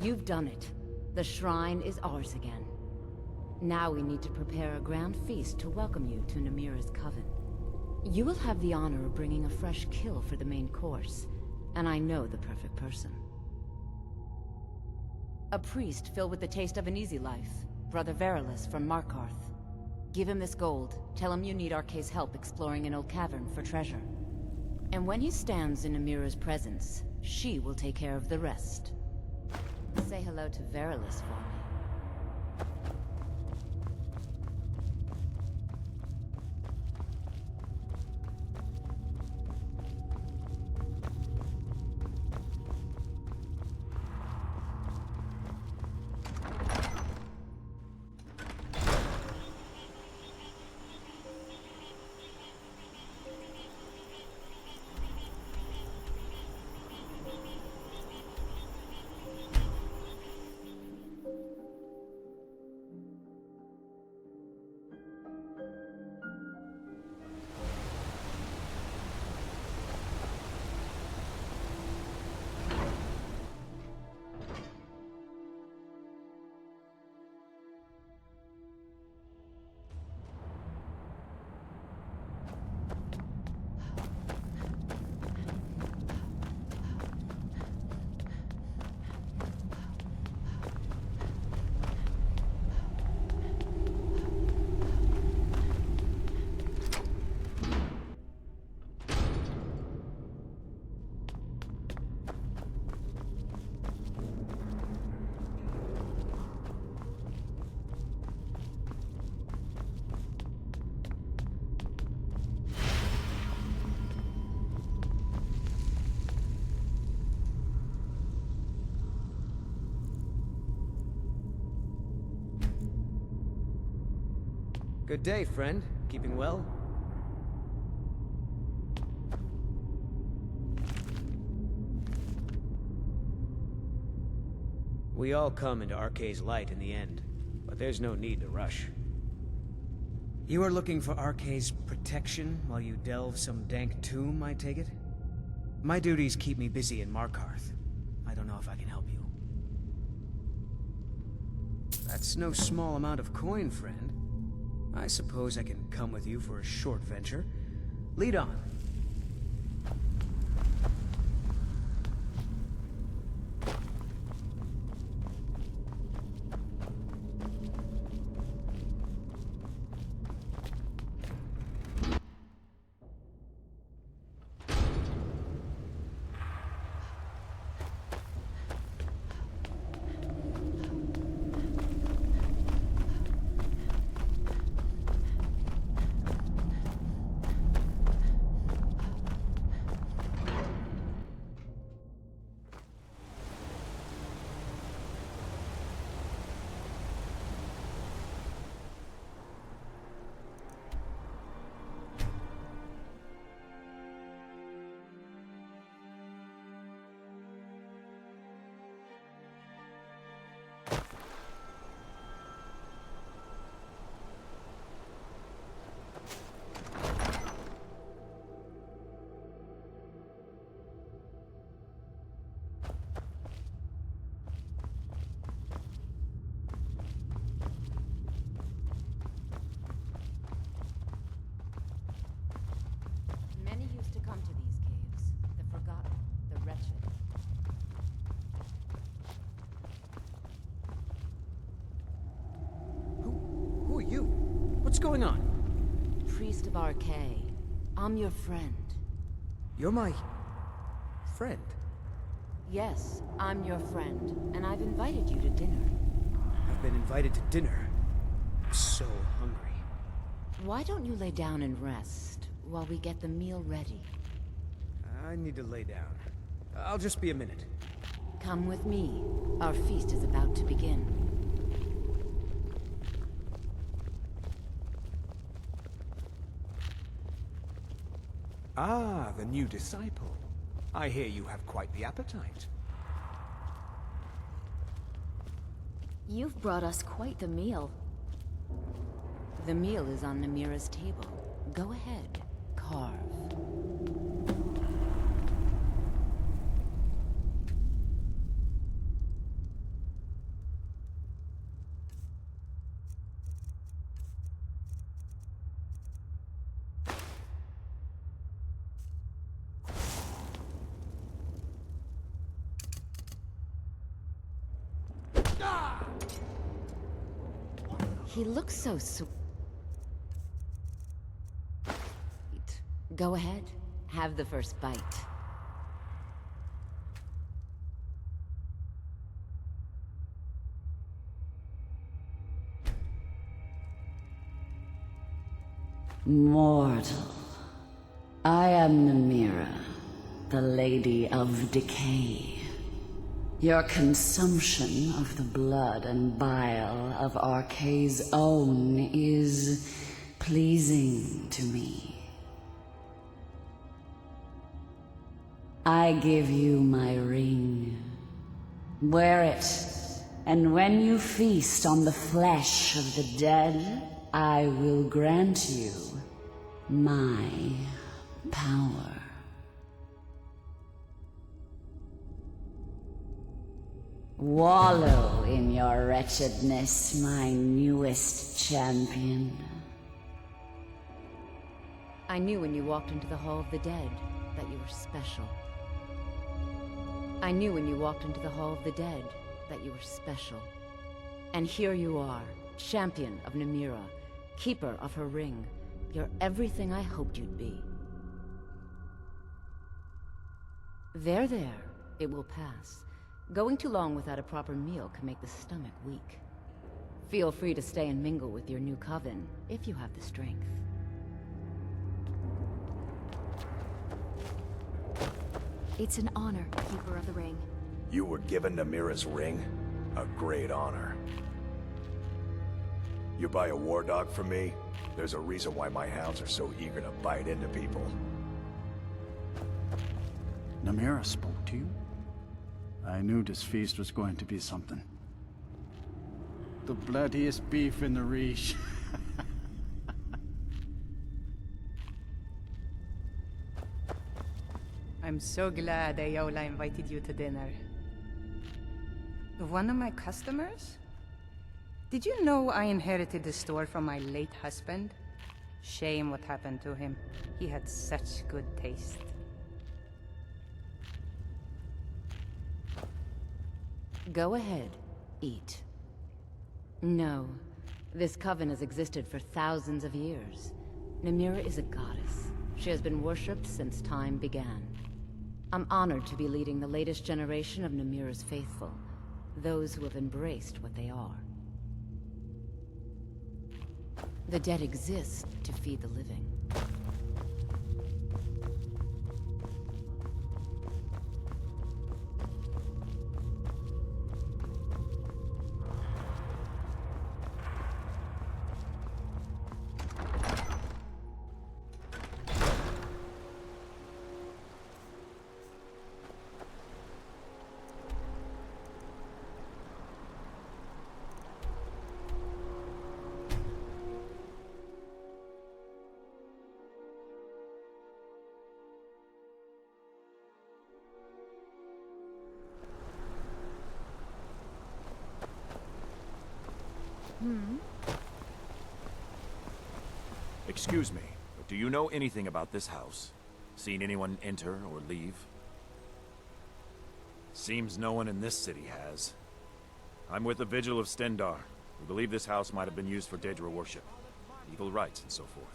You've done it. The shrine is ours again. Now we need to prepare a grand feast to welcome you to Namira's coven. You will have the honor of bringing a fresh kill for the main course, and I know the perfect person. A priest filled with the taste of an easy life, Brother Verilus from Markarth. Give him this gold, tell him you need Arkay's help exploring an old cavern for treasure. And when he stands in Namira's presence, she will take care of the rest. Say hello to Verilus for me. Good day, friend. Keeping well? We all come into Arkay's light in the end, but there's no need to rush. You are looking for Arkay's protection while you delve some dank tomb, I take it? My duties keep me busy in Markarth. I don't know if I can help you. That's no small amount of coin, friend. I suppose I can come with you for a short venture. Lead on. Many used to come to these caves, the forgotten, the wretched. Who are you? What's going on? Priest of Arkay, I'm your friend. You're my... friend? Yes, I'm your friend, and I've invited you to dinner. I've been invited to dinner. I'm so hungry. Why don't you lay down and rest while we get the meal ready? I need to lay down. I'll just be a minute. Come with me. Our feast is about to begin. Ah, the new disciple. I hear you have quite the appetite. You've brought us quite the meal. The meal is on Namira's table. Go ahead, carve. He looks so sweet. Go ahead. Have the first bite. Mortal. I am Namira, the Lady of Decay. Your consumption of the blood and bile of Arkay's own is pleasing to me. I give you my ring. Wear it, and when you feast on the flesh of the dead, I will grant you my power. Wallow in your wretchedness, my newest champion. I knew when you walked into the Hall of the Dead that you were special. I knew when you walked into the Hall of the Dead that you were special. And here you are, champion of Namira, keeper of her ring. You're everything I hoped you'd be. There, it will pass. Going too long without a proper meal can make the stomach weak. Feel free to stay and mingle with your new coven, if you have the strength. It's an honor, Keeper of the Ring. You were given Namira's ring? A great honor. You buy a war dog from me? There's a reason why my hounds are so eager to bite into people. Namira spoke to you? I knew this feast was going to be something. The bloodiest beef in the Reach. I'm so glad Ayola invited you to dinner. One of my customers? Did you know I inherited the store from my late husband? Shame what happened to him. He had such good taste. Go ahead. Eat. No. This coven has existed for thousands of years. Namira is a goddess. She has been worshipped since time began. I'm honored to be leading the latest generation of Namira's faithful. Those who have embraced what they are. The dead exist to feed the living. Excuse me, but do you know anything about this house? Seen anyone enter or leave? Seems no one in this city has. I'm with the Vigil of Stendar. We believe this house might have been used for Daedra worship, evil rites, and so forth.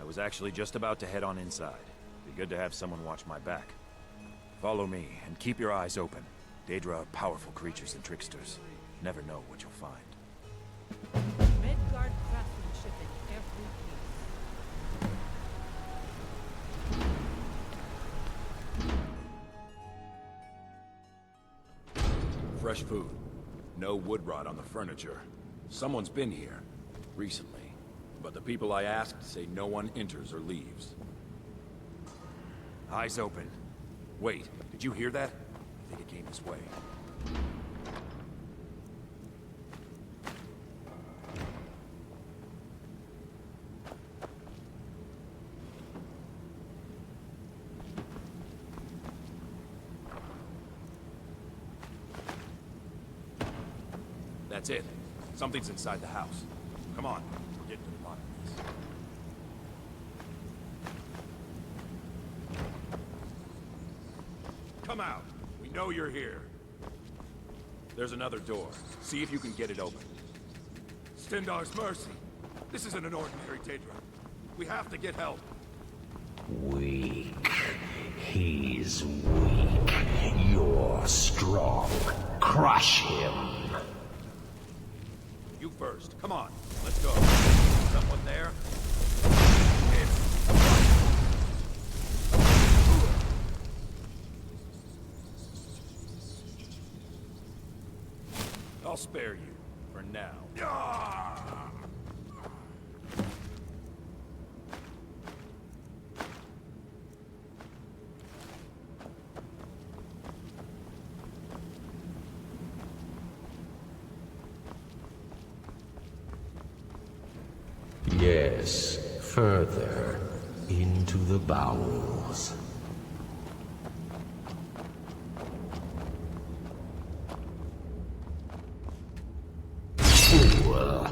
I was actually just about to head on inside. Be good to have someone watch my back. Follow me, and keep your eyes open. Daedra are powerful creatures and tricksters. Never know what you'll find. Midgard craftsmanship in every Fresh food. No wood rot on the furniture. Someone's been here. Recently. But the people I asked say no one enters or leaves. Eyes open. Wait, did you hear that? I think it came this way. That's it. Something's inside the house. Come on, we're getting to the bottom of this. Come out. We know you're here. There's another door. See if you can get it open. Stendar's mercy. This isn't an ordinary Daedra. We have to get help. Weak. He's weak. You're strong. Crush him. You first. Come on. Let's go. Someone there? I'll spare you. For now. Yes, further into the bowels. Fool!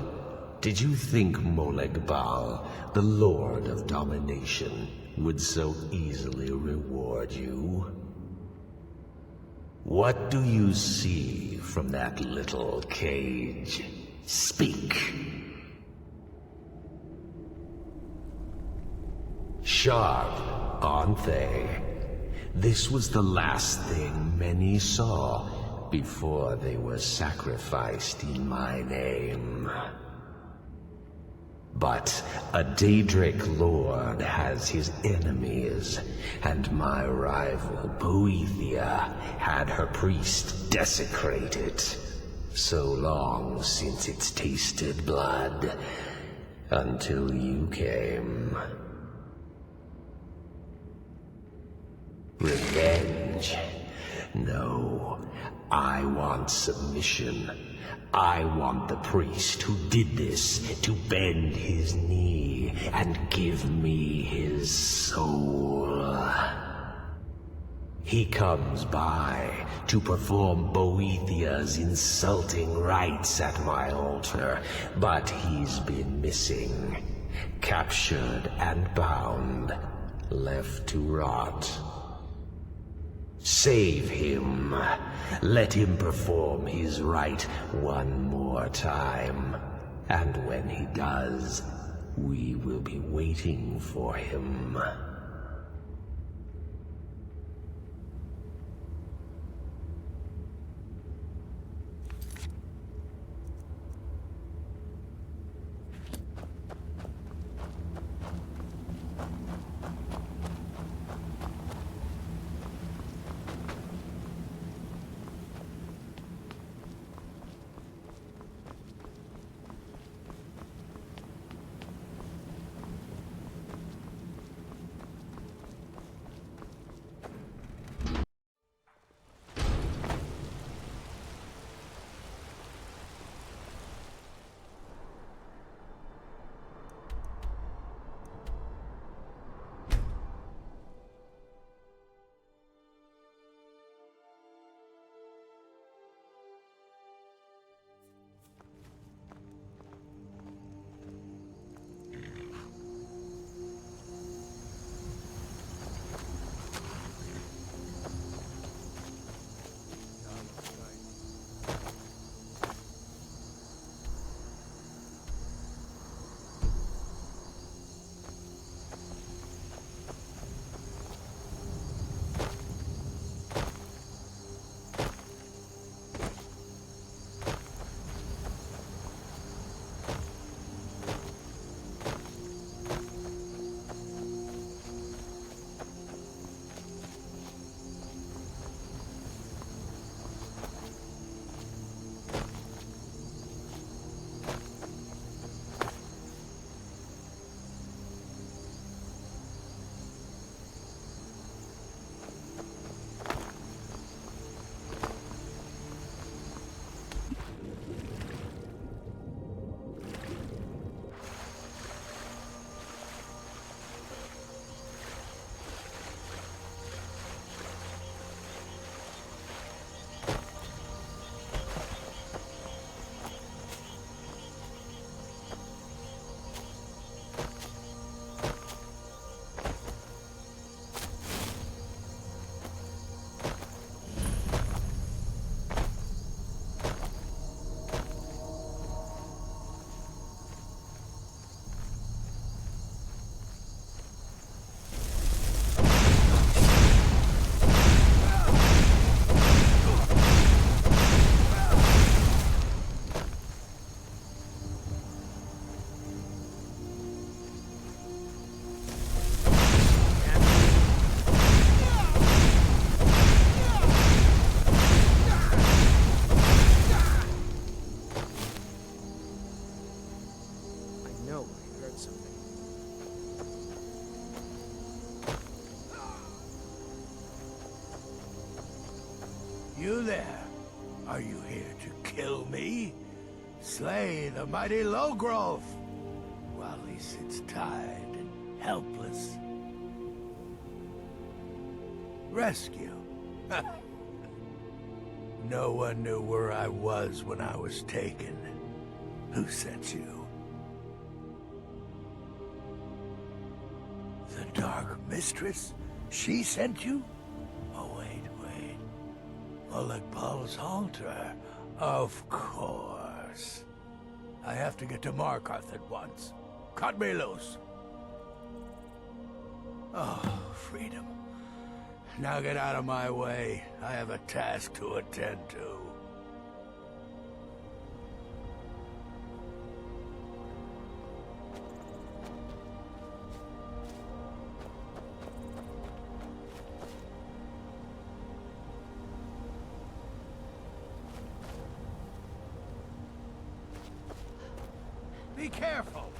Did you think Molegbal, the Lord of Domination, would so easily reward you? What do you see from that little cage? Speak! Sharp, aren't they? This was the last thing many saw before they were sacrificed in my name. But a Daedric lord has his enemies, and my rival Boethia had her priest desecrated. So long since it's tasted blood, until you came. Revenge? No, I want submission. I want the priest who did this to bend his knee and give me his soul. He comes by to perform Boethia's insulting rites at my altar, but he's been missing, captured and bound, left to rot. Save him. Let him perform his rite one more time. And when he does, we will be waiting for him. something. You there? Are you here to kill me? Slay the mighty Logrove, while he sits tied and helpless. Rescue? No one knew where I was when I was taken. Who sent you? The Dark Mistress? She sent you? Oh, wait. Paul's altar? Of course. I have to get to Markarth at once. Cut me loose. Oh, freedom. Now get out of my way. I have a task to attend to. Be careful!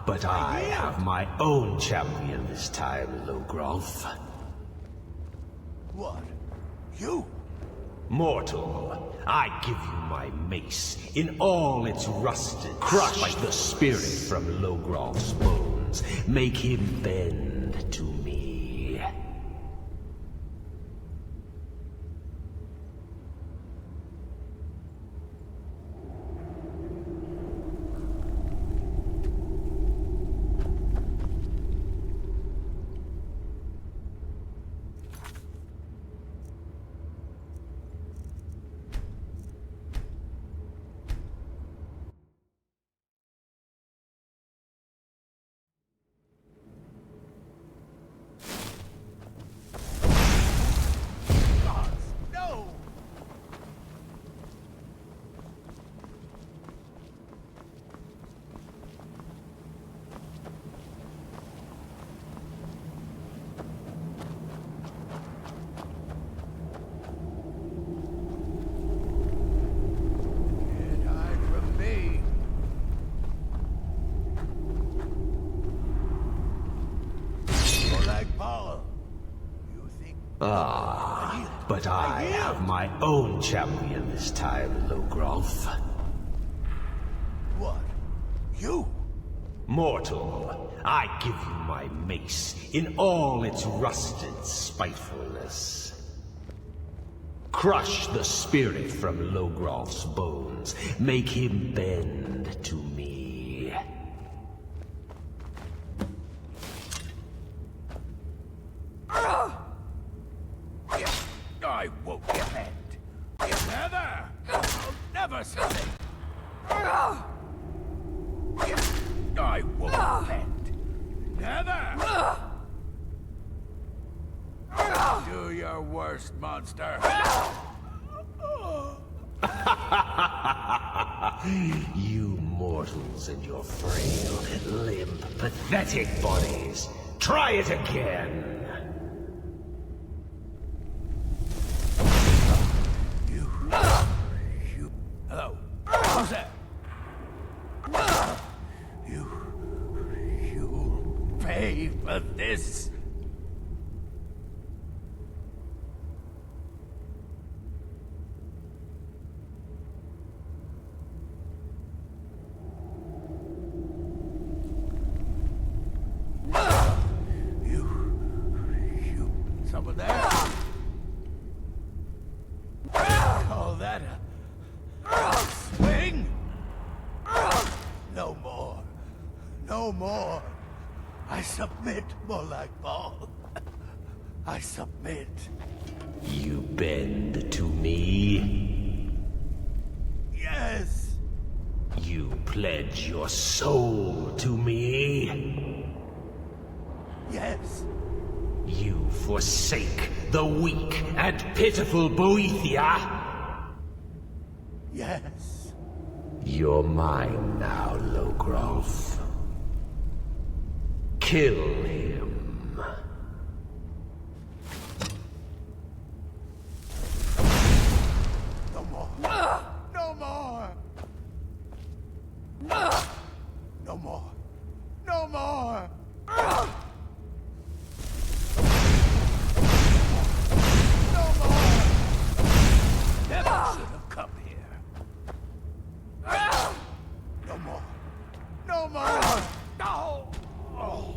But I have my own champion this time, Logrolf. What? You? Mortal, I give you my mace in all its rusted. Crush the spirit from Logrolf's bones. Make him bend to me. But I have my own champion this time, Logrolf. What? You? Mortal, I give you my mace in all its rusted spitefulness. Crush the spirit from Logrolf's bones. Make him bend to me. I won't bend. Never! I'll never submit. I won't bend. Never! Do your worst, monster. You mortals and your frail, limp, pathetic bodies. Try it again. this? Someone there? Call that a swing? No more. No more. I submit, Molag Bal. I submit. You bend to me? Yes. You pledge your soul to me? Yes. You forsake the weak and pitiful Boethia? Yes. You're mine now, Logrov. Kill him. No more. No more. No more. No more. Never should have come here. No more. No more. No. Oh.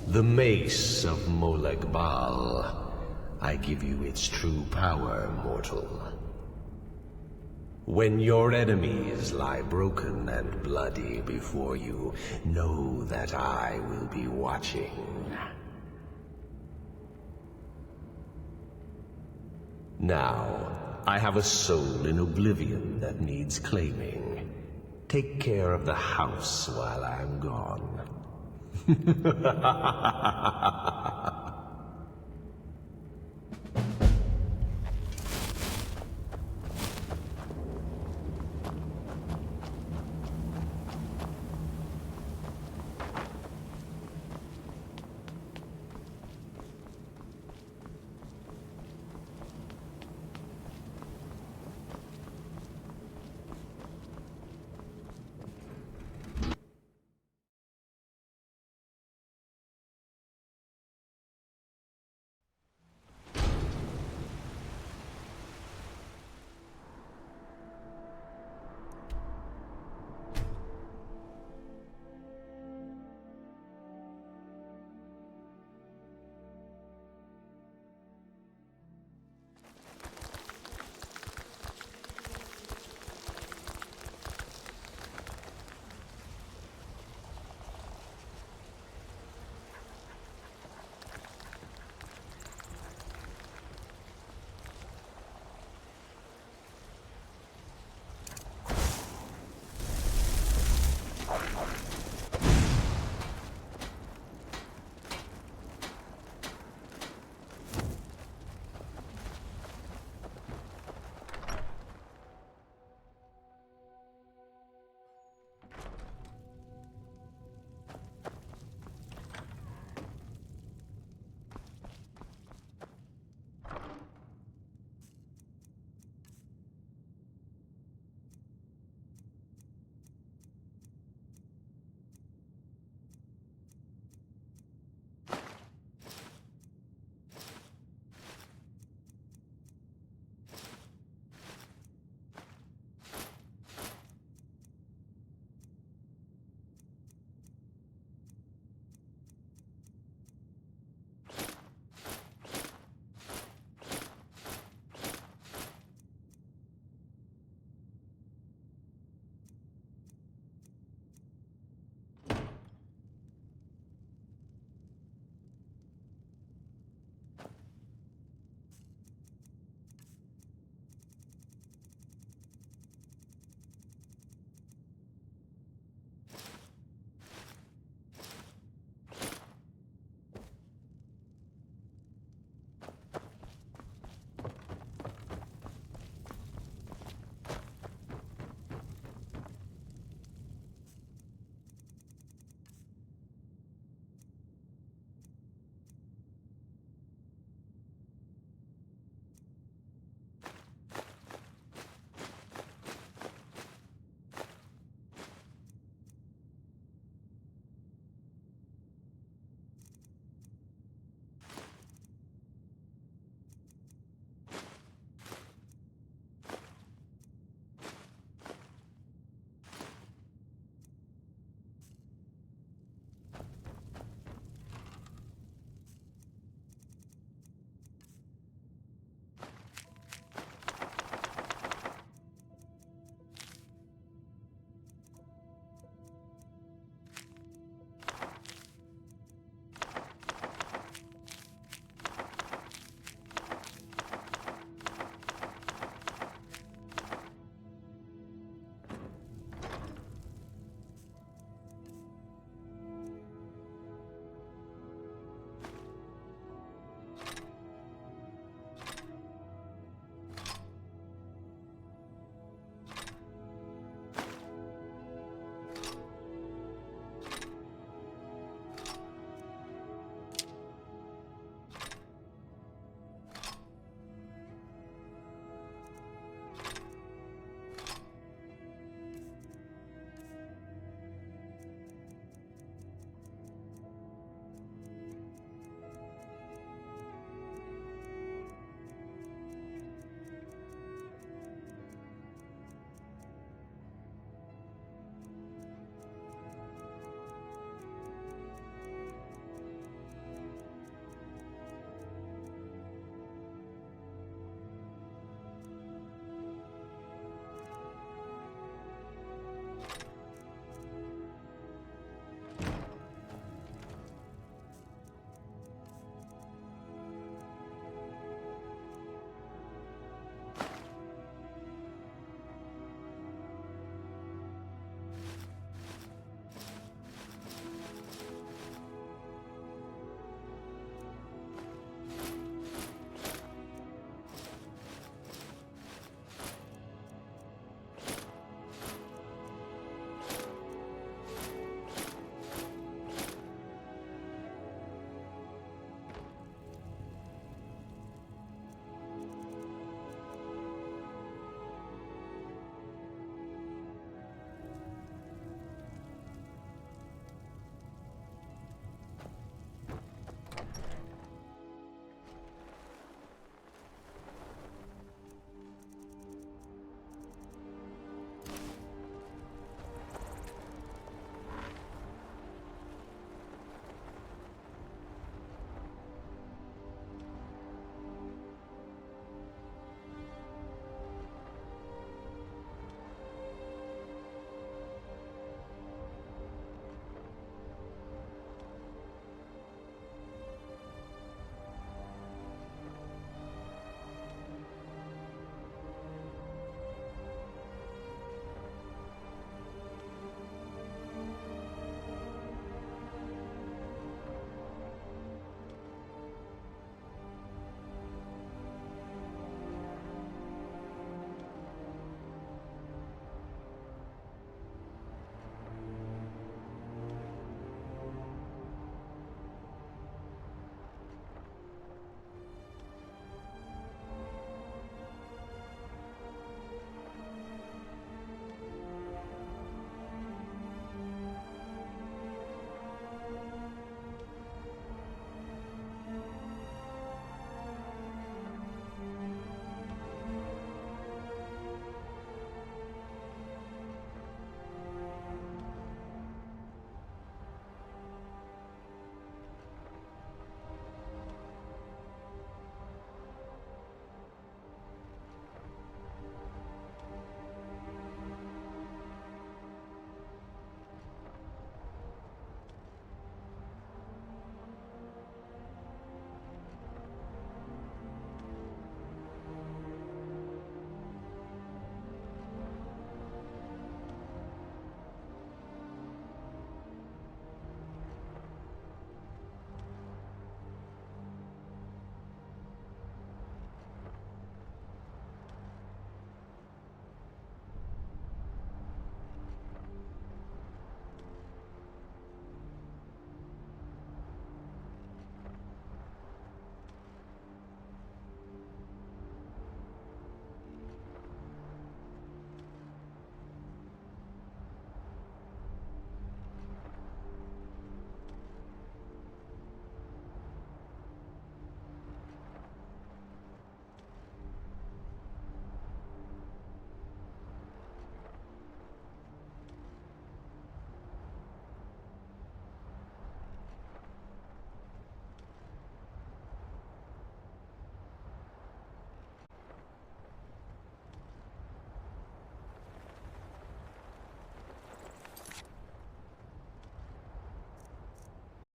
The mace of Molag Bal. I give you its true power, mortal. When your enemies lie broken and bloody before you, know that I will be watching. Now, I have a soul in oblivion that needs claiming. Take care of the house while I'm gone.